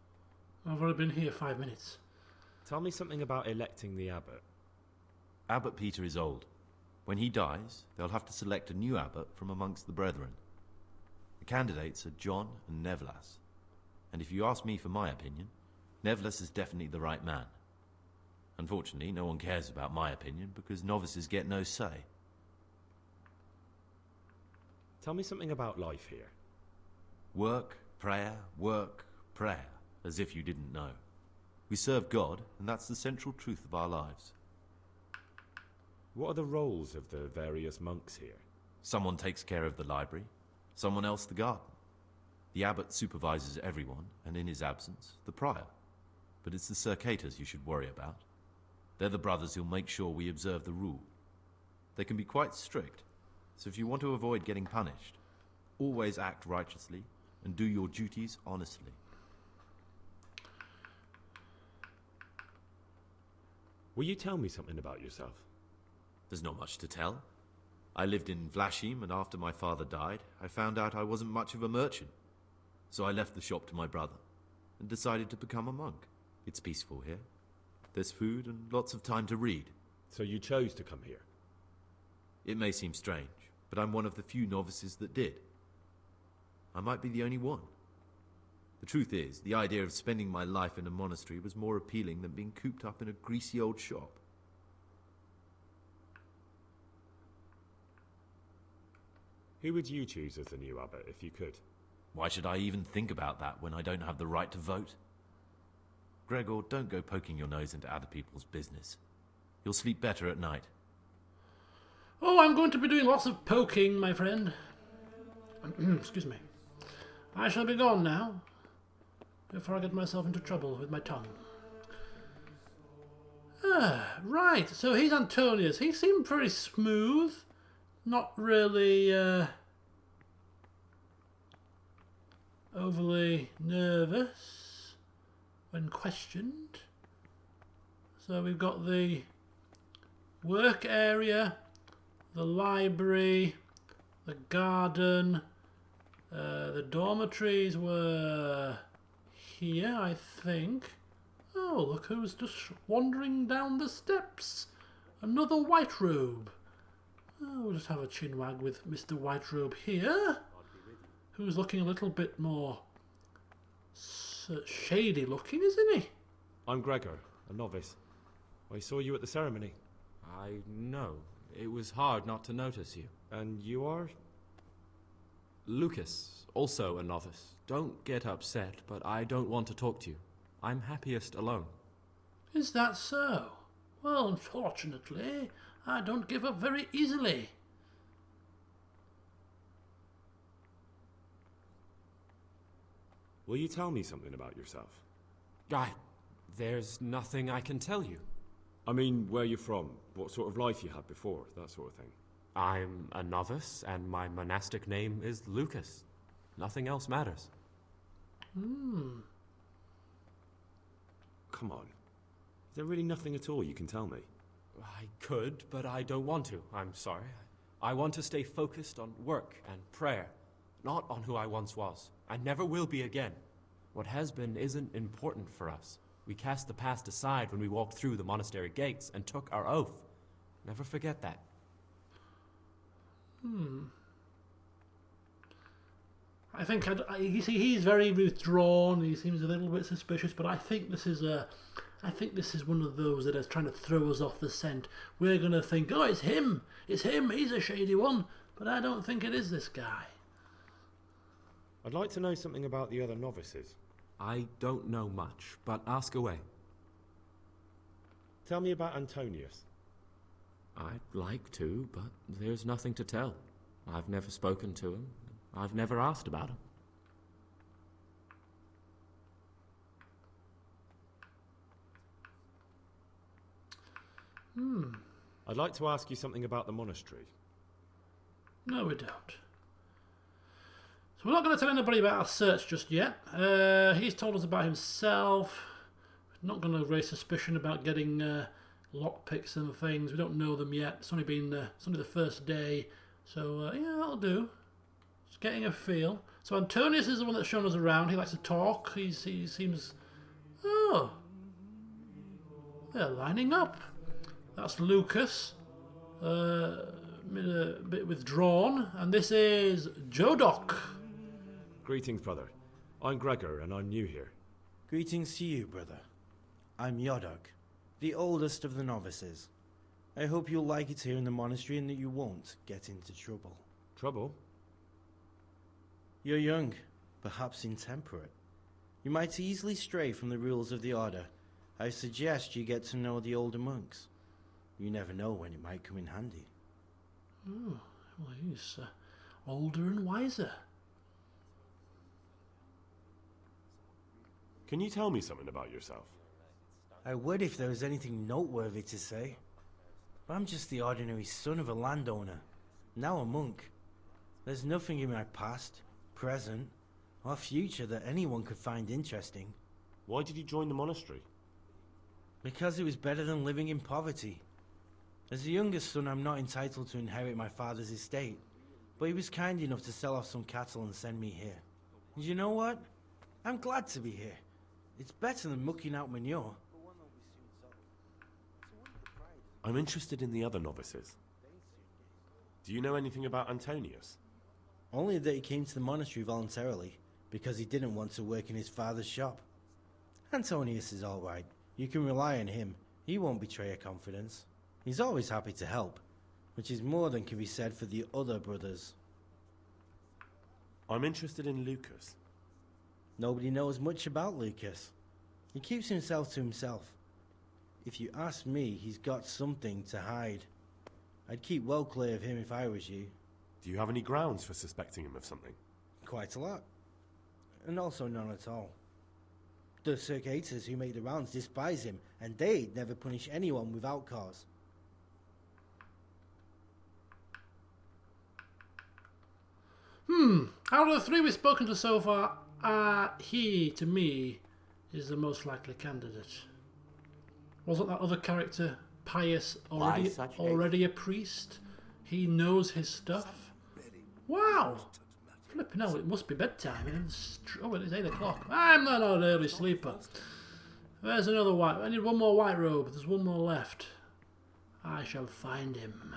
I've already been here 5 minutes. Tell me something about electing the abbot. Abbot Peter is old. When he dies, they'll have to select a new abbot from amongst the brethren. The candidates are John and Nevlas. And if you ask me for my opinion, Nevlas is definitely the right man. Unfortunately, no one cares about my opinion because novices get no say. Tell me something about life here. Work, prayer, as if you didn't know. We serve God, and that's the central truth of our lives. What are the roles of the various monks here? Someone takes care of the library, someone else the garden. The abbot supervises everyone, and in his absence, the prior. But it's the circators you should worry about. They're the brothers who'll make sure we observe the rule. They can be quite strict, so if you want to avoid getting punished, always act righteously and do your duties honestly. Will you tell me something about yourself? There's not much to tell. I lived in Vlashim, and after my father died, I found out I wasn't much of a merchant. So I left the shop to my brother and decided to become a monk. It's peaceful here. There's food and lots of time to read. So you chose to come here? It may seem strange, but I'm one of the few novices that did. I might be the only one. The truth is, the idea of spending my life in a monastery was more appealing than being cooped up in a greasy old shop. Who would you choose as the new abbot if you could? Why should I even think about that when I don't have the right to vote? Gregor, don't go poking your nose into other people's business. You'll sleep better at night. Oh, I'm going to be doing lots of poking, my friend. Excuse me. I shall be gone now, before I get myself into trouble with my tongue. Right, so he's Antonius. He seemed very smooth. Not really overly nervous when questioned. So we've got the work area, the library, the garden, the dormitories were here, I think. Oh, look who's just wandering down the steps. Another white robe. Oh, we'll just have a chinwag with Mr. White Robe here, who's looking a little bit more shady looking, isn't he? I'm Gregor, a novice. I saw you at the ceremony. I know. It was hard not to notice you. And you are? Lucas, also a novice. Don't get upset, but I don't want to talk to you. I'm happiest alone. Is that so? Well, unfortunately, I don't give up very easily. Will you tell me something about yourself? There's nothing I can tell you. I mean, where you're from, what sort of life you had before, that sort of thing. I'm a novice, and my monastic name is Lucas. Nothing else matters. Hmm. Come on. Is there really nothing at all you can tell me? I could, but I don't want to. I'm sorry. I want to stay focused on work and prayer, not on who I once was. I never will be again. What has been isn't important for us. We cast the past aside when we walked through the monastery gates and took our oath. Never forget that. I think you see he's very withdrawn. He seems a little bit suspicious, but I think this is one of those that is trying to throw us off the scent. We're gonna think, oh, it's him, he's a shady one, but I don't think it is this guy. I'd like to know something about the other novices. I don't know much, but ask away. Tell me about Antonius. I'd like to, but there's nothing to tell. I've never spoken to him. I've never asked about him. I'd like to ask you something about the monastery. No, we don't. So we're not going to tell anybody about our search just yet. He's told us about himself. We're not going to raise suspicion about getting lockpicks and things. We don't know them yet. It's only the first day. So, yeah, that'll do. Just getting a feel. So Antonius is the one that's shown us around. He likes to talk. He seems... Oh. They're lining up. That's Lucas. A bit withdrawn. And this is Jodoc. Greetings, brother. I'm Gregor, and I'm new here. Greetings to you, brother. I'm Yodok, the oldest of the novices. I hope you'll like it here in the monastery and that you won't get into trouble. Trouble? You're young, perhaps intemperate. You might easily stray from the rules of the order. I suggest you get to know the older monks. You never know when it might come in handy. Oh, well, he's older and wiser. Can you tell me something about yourself? I would if there was anything noteworthy to say. But I'm just the ordinary son of a landowner, now a monk. There's nothing in my past, present, or future that anyone could find interesting. Why did you join the monastery? Because it was better than living in poverty. As the youngest son, I'm not entitled to inherit my father's estate, but he was kind enough to sell off some cattle and send me here. And you know what? I'm glad to be here. It's better than mucking out manure. I'm interested in the other novices. Do you know anything about Antonius? Only that he came to the monastery voluntarily, because he didn't want to work in his father's shop. Antonius is all right. You can rely on him. He won't betray your confidence. He's always happy to help, which is more than can be said for the other brothers. I'm interested in Lucas. Nobody knows much about Lucas. He keeps himself to himself. If you ask me, he's got something to hide. I'd keep well clear of him if I was you. Do you have any grounds for suspecting him of something? Quite a lot. And also none at all. The circators who make the rounds despise him, and they'd never punish anyone without cause. Out of the three we've spoken to so far, he, to me, is the most likely candidate. Wasn't that other character pious already a priest? He knows his stuff. Wow! Flipping hell, it must be bedtime. Oh, it is 8 o'clock. I'm not an early sleeper. There's another white. I need one more white robe. There's one more left. I shall find him,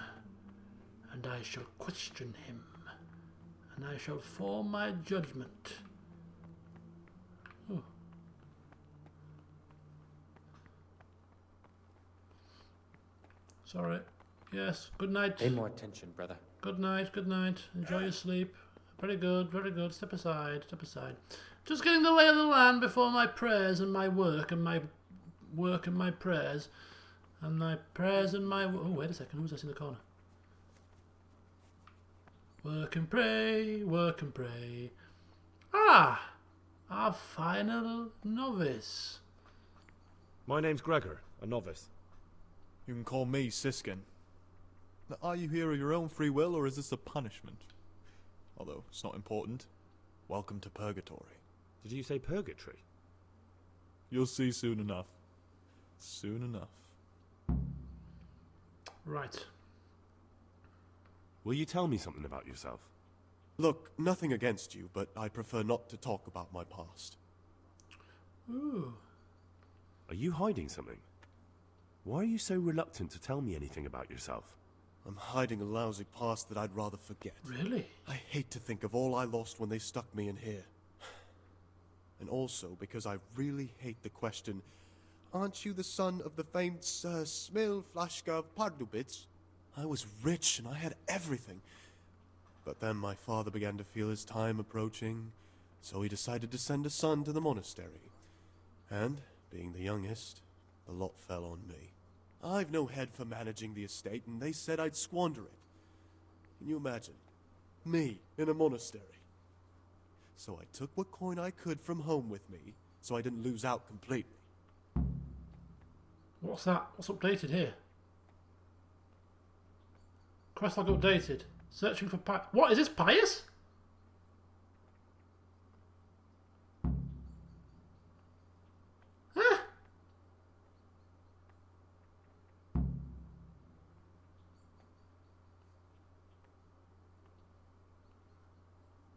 and I shall question him, and I shall form my judgment. Oh. Sorry. Yes, good night. Pay more attention, brother. Good night, good night. Enjoy your sleep. Very good, very good. Step aside, step aside. Just getting the lay of the land before my prayers and my work and my work and my prayers. And my prayers and my... Oh, wait a second. Who's that in the corner? Work and pray, work and pray. Ah! Our final novice. My name's Gregor, a novice. You can call me Siskin. Now, are you here of your own free will, or is this a punishment? Although, it's not important. Welcome to Purgatory. Did you say purgatory? You'll see soon enough. Soon enough. Right. Will you tell me something about yourself? Look, nothing against you, but I prefer not to talk about my past. Ooh. Are you hiding something? Why are you so reluctant to tell me anything about yourself? I'm hiding a lousy past that I'd rather forget. Really? I hate to think of all I lost when they stuck me in here. And also because I really hate the question, aren't you the son of the famed Sir Smil Flashka of Pardubitz? I was rich and I had everything. But then my father began to feel his time approaching, so he decided to send a son to the monastery. And, being the youngest, the lot fell on me. I've no head for managing the estate, and they said I'd squander it. Can you imagine? Me, in a monastery. So I took what coin I could from home with me, so I didn't lose out completely. What's that? What's updated here? Questlog updated. Searching for What, is this Pious? Huh?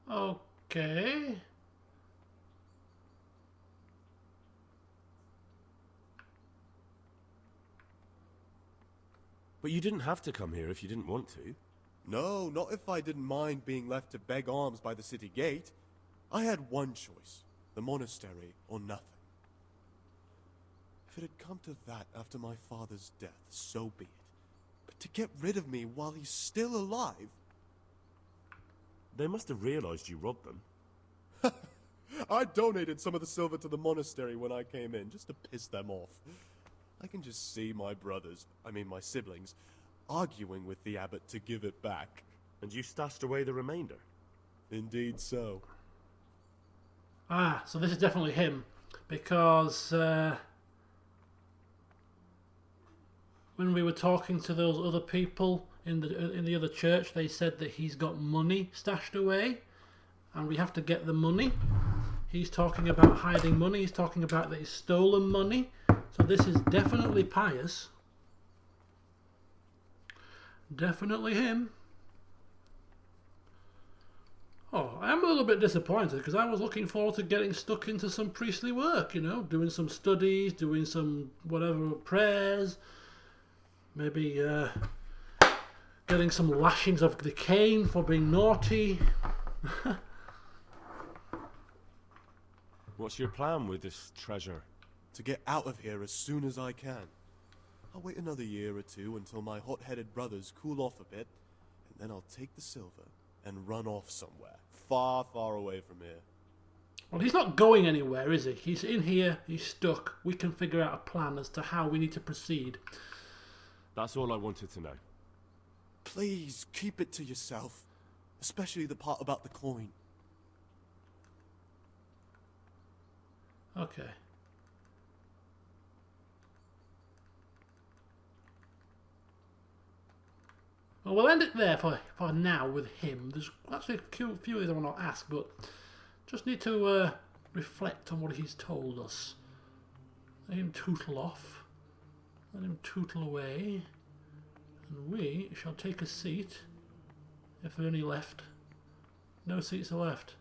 Okay. But you didn't have to come here if you didn't want to. No, not if I didn't mind being left to beg alms by the city gate. I had one choice, the monastery or nothing. If it had come to that after my father's death, so be it. But to get rid of me while he's still alive... They must have realized you robbed them. I donated some of the silver to the monastery when I came in, just to piss them off. I can just see my my siblings, arguing with the abbot to give it back. And you stashed away the remainder? Indeed so. Ah, so this is definitely him, because when we were talking to those other people in the other church, they said that he's got money stashed away, and we have to get the money. He's talking about hiding money. He's talking about that he's stolen money. So this is definitely Pious. Definitely him. Oh, I am a little bit disappointed because I was looking forward to getting stuck into some priestly work, you know, doing some studies, doing some whatever prayers, maybe getting some lashings of the cane for being naughty. What's your plan with this treasure? To get out of here as soon as I can. I'll wait another year or two until my hot-headed brothers cool off a bit, and then I'll take the silver and run off somewhere, far, far away from here. Well, he's not going anywhere, is he? He's in here, he's stuck. We can figure out a plan as to how we need to proceed. That's all I wanted to know. Please, keep it to yourself. Especially the part about the coin. Okay. Well, we'll end it there for now with him. There's actually a few things I want to ask, but just need to reflect on what he's told us. Let him tootle off. Let him tootle away. And we shall take a seat, if there are any left. No seats are left.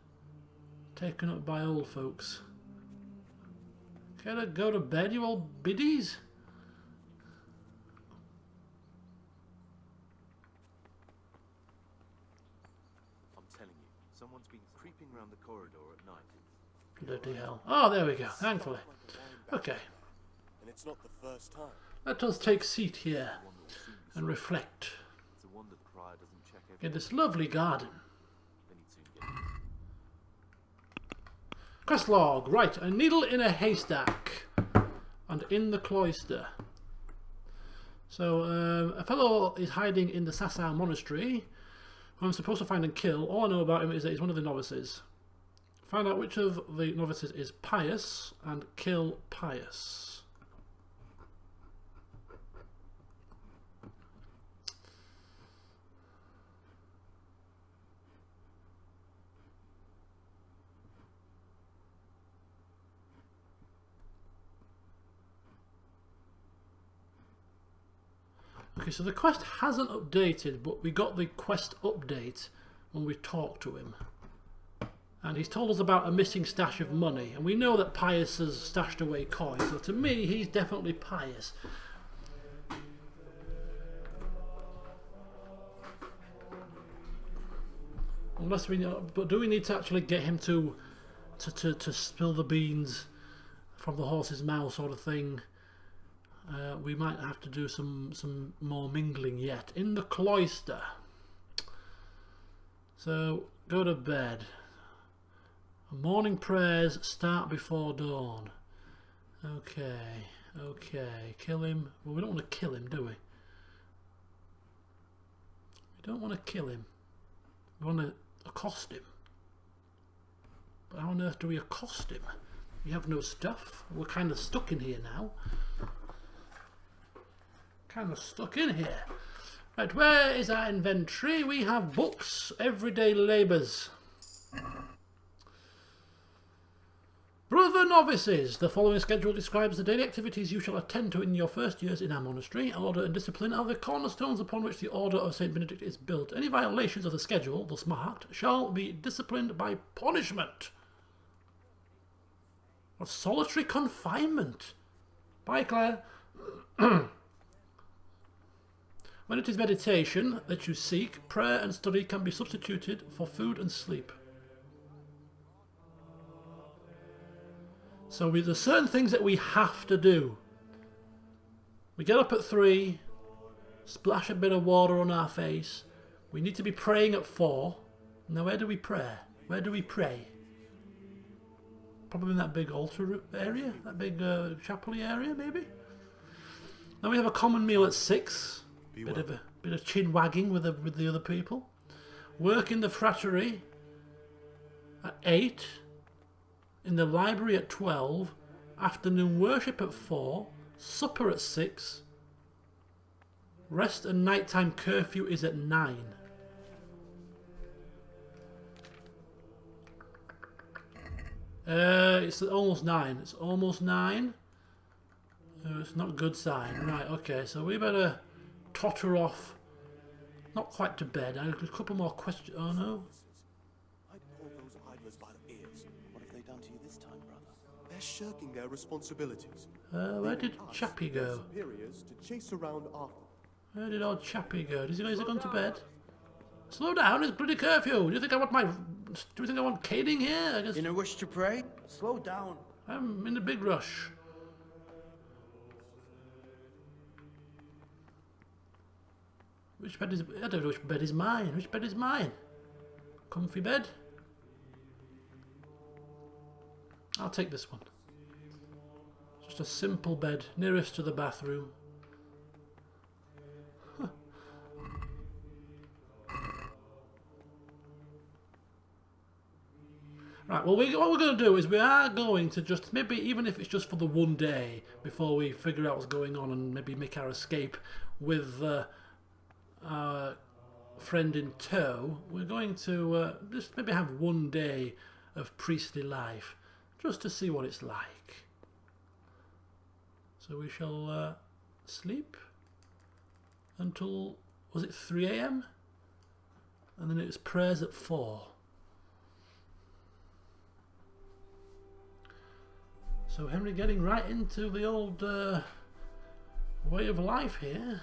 Taken up by old folks. Care to go to bed, you old biddies? I'm telling you, someone's been creeping around the corridor at night. Bloody hell. Oh, there we go, thankfully. Okay. And it's not the first time. Let us take seat here and reflect It's a wonder the prior doesn't check in this lovely garden. Then he'd soon get Quest log. Right, a needle in a haystack and in the cloister. So, a fellow is hiding in the Sasau monastery who I'm supposed to find and kill. All I know about him is that he's one of the novices. Find out which of the novices is Pious and kill Pious. Okay, so the quest hasn't updated, but we got the quest update when we talked to him. And he's told us about a missing stash of money, and we know that Pious has stashed away coins, so to me, he's definitely Pious. Unless we, but do we need to actually get him to spill the beans from the horse's mouth, sort of thing? We might have to do some more mingling yet in the cloister. So go to bed. Morning prayers start before dawn. Okay, okay. Kill him. Well, we don't want to kill him, do we? We don't want to kill him. We want to accost him. But how on earth do we accost him? We have no stuff. We're kind of stuck in here now. Kind of stuck in here. Right, where is our inventory? We have books, everyday labours. Brother novices, the following schedule describes the daily activities you shall attend to in your first years in our monastery. Order and discipline are the cornerstones upon which the order of St. Benedict is built. Any violations of the schedule, thus marked, shall be disciplined by punishment. What solitary confinement? Bye, Claire. When it is meditation that you seek, prayer and study can be substituted for food and sleep. So there's certain things that we have to do. We get up at 3, splash a bit of water on our face. We need to be praying at 4. Now where do we pray? Where do we pray? Probably in that big altar area, that big chapel-y area, maybe. Then we have a common meal at 6. Bit of chin wagging with the other people. Work in the frattery at 8. In the library at 12. Afternoon worship at 4. Supper at 6. Rest and nighttime curfew is at 9. It's almost 9. It's almost 9. It's not a good sign. Right, okay, so we better totter off. Not quite to bed. I have a couple more questions. Oh no. I'd hold those idlers by the ears. What have they done to you this time, brother? They're shirking their responsibilities. Where did Chappie go? Superiors to chase around after. Where did old Chappie go? Has he gone to bed? Slow down, it's bloody curfew. Do you think I want caning here? I guess. In a wish to pray? Slow down. I'm in a big rush. Which bed is... I don't know which bed is mine. Which bed is mine? Comfy bed? I'll take this one. Just a simple bed, nearest to the bathroom. Huh. Right, well, what we're going to do is we are going to just, maybe even if it's just for the one day, before we figure out what's going on and maybe make our escape with... our friend in tow, we're going to just maybe have one day of priestly life, just to see what it's like. So we shall sleep until, was it 3 AM? And then it was prayers at 4. So Henry getting right into the old way of life here.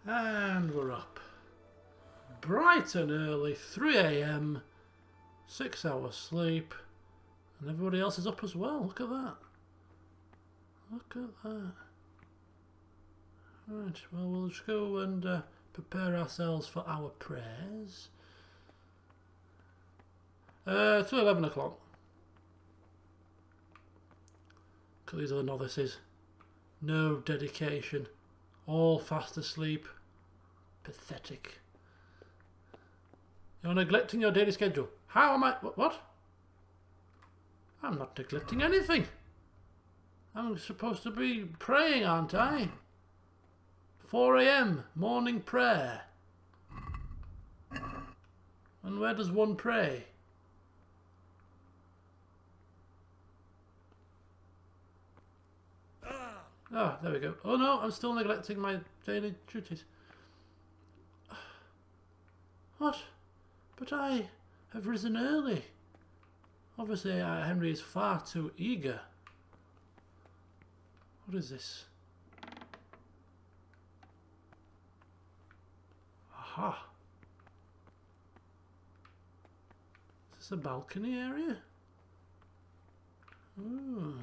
And we're up. Bright and early, 3 AM, 6 hours sleep, and everybody else is up as well. Look at that. Look at that. Right, well, we'll just go and prepare ourselves for our prayers. Till 11 o'clock. Look at these other novices. No dedication. All fast asleep. Pathetic. You're neglecting your daily schedule. How am I... What? I'm not neglecting anything. I'm supposed to be praying, aren't I? 4 AM, morning prayer. And where does one pray? Ah, there we go. Oh no, I'm still neglecting my daily duties. What? But I have risen early. Obviously, Henry is far too eager. What is this? Aha. Is this a balcony area? Ooh.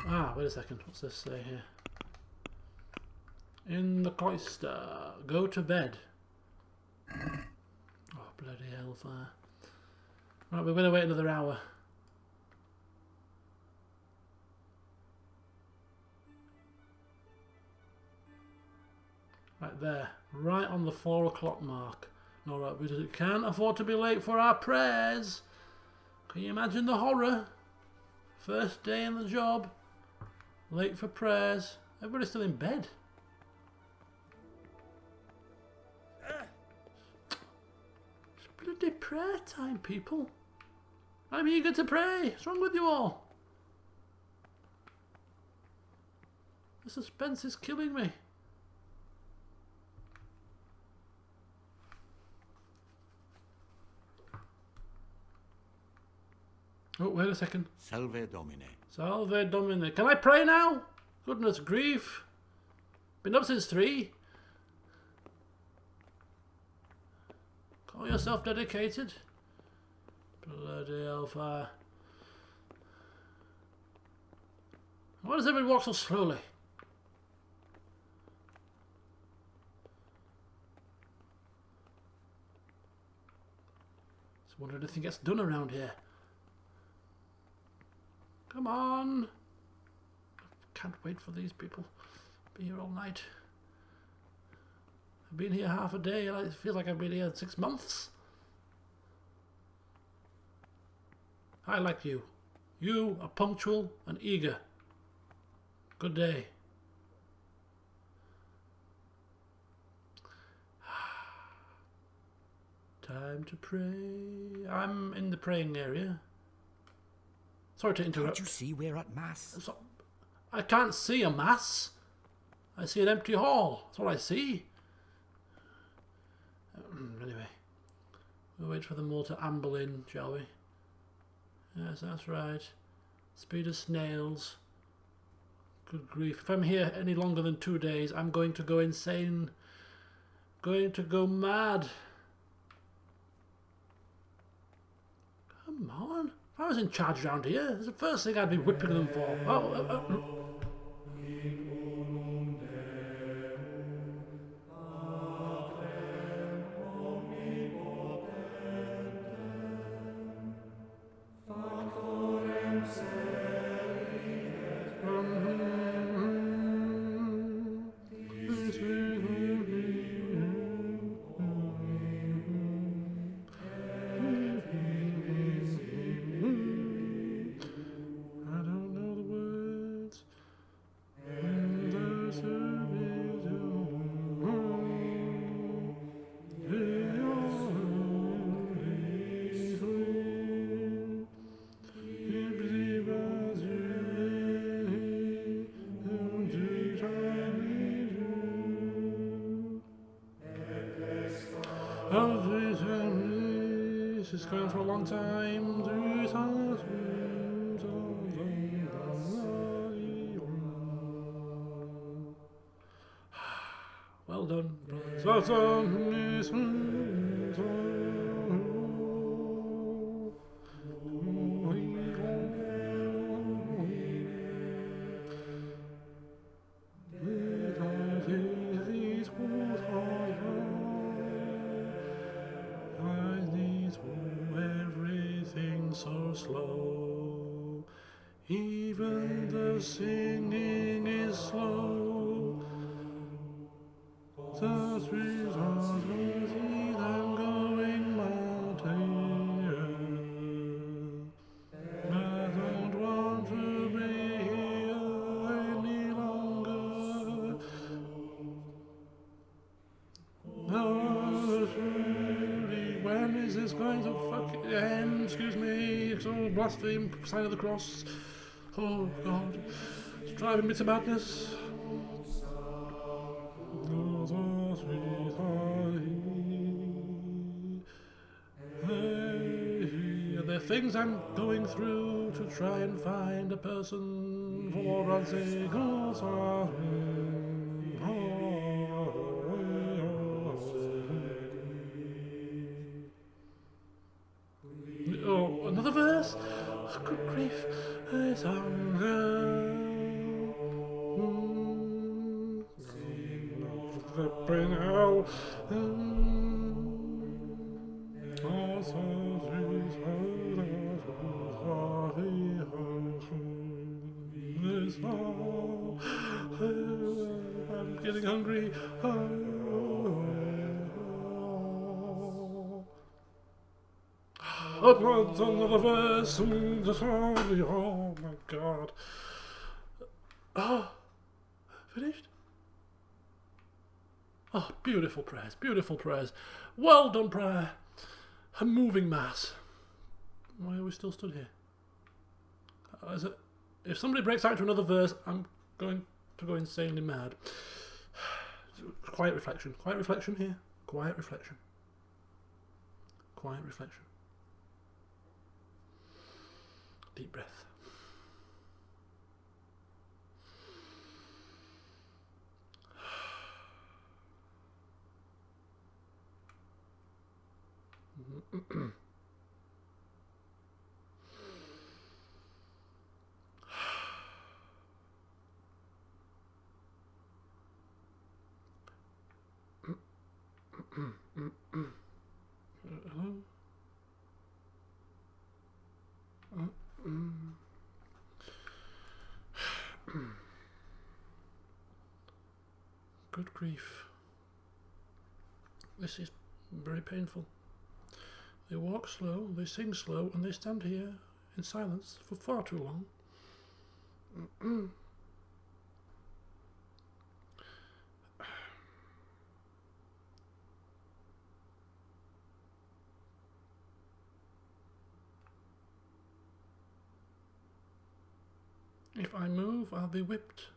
Ah, wait a second. What's this say here? In the cloister. Go to bed. Oh, bloody hellfire. Right, we're going to wait another hour. Right there. Right on the 4 o'clock mark. Alright, we can't afford to be late for our prayers. Can you imagine the horror? First day in the job. Late for prayers. Everybody's still in bed. It's bloody prayer time, people. I'm eager to pray. What's wrong with you all? The suspense is killing me. Oh, wait a second. Salve Domine. Salve Domine. Can I pray now? Goodness grief. Been up since 3. Call yourself dedicated. Bloody hellfire. Why does everybody walk so slowly? Just wonder if anything gets done around here. Come on. Can't wait for these people. Be here all night. I've been here half a day and I feel like I've been here 6 months. I like you. You are punctual and eager. Good day. Time to pray. I'm in the praying area. Sorry to interrupt. Can't you see we're at Mass? So, I can't see a Mass. I see an empty hall. That's what I see. Anyway. We'll wait for them all to amble in, shall we? Yes, that's right. Speed of snails. Good grief. If I'm here any longer than 2 days, I'm going to go insane. Going to go mad. Come on. If I was in charge around here, it's the first thing I'd be whipping them for. This is going for a long time. Well done. So slow, even the singing is slow. The trees are sweet and going mad here. Oh, surely, when is this going to fucking end? Excuse me. It's all blaspheme, sign of the cross. Oh, God. It's driving me to madness. The things I'm going through to try and find a person for Lord Radzik. Oh, another verse? Oh, good grief. I'm getting hungry. Another verse. Oh my God. Oh, finished? Oh, beautiful prayers, beautiful prayers. Well done, prayer. A moving mass. Why are we still stood here? If somebody breaks out into another verse, I'm going to go insanely mad. Quiet reflection here. Quiet reflection. Quiet reflection. Deep breath. Hello? Good grief. This is very painful. They walk slow, they sing slow, and they stand here in silence for far too long. If I move, I'll be whipped.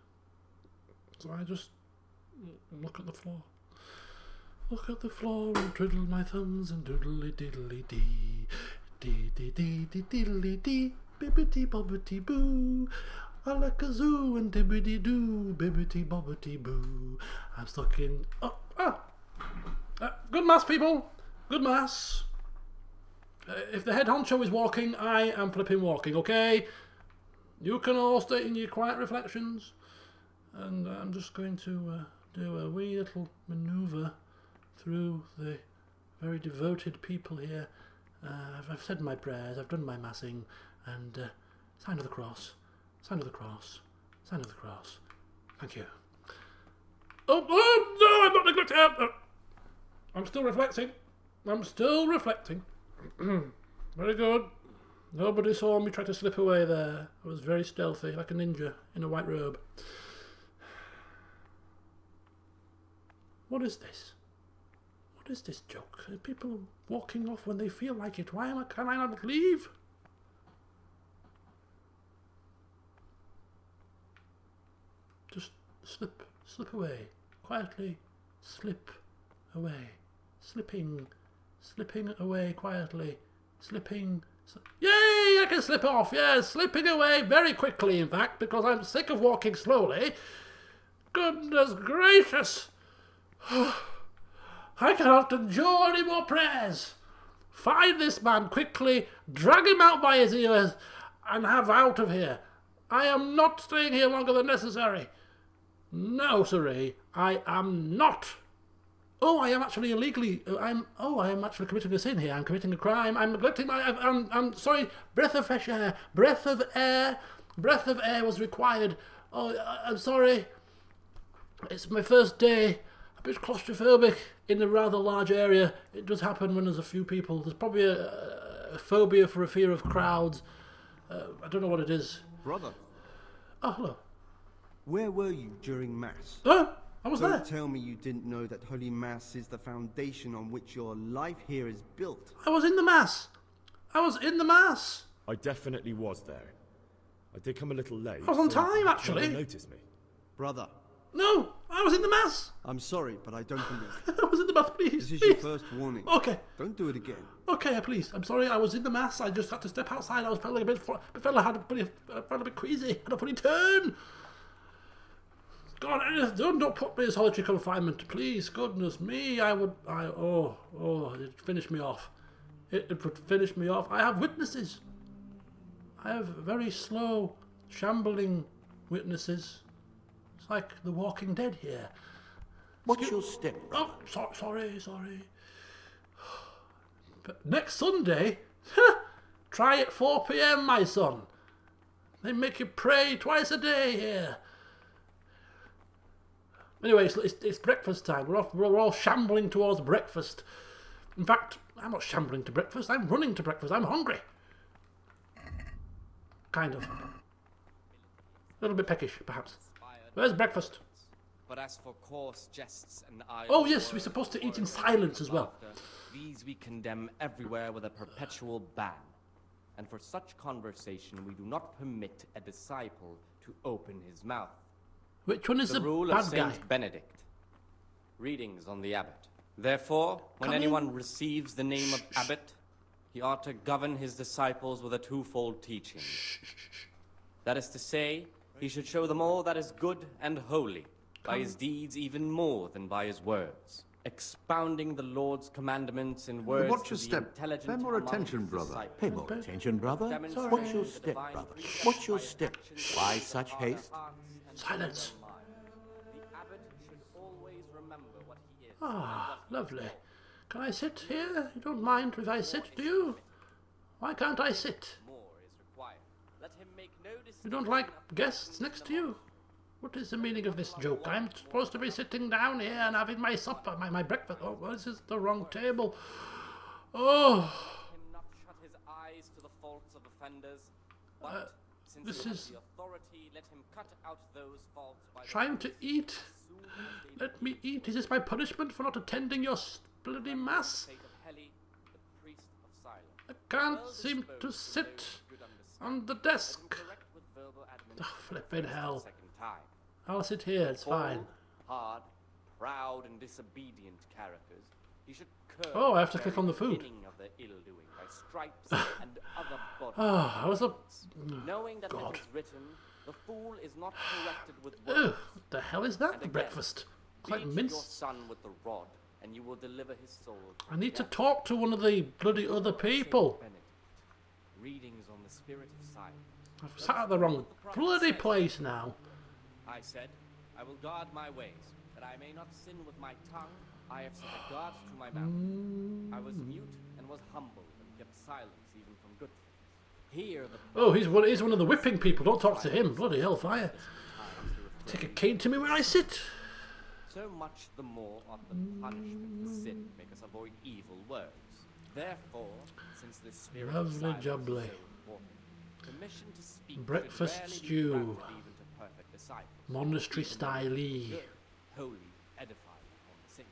So I just look at the floor. Look at the floor and twiddle my thumbs and doodly diddly dee. Dee dee dee dee diddly dee. Bibbity bobbity boo. Alakazoo and dibbity doo. Bibbity bobbity boo. I'm stuck in. Good mass, people. Good mass. If the head honcho is walking, I am flipping walking, okay? You can all stay in your quiet reflections. And I'm just going to do a wee little manoeuvre through the very devoted people here. I've said my prayers, I've done my massing, and sign of the cross, sign of the cross, sign of the cross. Thank you. Oh no, I'm not neglecting. I'm still reflecting. I'm still reflecting. Very good. Nobody saw me try to slip away there. I was very stealthy, like a ninja in a white robe. What is this? What is this joke? People are walking off when they feel like it. Can I not leave? Just slip away. Quietly slip away. Slipping away quietly. Yay! I can slip off. Yeah, slipping away very quickly, in fact, because I'm sick of walking slowly. Goodness gracious! I cannot endure any more prayers. Find this man quickly, drag him out by his ears, and have out of here. I am not staying here longer than necessary. No, sirree, I am not. Oh, I am actually illegally. I am actually committing a sin here. I'm committing a crime. I'm neglecting my. I'm sorry. Breath of fresh air. Breath of air was required. Oh, I'm sorry. It's my first day. A bit claustrophobic in a rather large area. It does happen when there's a few people. There's probably a phobia for a fear of crowds. I don't know what it is. Brother. Oh, hello. Where were you during Mass? I I was Don't there. tell me you didn't know that Holy Mass is the foundation on which your life here is built. I was in the Mass. I was in the Mass. I definitely was there. I did come a little late. I was on so time, no actually. one noticed me. Brother. No, I was in the Mass. I'm sorry, but I don't believe. I was in the Mass, please. This is please. your first warning. Okay. Don't do it again. Okay, please. I'm sorry. I was in the Mass. I just had to step outside. I was feeling a bit. I felt a bit queasy. Had a funny turn. God, don't put me in solitary confinement, please. Goodness me, it finished me off. It would finish me off. I have witnesses. I have very slow, shambling witnesses. It's like The Walking Dead here. What's your step? Oh, sorry. But next Sunday, try at 4 p.m, my son. They make you pray twice a day here. Anyway, it's breakfast time. We're all shambling towards breakfast. In fact, I'm not shambling to breakfast. I'm running to breakfast. I'm hungry. Kind of. A little bit peckish, perhaps. Where's breakfast? But as for coarse jests and Oh yes, we're supposed to eat in silence as well. These we condemn everywhere with a perpetual ban. And for such conversation we do not permit a disciple to open his mouth. Which one is the rule bad of Saint guy? Benedict. Readings on the abbot. Therefore, when anyone receives the name of abbot, he ought to govern his disciples with a twofold teaching. That is to say, he should show them all that is good and holy, by his deeds even more than by his words, expounding the Lord's commandments in words What's to your the step? intelligent Pay more among attention, his brother. disciples. Pay more attention, brother. What's your step, brother? What's your step? Why such haste? Silence. The abbot should always remember what he is. Ah, lovely. Can I sit here? You don't mind if I sit, do you? Why can't I sit? You don't like guests next to you? What is the meaning of this joke? I'm supposed to be sitting down here and having my supper, my breakfast. Oh, this is the wrong table. Oh. Him not shut his eyes to the faults of offenders, but since this he has is the authority, let him cut out those faults by trying to eat. Let me eat. Is this my punishment for not attending your bloody mass? I can't seem to sit on the desk. Oh, flipping hell. I'll sit here, it's fine. Hard, proud, and disobedient characters, he should curb Oh, I have to click on the food. of their ill-doing by stripes and other body. Ah, I was a... Knowing that God. it is written, the fool is not corrected with Ugh, words. what the hell is that for breakfast? It's like Beat your mince. son with the rod, and you will deliver his soul. I need to talk to one of the bloody other people. Readings on the spirit of silence. I've sat at the wrong bloody place now. I said, I will guard my ways, that I may not sin with my tongue. I have set a guard to my mouth. I was mute and was humble, and kept silence even from good things. Here the Oh, he's one of the whipping people. Don't talk to him. Bloody hellfire. Take a cane to me where I sit. So much the more of the punishment for sin make us avoid evil words. Therefore, since this spirit of Lovely silence is so jubbly. important, permission to speak should Breakfast rarely be stew. granted even to perfect disciples. Monastery style. Good, holy, edifying conversation.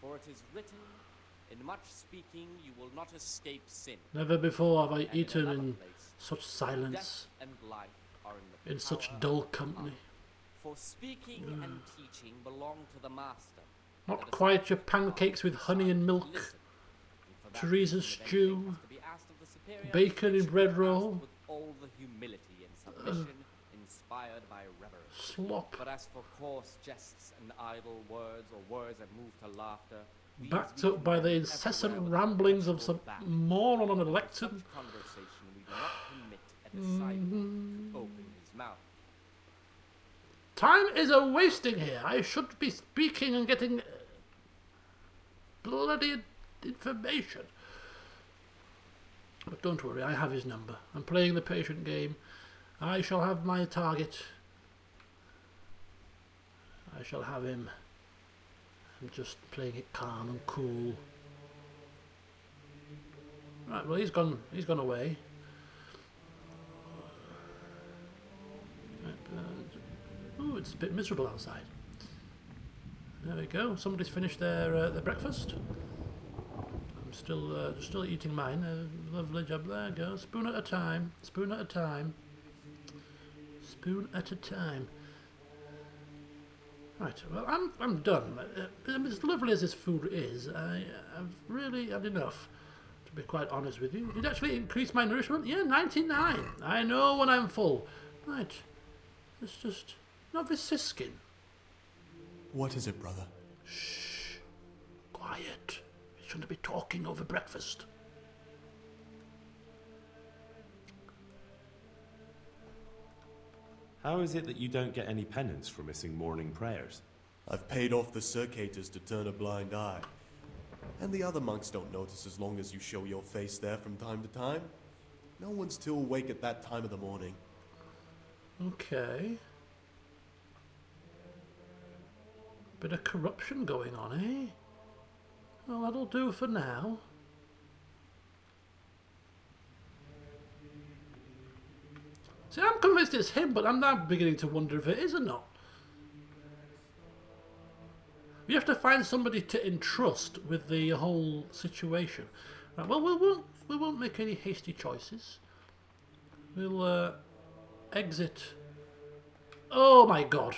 For it is written, in much speaking you will not escape sin. Never before have I And eaten another in place, such silence, death and life are in the in such power dull of the company. tongue. For speaking and teaching belong to the master. Not quite your pancakes with honey and milk, Teresa's stew, bacon in bread roll, With all the humility and submission inspired by reverence. slop. But as for coarse jests and idle words, or words that move to laughter, these Backed we up by the condemn incessant everywhere with a ramblings of perpetual some ban. moron on a For lectern. such conversation we do not permit a disciple to open his mouth. Time is a wasting here. I should be speaking and getting bloody information. But don't worry, I have his number. I'm playing the patient game. I shall have my target. I shall have him. I'm just playing it calm and cool. Right, well he's gone away. Ooh, it's a bit miserable outside. There we go. Somebody's finished their breakfast. I'm still eating mine. Lovely job. There we go. Spoon at a time. Spoon at a time. Spoon at a time. Right. Well, I'm done. As lovely as this food is, I've really had enough. To be quite honest with you, it actually increased my nourishment. Yeah, 99. I know when I'm full. Right. It's just Novice Siskin. What is it, brother? Shh. Quiet. You shouldn't be talking over breakfast. How is it that you don't get any penance for missing morning prayers? I've paid off the circators to turn a blind eye. And the other monks don't notice as long as you show your face there from time to time. No one's too awake at that time of the morning. Okay. Bit of corruption going on, eh? Well, that'll do for now. See, I'm convinced it's him, but I'm now beginning to wonder if it is or not. You have to find somebody to entrust with the whole situation. Right, well, we won't make any hasty choices. We'll exit. Oh my God!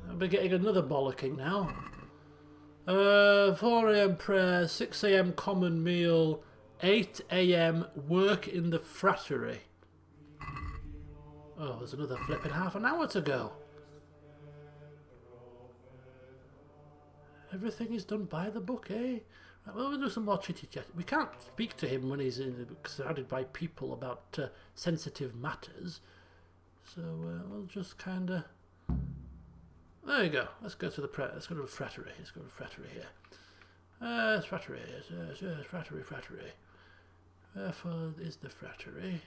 I'll be getting another bollocking now. 4 AM prayer, 6 AM common meal, 8 AM work in the frattery. Oh, there's another flipping half an hour to go. Everything is done by the book, eh? Right, well, we'll do some more chitty-chat. We can't speak to him when he's surrounded by people about sensitive matters. So we'll just kind of... There you go. Let's go to the let's go to the frattery. Let's go to the frattery here. Frattery. Yes, frattery. Therefore is the frattery.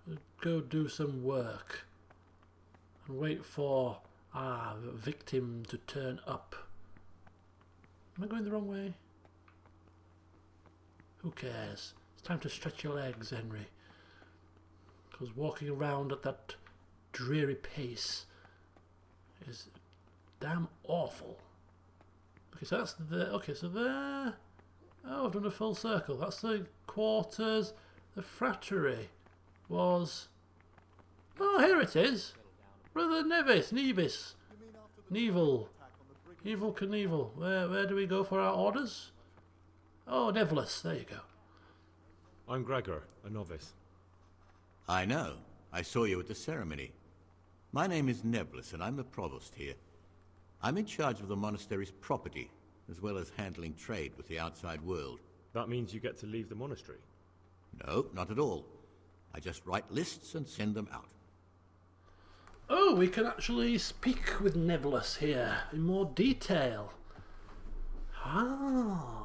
We'll go do some work and wait for our victim to turn up. Am I going the wrong way? Who cares? It's time to stretch your legs, Henry. Because walking around at that dreary pace is damn awful. Okay, so that's the... Okay, so there... Oh, I've done a full circle. That's the quarters. The frattery was... Oh, here it is. Brother Nevis. Neville. Evil Knievel. Where do we go for our orders? Oh, Nevlis. There you go. I'm Gregor, a novice. I know. I saw you at the ceremony. My name is Neblis, and I'm the provost here. I'm in charge of the monastery's property, as well as handling trade with the outside world. That means you get to leave the monastery? No, not at all. I just write lists and send them out. Oh, we can actually speak with Nebulus here in more detail. Ah.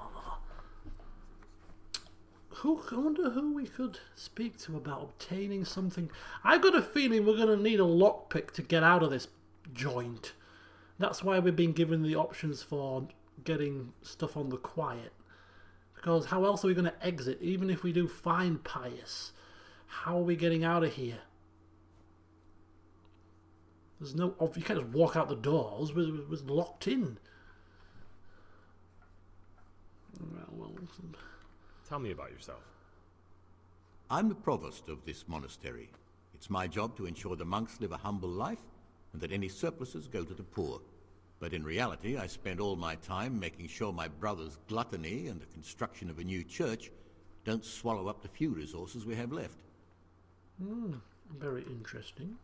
I wonder who we could speak to about obtaining something. I've got a feeling we're going to need a lockpick to get out of this joint. That's why we've been given the options for getting stuff on the quiet. Because how else are we going to exit? Even if we do find Pius, how are we getting out of here? There's no... You can't just walk out the doors. We're locked in. Well... Tell me about yourself. I'm the provost of this monastery. It's my job to ensure the monks live a humble life and that any surpluses go to the poor. But in reality, I spend all my time making sure my brother's gluttony and the construction of a new church don't swallow up the few resources we have left. Very interesting.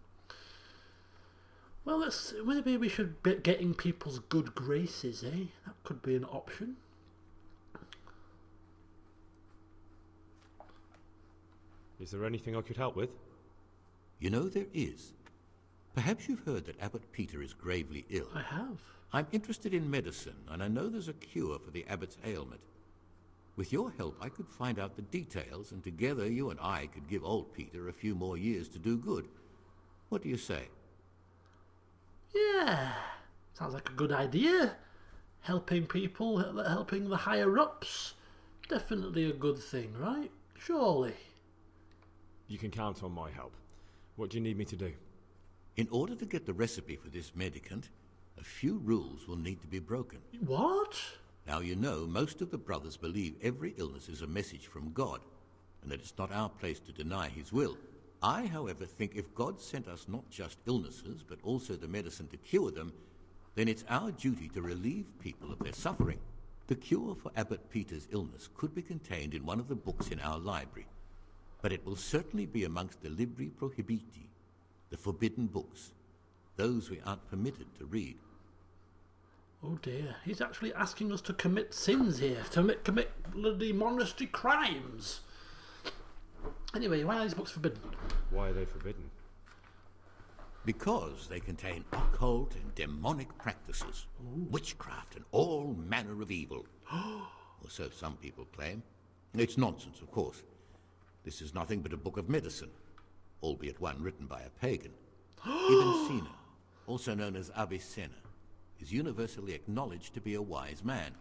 Well, maybe we should be getting people's good graces, eh? That could be an option. Is there anything I could help with? You know, there is. Perhaps you've heard that Abbot Peter is gravely ill. I have. I'm interested in medicine, and I know there's a cure for the abbot's ailment. With your help, I could find out the details, and together you and I could give old Peter a few more years to do good. What do you say? Yeah, sounds like a good idea. Helping people, helping the higher-ups. Definitely a good thing, right? Surely. You can count on my help. What do you need me to do? In order to get the recipe for this medicament, a few rules will need to be broken. What? Now you know, most of the brothers believe every illness is a message from God, and that it's not our place to deny his will. I, however, think if God sent us not just illnesses, but also the medicine to cure them, then it's our duty to relieve people of their suffering. The cure for Abbot Peter's illness could be contained in one of the books in our library, but it will certainly be amongst the Libri Prohibiti, the forbidden books, those we aren't permitted to read. Oh dear, he's actually asking us to commit sins here, to commit bloody monastery crimes. Anyway, why are these books forbidden? Why are they forbidden? Because they contain occult and demonic practices, witchcraft and all manner of evil. Or so some people claim. It's nonsense, of course. This is nothing but a book of medicine, albeit one written by a pagan. Ibn Sina, also known as Avicenna, is universally acknowledged to be a wise man.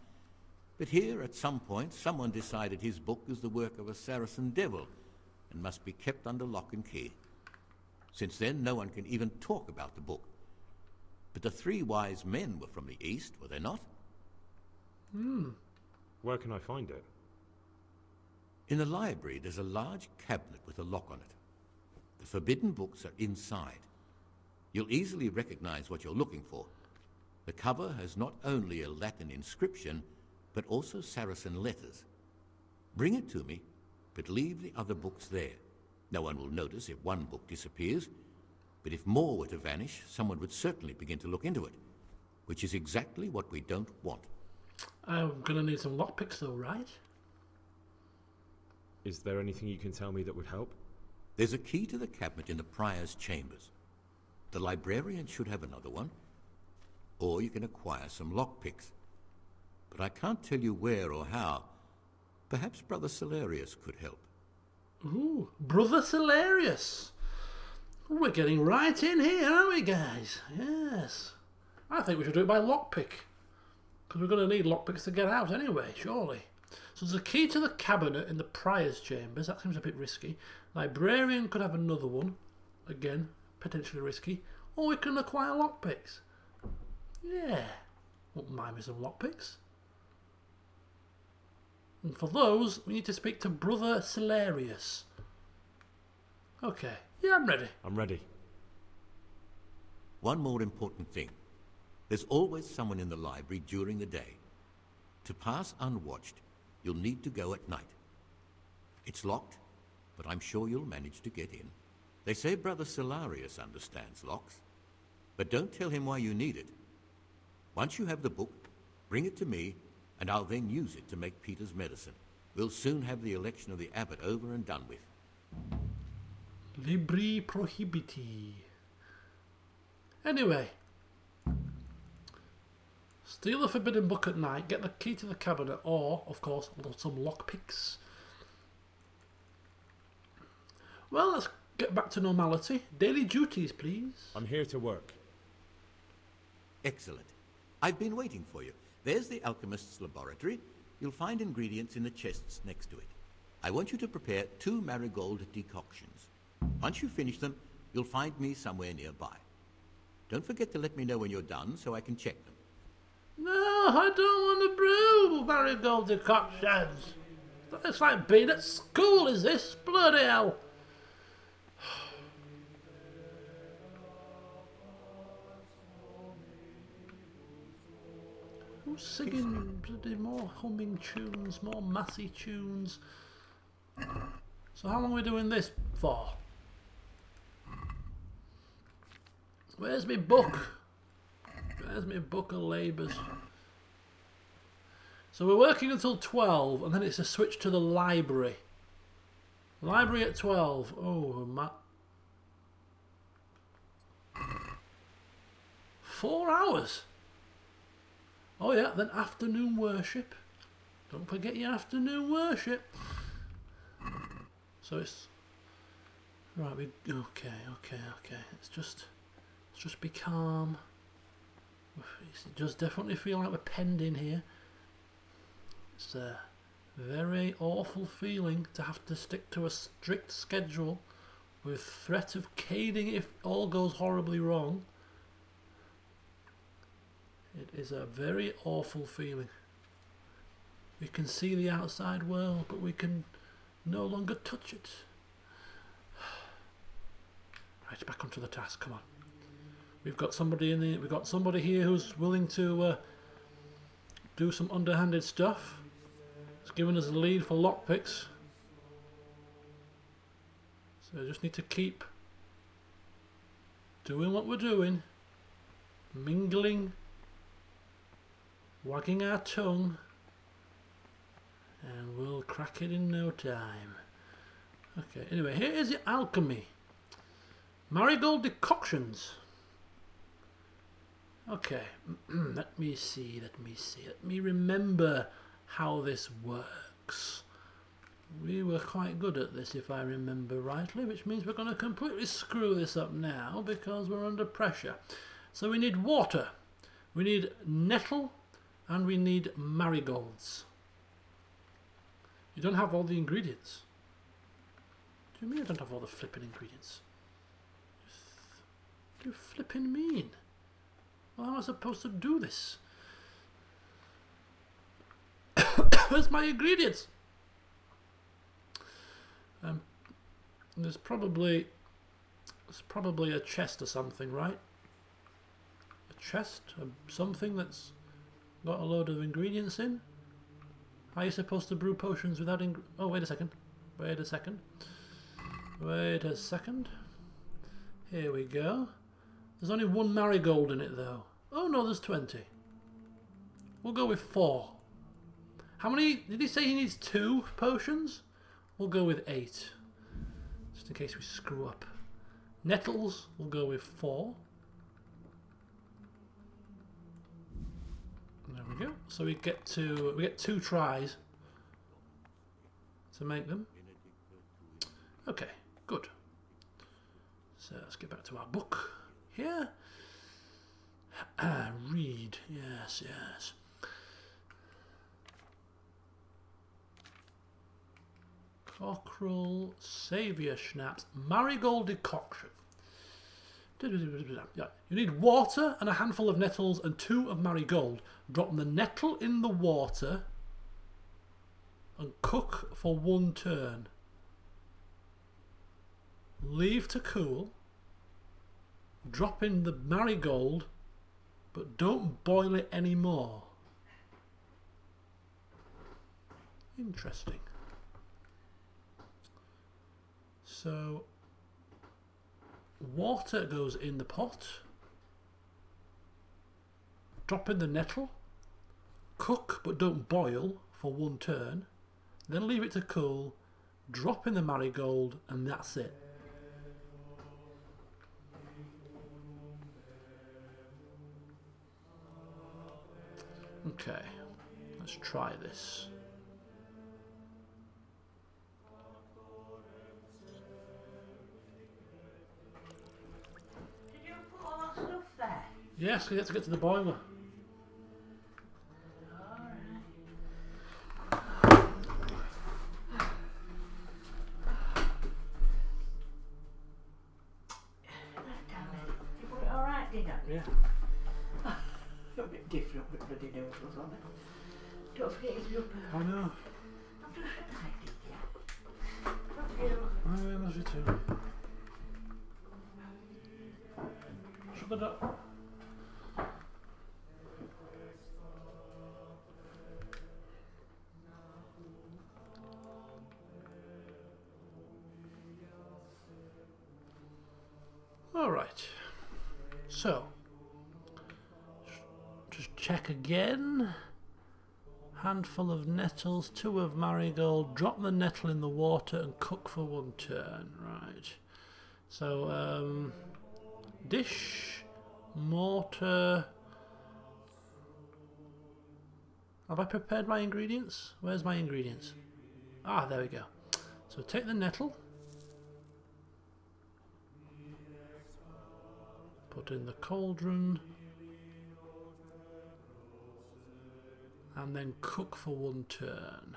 But here, at some point, someone decided his book is the work of a Saracen devil and must be kept under lock and key. Since then, no one can even talk about the book. But the three wise men were from the East, were they not? Where can I find it? In the library, there's a large cabinet with a lock on it. The forbidden books are inside. You'll easily recognize what you're looking for. The cover has not only a Latin inscription, but also Saracen letters. Bring it to me, but leave the other books there. No one will notice if one book disappears, but if more were to vanish, someone would certainly begin to look into it, which is exactly what we don't want. I'm gonna need some lockpicks though, right? Is there anything you can tell me that would help? There's a key to the cabinet in the prior's chambers. The librarian should have another one, or you can acquire some lockpicks. But I can't tell you where or how. Perhaps Brother Celerius could help. Ooh, Brother Celerius. We're getting right in here, aren't we, guys? Yes. I think we should do it by lockpick, because we're going to need lockpicks to get out anyway, surely. So there's a key to the cabinet in the prior's chambers. That seems a bit risky. Librarian could have another one. Again, potentially risky. Or we can acquire lockpicks. Yeah. Won't mind me some lockpicks. And for those, we need to speak to Brother Celerius. Okay. Yeah, I'm ready. I'm ready. One more important thing. There's always someone in the library during the day. To pass unwatched, you'll need to go at night. It's locked, but I'm sure you'll manage to get in. They say Brother Celerius understands locks, but don't tell him why you need it. Once you have the book, bring it to me, and I'll then use it to make Peter's medicine. We'll soon have the election of the abbot over and done with. Libri Prohibiti. Anyway. Steal the forbidden book at night, get the key to the cabinet, or, of course, some lockpicks. Well, let's get back to normality. Daily duties, please. I'm here to work. Excellent. I've been waiting for you. There's the alchemist's laboratory. You'll find ingredients in the chests next to it. I want you to prepare 2 marigold decoctions. Once you finish them, you'll find me somewhere nearby. Don't forget to let me know when you're done so I can check them. No, I don't want to brew marigold decoctions. It's like being at school, is this? Bloody hell. Who's singing bloody more humming tunes, more massy tunes? So how long are we doing this for? Where's my book? Where's my book of labours? So we're working until 12, and then it's a switch to the library. Library at 12. Oh, Matt. 4 hours. Oh yeah, then afternoon worship. Don't forget your afternoon worship. So it's right. Okay. Let's just be calm. It does definitely feel like we're penned in here. It's a very awful feeling to have to stick to a strict schedule with threat of caning if all goes horribly wrong. It is a very awful feeling. We can see the outside world, but we can no longer touch it. Right, back onto the task. Come on. We've got somebody we've got somebody here who's willing to do some underhanded stuff. It's given us a lead for lockpicks. So I just need to keep doing what we're doing, mingling, wagging our tongue, and we'll crack it in no time. Okay, anyway, here is the alchemy. Marigold decoctions. Okay, let me see, let me remember how this works. We were quite good at this, if I remember rightly, which means we're going to completely screw this up now because we're under pressure. So we need water, we need nettle, and we need marigolds. You don't have all the ingredients. What do you mean I don't have all the flipping ingredients? What do you flipping mean? Well, how am I supposed to do this? Where's my ingredients? There's probably a chest or something, right? A chest, something that's got a load of ingredients in. How are you supposed to brew potions without oh, wait a second. Wait a second. Wait a second. Here we go. There's only one marigold in it, though. Oh no, there's 20. We'll go with 4. How many? Did he say he needs 2 potions? We'll go with 8. Just in case we screw up. Nettles, we'll go with 4. There we go. So we get 2 tries to make them. Okay, good. So let's get back to our book here. Read, yes, yes. Cockerel, saviour schnapps, marigold decoction. Yeah. You need water and a handful of nettles and 2 of marigold. Drop the nettle in the water and cook for 1 turn. Leave to cool. Drop in the marigold, but don't boil it anymore. Interesting. So, water goes in the pot. Drop in the nettle. Cook, but don't boil for 1 turn. Then leave it to cool. Drop in the marigold, and that's it. Okay, let's try this. Did you put all that stuff there? Yes, we have to get to the boiler. Yeah. A bit different with bloody noodles on it. Don't forget it's your birthday. I know. I'm just excited, yeah. Love you. I love you too. Shut it up. All right. So, just check again. Handful of nettles, 2 of marigold. Drop the nettle in the water and cook for 1 turn. Right. So, dish, mortar. Have I prepared my ingredients? Where's my ingredients? Ah, there we go. So take the nettle. Put in the cauldron. And then cook for 1 turn.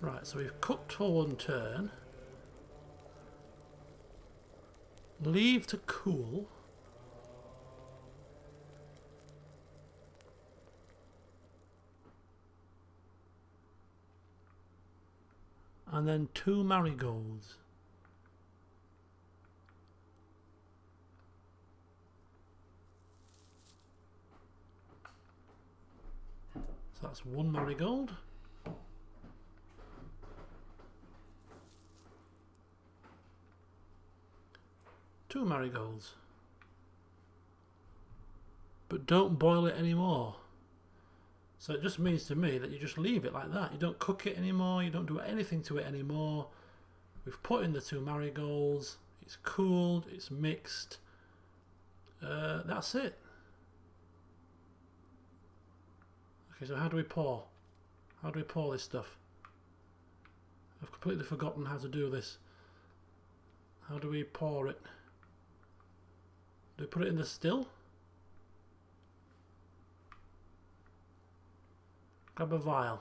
Right, so we've cooked for one turn. Leave to cool. And then 2 marigolds. So that's 1 marigold. Two marigolds. But don't boil it anymore. So it just means to me that you just leave it like that. You don't cook it anymore. You don't do anything to it anymore. We've put in the 2 marigolds. It's cooled. It's mixed. That's it. Okay, so how do we pour? How do we pour this stuff? I've completely forgotten how to do this. How do we pour it? Do we put it in the still? Grab a vial.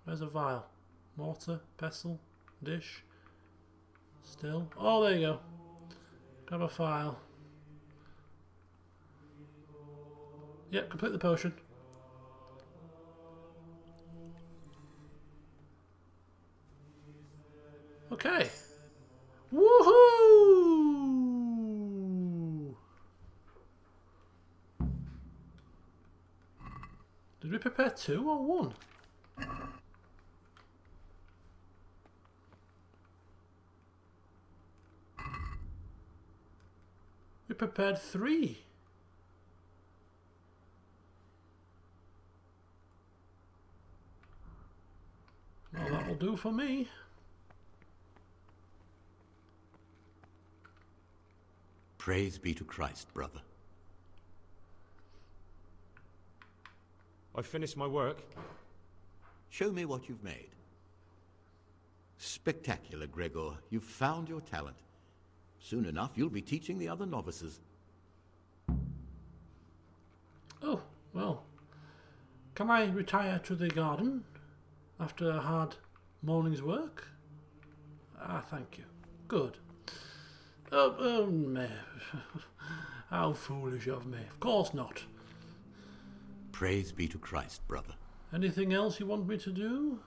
Where's a vial? Mortar, pestle, dish, still. Oh, there you go. Grab a vial. Yep, complete the potion. Okay. Woohoo! Did we prepare 2 or 1? We prepared 3. Well, that will do for me. Praise be to Christ, brother. I've finished my work. Show me what you've made. Spectacular, Gregor. You've found your talent. Soon enough, you'll be teaching the other novices. Oh, well. Can I retire to the garden after a hard morning's work? Ah, thank you. Good. Meh. How foolish of me. Of course not. Praise be to Christ, brother. Anything else you want me to do?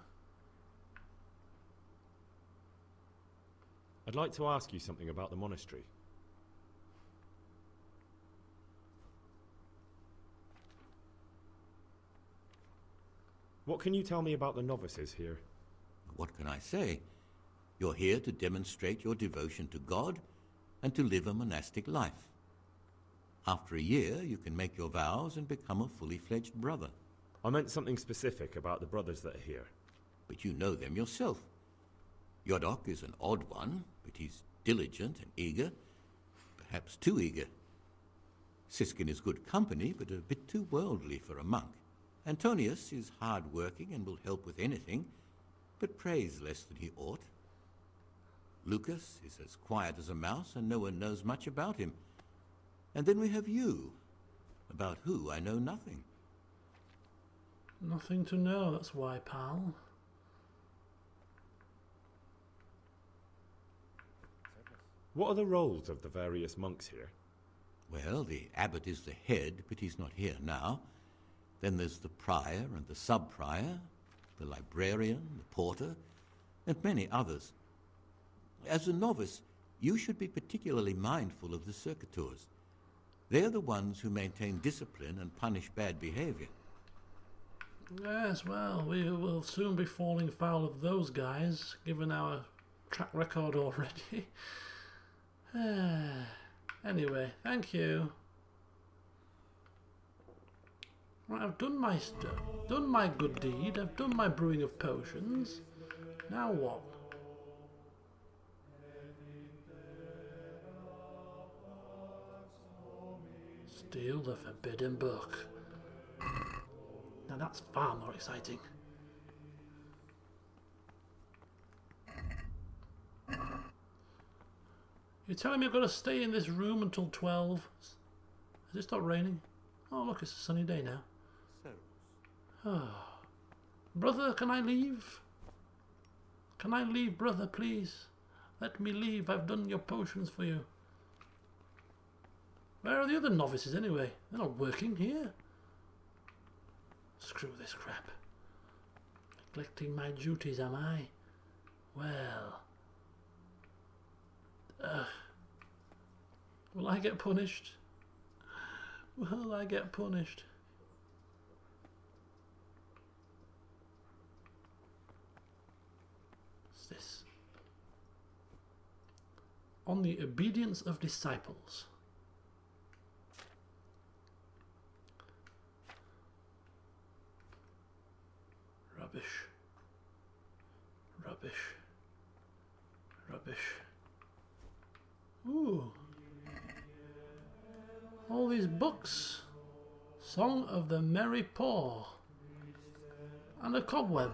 I'd like to ask you something about the monastery. What can you tell me about the novices here? What can I say? You're here to demonstrate your devotion to God and to live a monastic life. After a year, you can make your vows and become a fully fledged brother. I meant something specific about the brothers that are here. But you know them yourself. Yodok is an odd one, but he's diligent and eager, perhaps too eager. Siskin is good company, but a bit too worldly for a monk. Antonius is hard-working and will help with anything, but prays less than he ought. Lucas is as quiet as a mouse, and no one knows much about him. And then we have you, about who I know nothing. Nothing to know, that's why, pal. What are the roles of the various monks here? Well, the abbot is the head, but he's not here now. Then there's the prior and the sub-prior, the librarian, the porter, and many others. As a novice, you should be particularly mindful of the circuitors. They're the ones who maintain discipline and punish bad behavior. Yes, well, we will soon be falling foul of those guys, given our track record already. Anyway, thank you. Right, I've done my stuff, done my good deed, I've done my brewing of potions. Now what? Steal the forbidden book. Now that's far more exciting. You're telling me I've got to stay in this room until 12? Has it stopped raining? Oh look, it's a sunny day now. Oh. Brother, can I leave? Can I leave, brother, please? Let me leave. I've done your potions for you. Where are the other novices anyway? They're not working here. Screw this crap. Neglecting my duties, am I? Well. Will I get punished? Will I get punished? What's this? On the obedience of disciples. Rubbish. Rubbish. Rubbish. Ooh. All these books. Song of the Merry Poor. And a cobweb.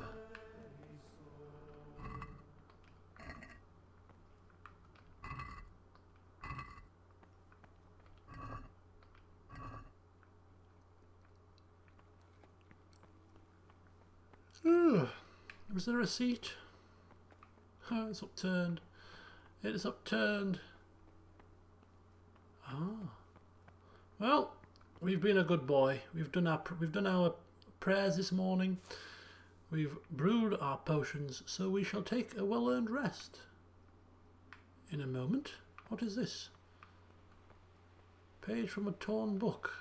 Is there a seat? Oh, it's upturned. It is upturned. Ah. Well, we've been a good boy. We've done our prayers this morning. We've brewed our potions, so we shall take a well-earned rest. In a moment. What is this? Page from a torn book.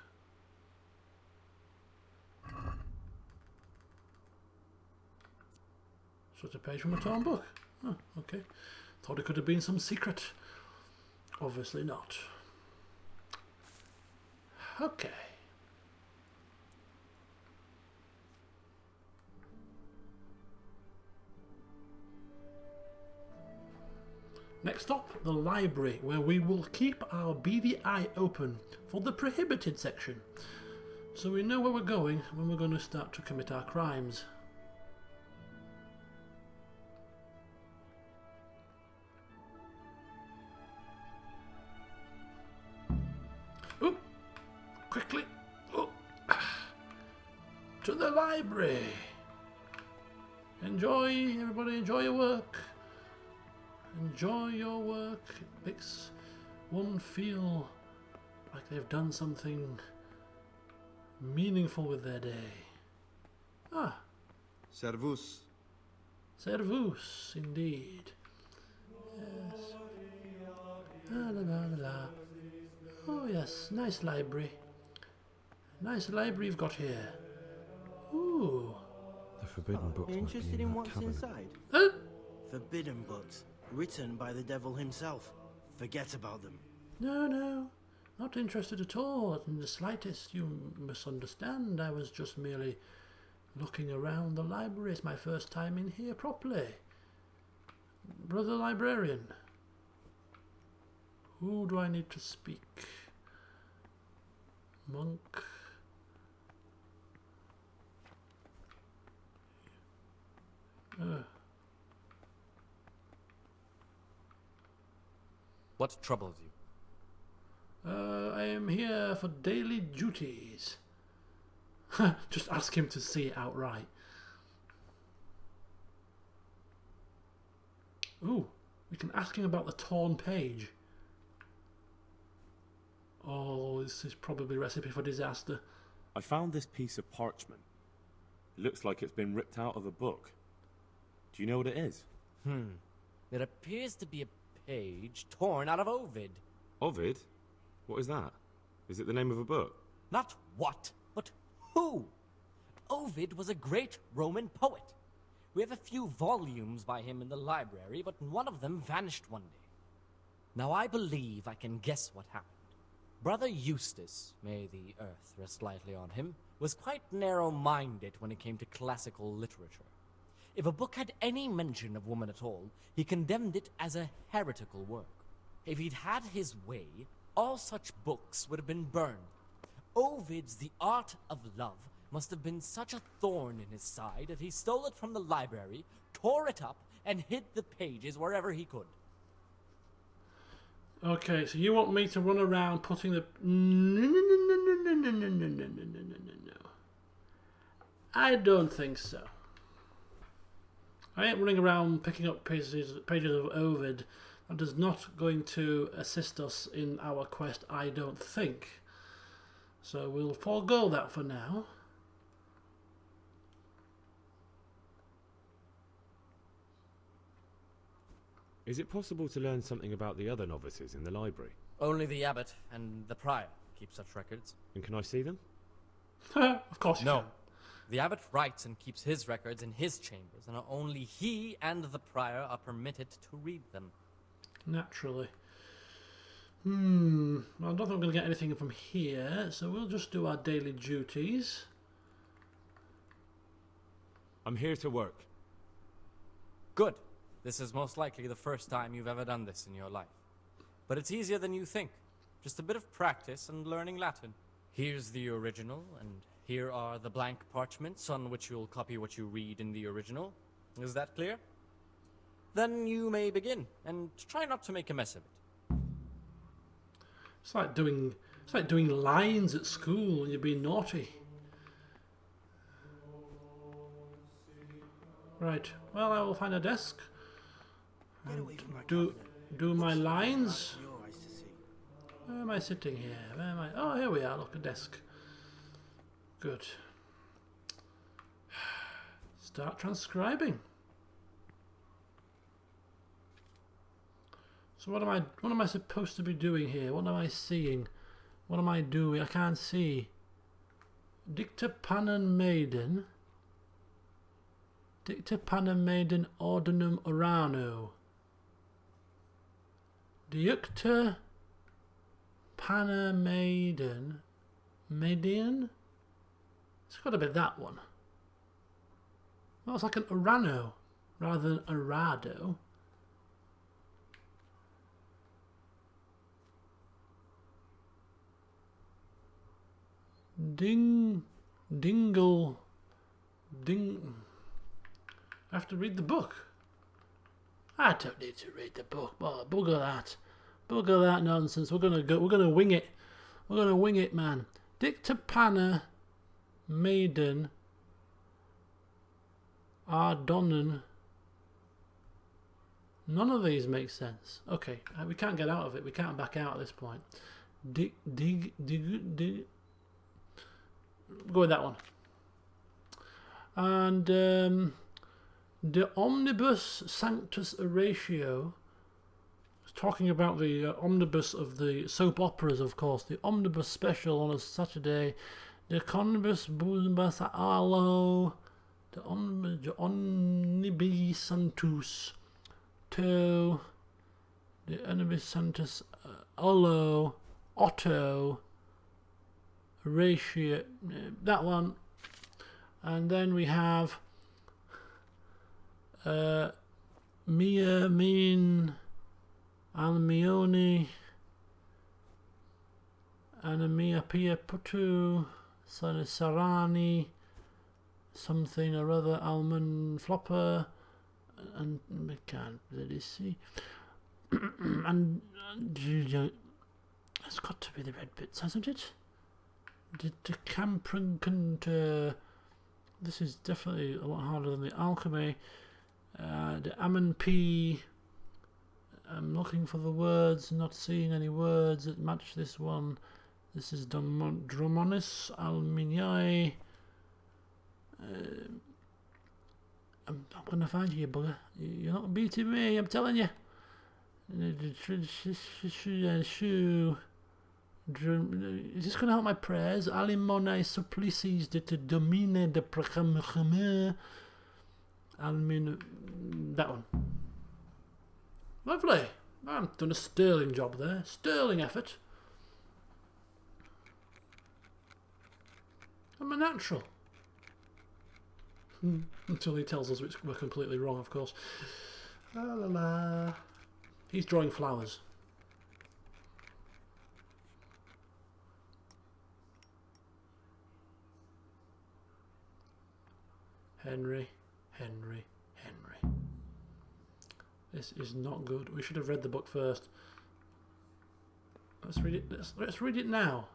So it's a page from a torn book. Oh, okay. Thought it could have been some secret. Obviously not. Okay. Next stop, the library, where we will keep our beady eye open for the prohibited section, so we know where we're going when we're going to start to commit our crimes. Oop! Quickly! Oh. To the library! Enjoy, everybody, enjoy your work. Enjoy your work. It makes one feel like they've done something meaningful with their day. Ah. Servus. Servus, indeed. Yes. La la la la la. Oh yes, nice library. Nice library you've got here. Ooh. The forbidden books. You're interested in what's cabinet. inside? Forbidden books, written by the devil himself. Forget about them. No, no. Not interested at all, in the slightest. You misunderstand. I was just merely looking around the library. It's my first time in here properly. Brother librarian. Who do I need to speak? Monk. What troubles you? I am here for daily duties. Just ask him to see it outright. Ooh, we can ask him about the torn page. Oh, this is probably a recipe for disaster. I found this piece of parchment. It looks like it's been ripped out of a book. Do you know what it is? It appears to be a page torn out of Ovid. Ovid? What is that? Is it the name of a book? Not what, but who. Ovid was a great Roman poet. We have a few volumes by him in the library, but one of them vanished one day. Now I believe I can guess what happened. Brother Eustace, may the earth rest lightly on him, was quite narrow-minded when it came to classical literature. If a book had any mention of woman at all, he condemned it as a heretical work. If he'd had his way, all such books would have been burned. Ovid's The Art of Love must have been such a thorn in his side that he stole it from the library, tore it up, and hid the pages wherever he could. Okay, so you want me to run around putting the... No. I don't think so. I ain't running around picking up pages of Ovid. That is not going to assist us in our quest, I don't think. So we'll forego that for now. Is it possible to learn something about the other novices in the library? Only the abbot and the prior keep such records. And can I see them? Of course you No. can. The abbot writes and keeps his records in his chambers, and only he and the prior are permitted to read them. Naturally. Well, I don't think we're going to get anything from here, so we'll just do our daily duties. I'm here to work. Good. This is most likely the first time you've ever done this in your life. But it's easier than you think. Just a bit of practice and learning Latin. Here's the original, and here are the blank parchments on which you'll copy what you read in the original. Is that clear? Then you may begin, and try not to make a mess of it. It's like doing lines at school when you're being naughty. Right. Well, I will find a desk and do my lines. Where am I sitting here? Where am I? Oh, here we are. Look, a desk. Good. Start transcribing. So what am I supposed to be doing here? What am I seeing? What am I doing? I can't see. Dicta panem maiden. Dicta panem maiden ordinum orano. Dicta panem maiden. Median? It's got to be that one. Well, it's like an orano rather than orado. Dingle. I have to read the book. I don't need to read the book. Oh, bugger that. Bugger that nonsense. We're gonna wing it. We're gonna wing it, man. Dicta pana maiden ardonnen. None of these make sense. Okay, we can't get out of it. We can't back out at this point. Dig. Go with that one. And the Omnibus Sanctus Oratio is talking about the omnibus of the soap operas, of course. The omnibus special on a Saturday. The Omnibus Bumbas Alo. The Omnibus Sanctus. To the Omnibus Sanctus Olo. Otto. Ratio, that one, and then we have Mia Mean Almione Anamia Pia Putu Sarani something or other Almond Flopper and we can't really see and it's got to be the red bits, hasn't it? The Campruncunt, this is definitely a lot harder than the Alchemy. The Ammon P. I'm looking for the words, not seeing any words that match this one. This is Dromonis Alminiae. I'm going to find you, bugger. You're not beating me, I'm telling you. Is this going to help my prayers? Alimone supplices de te domine de proclamer. Almin. That one. Lovely. I've done a sterling job there. Sterling effort. I'm a natural. Until he tells us we're completely wrong, of course. La la la. He's drawing flowers. Henry. This is not good. We should have read the book first. Let's read it. Let's read it now.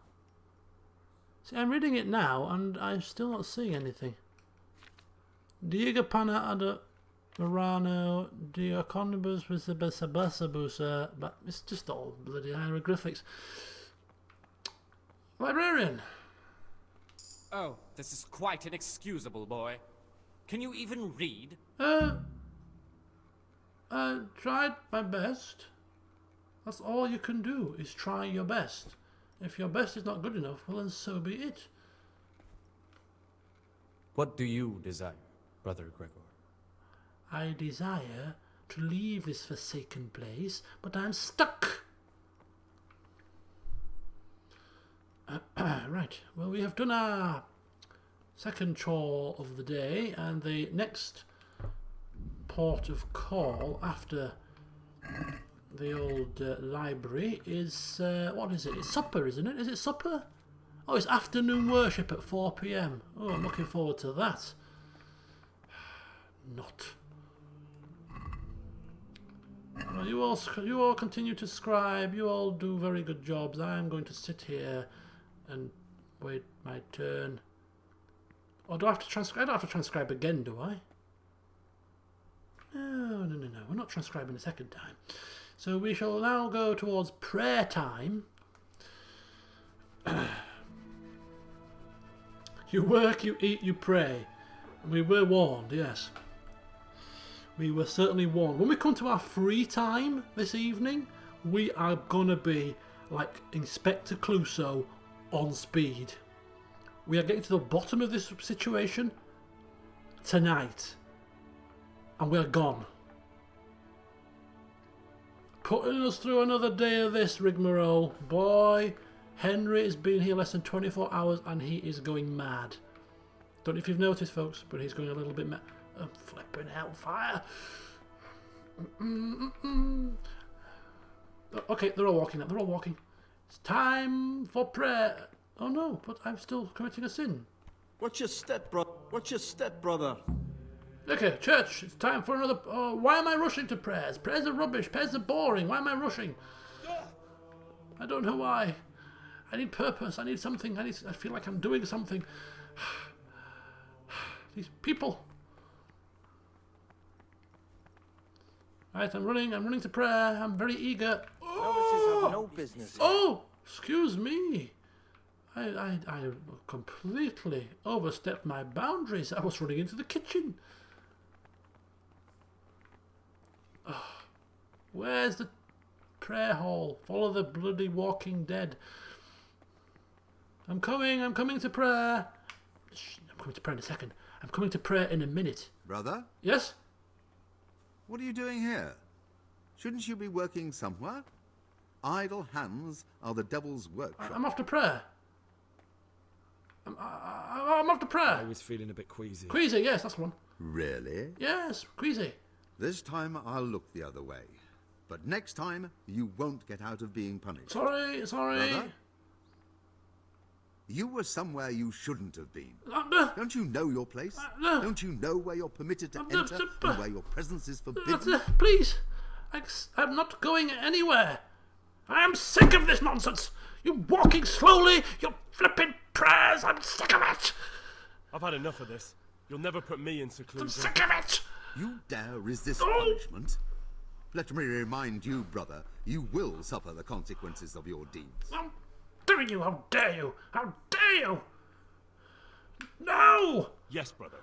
See, I'm reading it now, and I'm still not seeing anything. Diego Pana ada Murano, Dioconibus, but it's just all bloody hieroglyphics. Librarian. Oh, this is quite inexcusable, boy. Can you even read? Tried my best. That's all you can do, is try your best. If your best is not good enough, well then so be it. What do you desire, Brother Gregor? I desire to leave this forsaken place, but I'm stuck. Right, well, we have done our second chore of the day, and the next port of call after the old library is, what is it? It's supper, isn't it? Is it supper? Oh, it's afternoon worship at 4 PM. Oh, I'm looking forward to that. Not. Well, you all continue to scribe. You all do very good jobs. I am going to sit here and wait my turn. Or do I have to transcribe? I don't have to transcribe again, do I? No. We're not transcribing a second time. So we shall now go towards prayer time. You work, you eat, you pray. We were warned, yes. We were certainly warned. When we come to our free time this evening, we are gonna be like Inspector Clouseau on speed. We are getting to the bottom of this situation tonight. And we're gone. Putting us through another day of this rigmarole. Boy, Henry has been here less than 24 hours and he is going mad. Don't know if you've noticed, folks, but he's going a little bit mad. Oh, flipping hellfire. Okay, they're all walking now. They're all walking. It's time for prayer. Oh no, but I'm still committing a sin. What's your step, brother? What's your step, brother? Okay, church, it's time for another... why am I rushing to prayers? Prayers are rubbish. Prayers are boring. Why am I rushing? I don't know why. I need purpose. I need something. I feel like I'm doing something. These people. Right, I'm running to prayer. I'm very eager. Novices have no business. Oh, excuse me. I completely overstepped my boundaries. I was running into the kitchen. Oh, where's the prayer hall? Follow the bloody Walking Dead. I'm coming to prayer. Shh, I'm coming to prayer in a second. I'm coming to prayer in a minute. Brother? Yes? What are you doing here? Shouldn't you be working somewhere? Idle hands are the devil's workshop. I'm off to prayer. I'm off to prayer. I was feeling a bit queasy. Queasy, yes, that's the one. Really? Yes, queasy. This time I'll look the other way. But next time, you won't get out of being punished. Sorry. Brother? You were somewhere you shouldn't have been. Don't you know your place? Don't you know where you're permitted to enter and where your presence is forbidden? Please, I'm not going anywhere. I am sick of this nonsense. You walking slowly, your flipping prayers, I'm sick of it. I've had enough of this. You'll never put me in seclusion. I'm sick of it. You dare resist punishment? Let me remind you, brother, you will suffer the consequences of your deeds. I'm doing you, how dare you? How dare you? No! Yes, brother.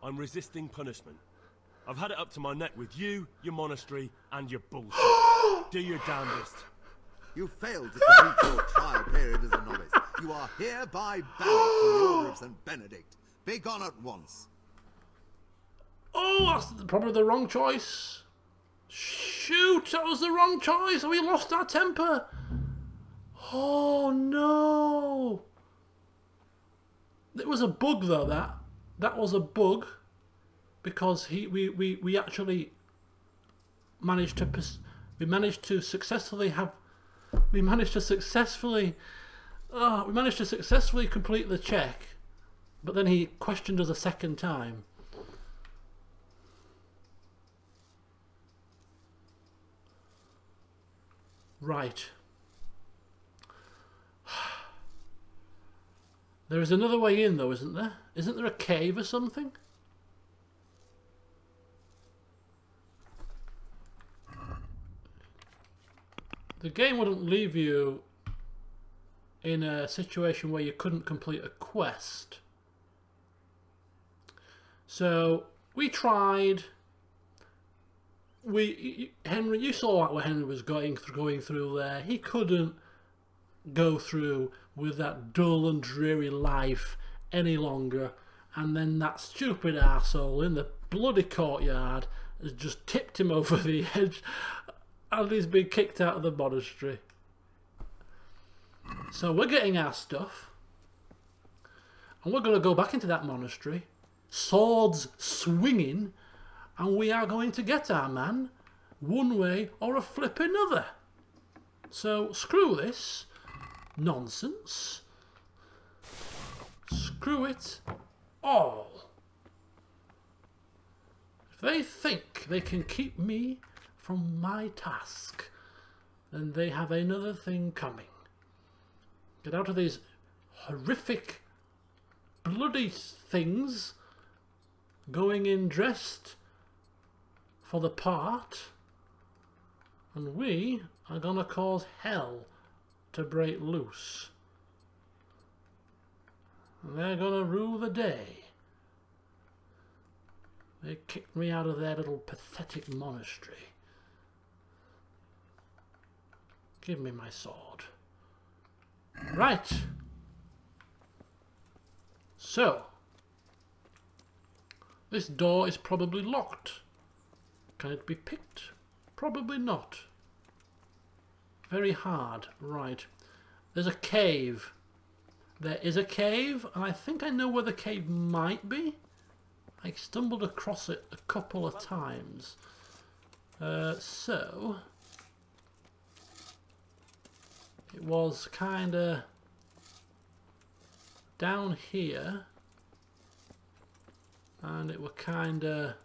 I'm resisting punishment. I've had it up to my neck with you, your monastery, and your bullshit. Do your damnedest. You failed to complete your trial period as a novice. You are hereby banished from the Order of St. Benedict. Be gone at once. Oh, that's probably the wrong choice. Shoot, that was the wrong choice. We lost our temper. Oh, no. It was a bug, though, that was a bug. Because we actually managed to successfully complete the check, but then he questioned us a second time. Right. There is another way in, though, isn't there? Isn't there a cave or something? the game wouldn't leave you in a situation where you couldn't complete a quest. So we tried. Henry, you saw what Henry was going through there. He couldn't go through with that dull and dreary life any longer, and then that stupid arsehole in the bloody courtyard has just tipped him over the edge, and he's been kicked out of the monastery. So we're getting our stuff, and we're going to go back into that monastery, swords swinging, and we are going to get our man one way or a flip another. So screw this nonsense. Screw it all. If they think they can keep me from my task, then they have another thing coming. Get out of these horrific bloody things, going in dressed for the part, and we are gonna cause hell to break loose. And they're gonna rule the day. They kicked me out of their little pathetic monastery. Give me my sword. Right. So, this door is probably locked. Can it be picked? Probably not. Very hard. Right. There's a cave. There is a cave, and I think I know where the cave might be. I stumbled across it a couple of times. So it was kinda down here, and it were kinda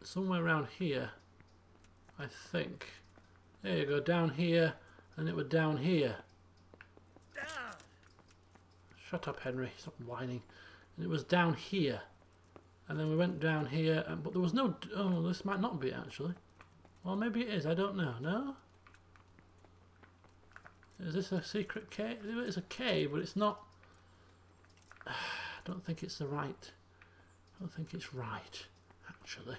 somewhere around here, I think. There you go, down here, and it were down here. Shut up, Henry, stop whining. And it was down here, and then we went down here, but there was no... Oh, this might not be, actually. Well, maybe it is, I don't know. No? Is this a secret cave? It's a cave, but it's not... I don't think it's the right... I don't think it's right, actually.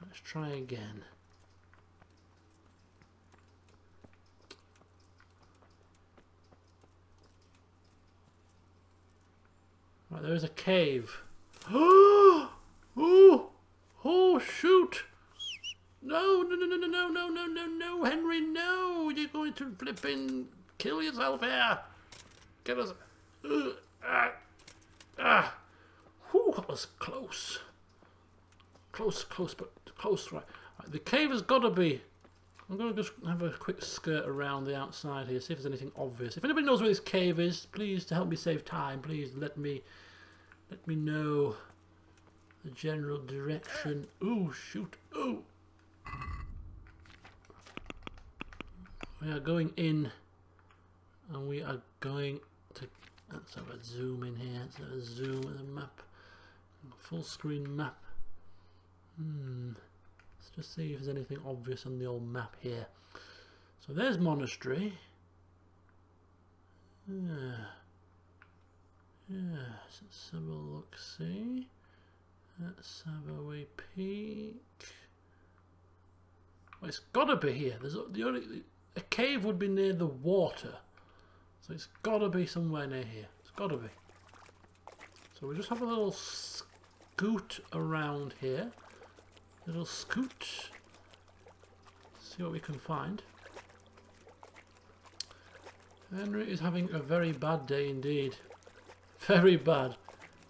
Let's try again. Right, there is a cave. Oh! Oh, shoot! No, no, no, no, no, no, no, no, no, no, Henry, no! You're going to flipping kill yourself here! Get us... Whew, that was close. Close, but close, right. The cave has got to be... I'm going to just have a quick skirt around the outside here, see if there's anything obvious. If anybody knows where this cave is, please, to help me save time, please let me know the general direction. Ooh, shoot. Ooh. We are going in, and we are going to... Let's have a zoom in here. Let's have a zoom at the map. Full screen map. Let's just see if there's anything obvious on the old map here. So there's monastery. Yes, let's have a look, see. Let's have a wee peek. Well, it's gotta be here. There's a cave would be near the water. So it's gotta be somewhere near here. It's gotta be. So we just have a little scoot around here. Little scoot. See what we can find. Henry is having a very bad day indeed. Very bad.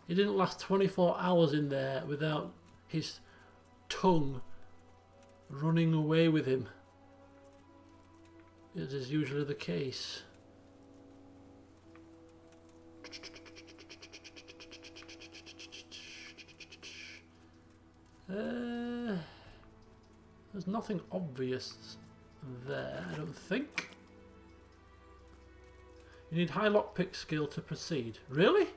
He didn't last 24 hours in there without his tongue running away with him. As is usually the case. There's nothing obvious there, I don't think. You need high lockpick skill to proceed. Really?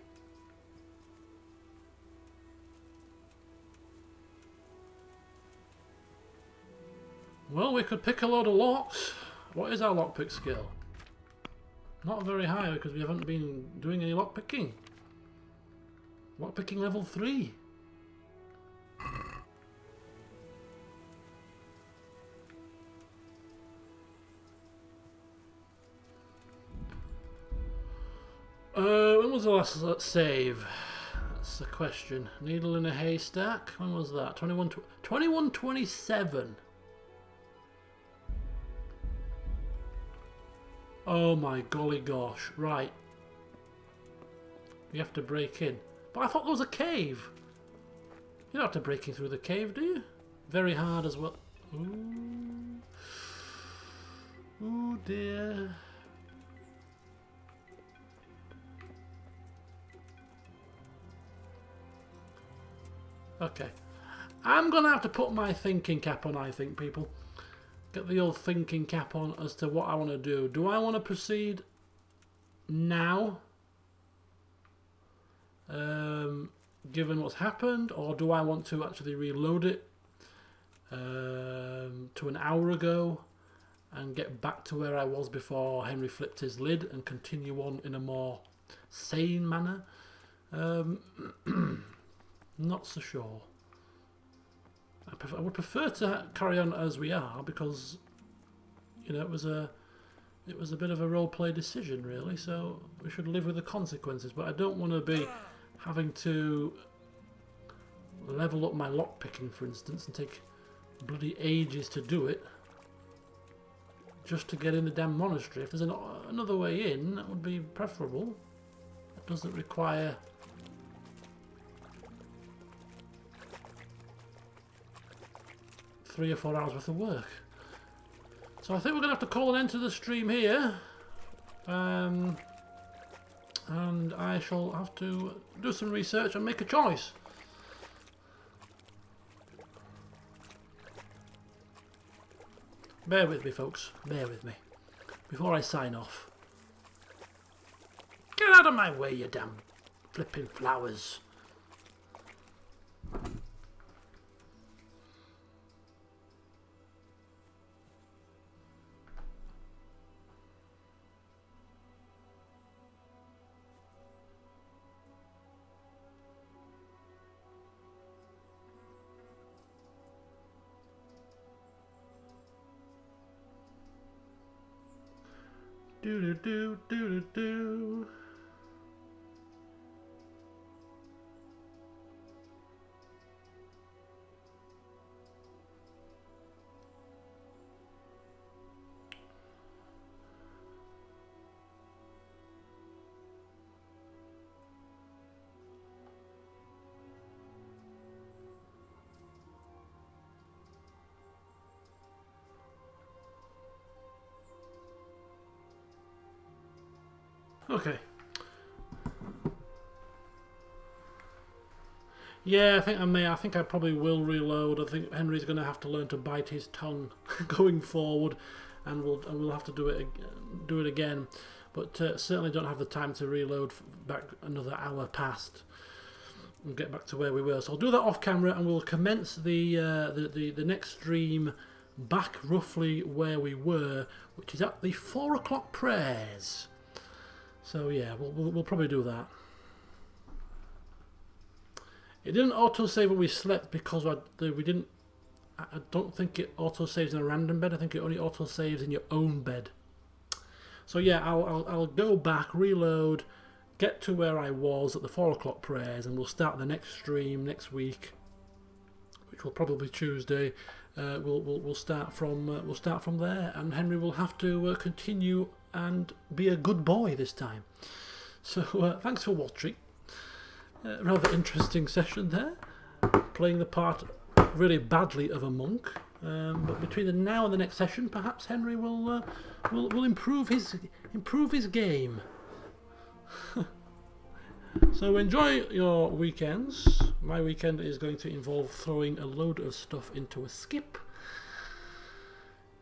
Well, we could pick a load of locks. What is our lockpick skill? Not very high because we haven't been doing any lockpicking. Lockpicking level 3. When was the last save? That's the question. Needle in a haystack. When was that? 2127. Oh my golly gosh. Right. You have to break in. But I thought there was a cave. You don't have to break in through the cave, do you? Very hard as well. Ooh. Ooh dear. Okay. I'm going to have to put my thinking cap on, I think, people. Get the old thinking cap on as to what I want to do. Do I want to proceed now? Given what's happened, or do I want to actually reload it to an hour ago and get back to where I was before Henry flipped his lid and continue on in a more sane manner? Not so sure. I would prefer to carry on as we are because, you know, it was a bit of a role-play decision, really. So we should live with the consequences. But I don't want to be having to level up my lockpicking, for instance, and take bloody ages to do it just to get in the damn monastery. If there's another way in, that would be preferable. That doesn't require 3 or 4 hours worth of work. So I think we're going to have to call an end to the stream here. And I shall have to do some research and make a choice. Bear with me, folks. Bear with me. Before I sign off. Get out of my way, you damn flipping flowers. Do do do do do do. Okay. Yeah, I think I may. I think I probably will reload. I think Henry's going to have to learn to bite his tongue going forward, and we'll have to do it again. But certainly don't have the time to reload back another hour past and get back to where we were. So I'll do that off camera, and we'll commence the next stream back roughly where we were, which is at the 4 o'clock prayers. So yeah, we'll probably do that. It didn't autosave when we slept because we didn't. I don't think it autosaves in a random bed. I think it only autosaves in your own bed. So yeah, I'll go back, reload, get to where I was at the 4 o'clock prayers, and we'll start the next stream next week, which will probably be Tuesday. We'll start from there, and Henry will have to continue and be a good boy this time. So thanks for watching. Rather interesting session there, playing the part really badly of a monk. But between the now and the next session, perhaps Henry will improve his game. So enjoy your weekends. My weekend is going to involve throwing a load of stuff into a skip.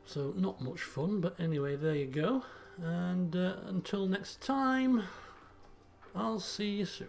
So not much fun, but anyway, there you go. And until next time, I'll see you soon.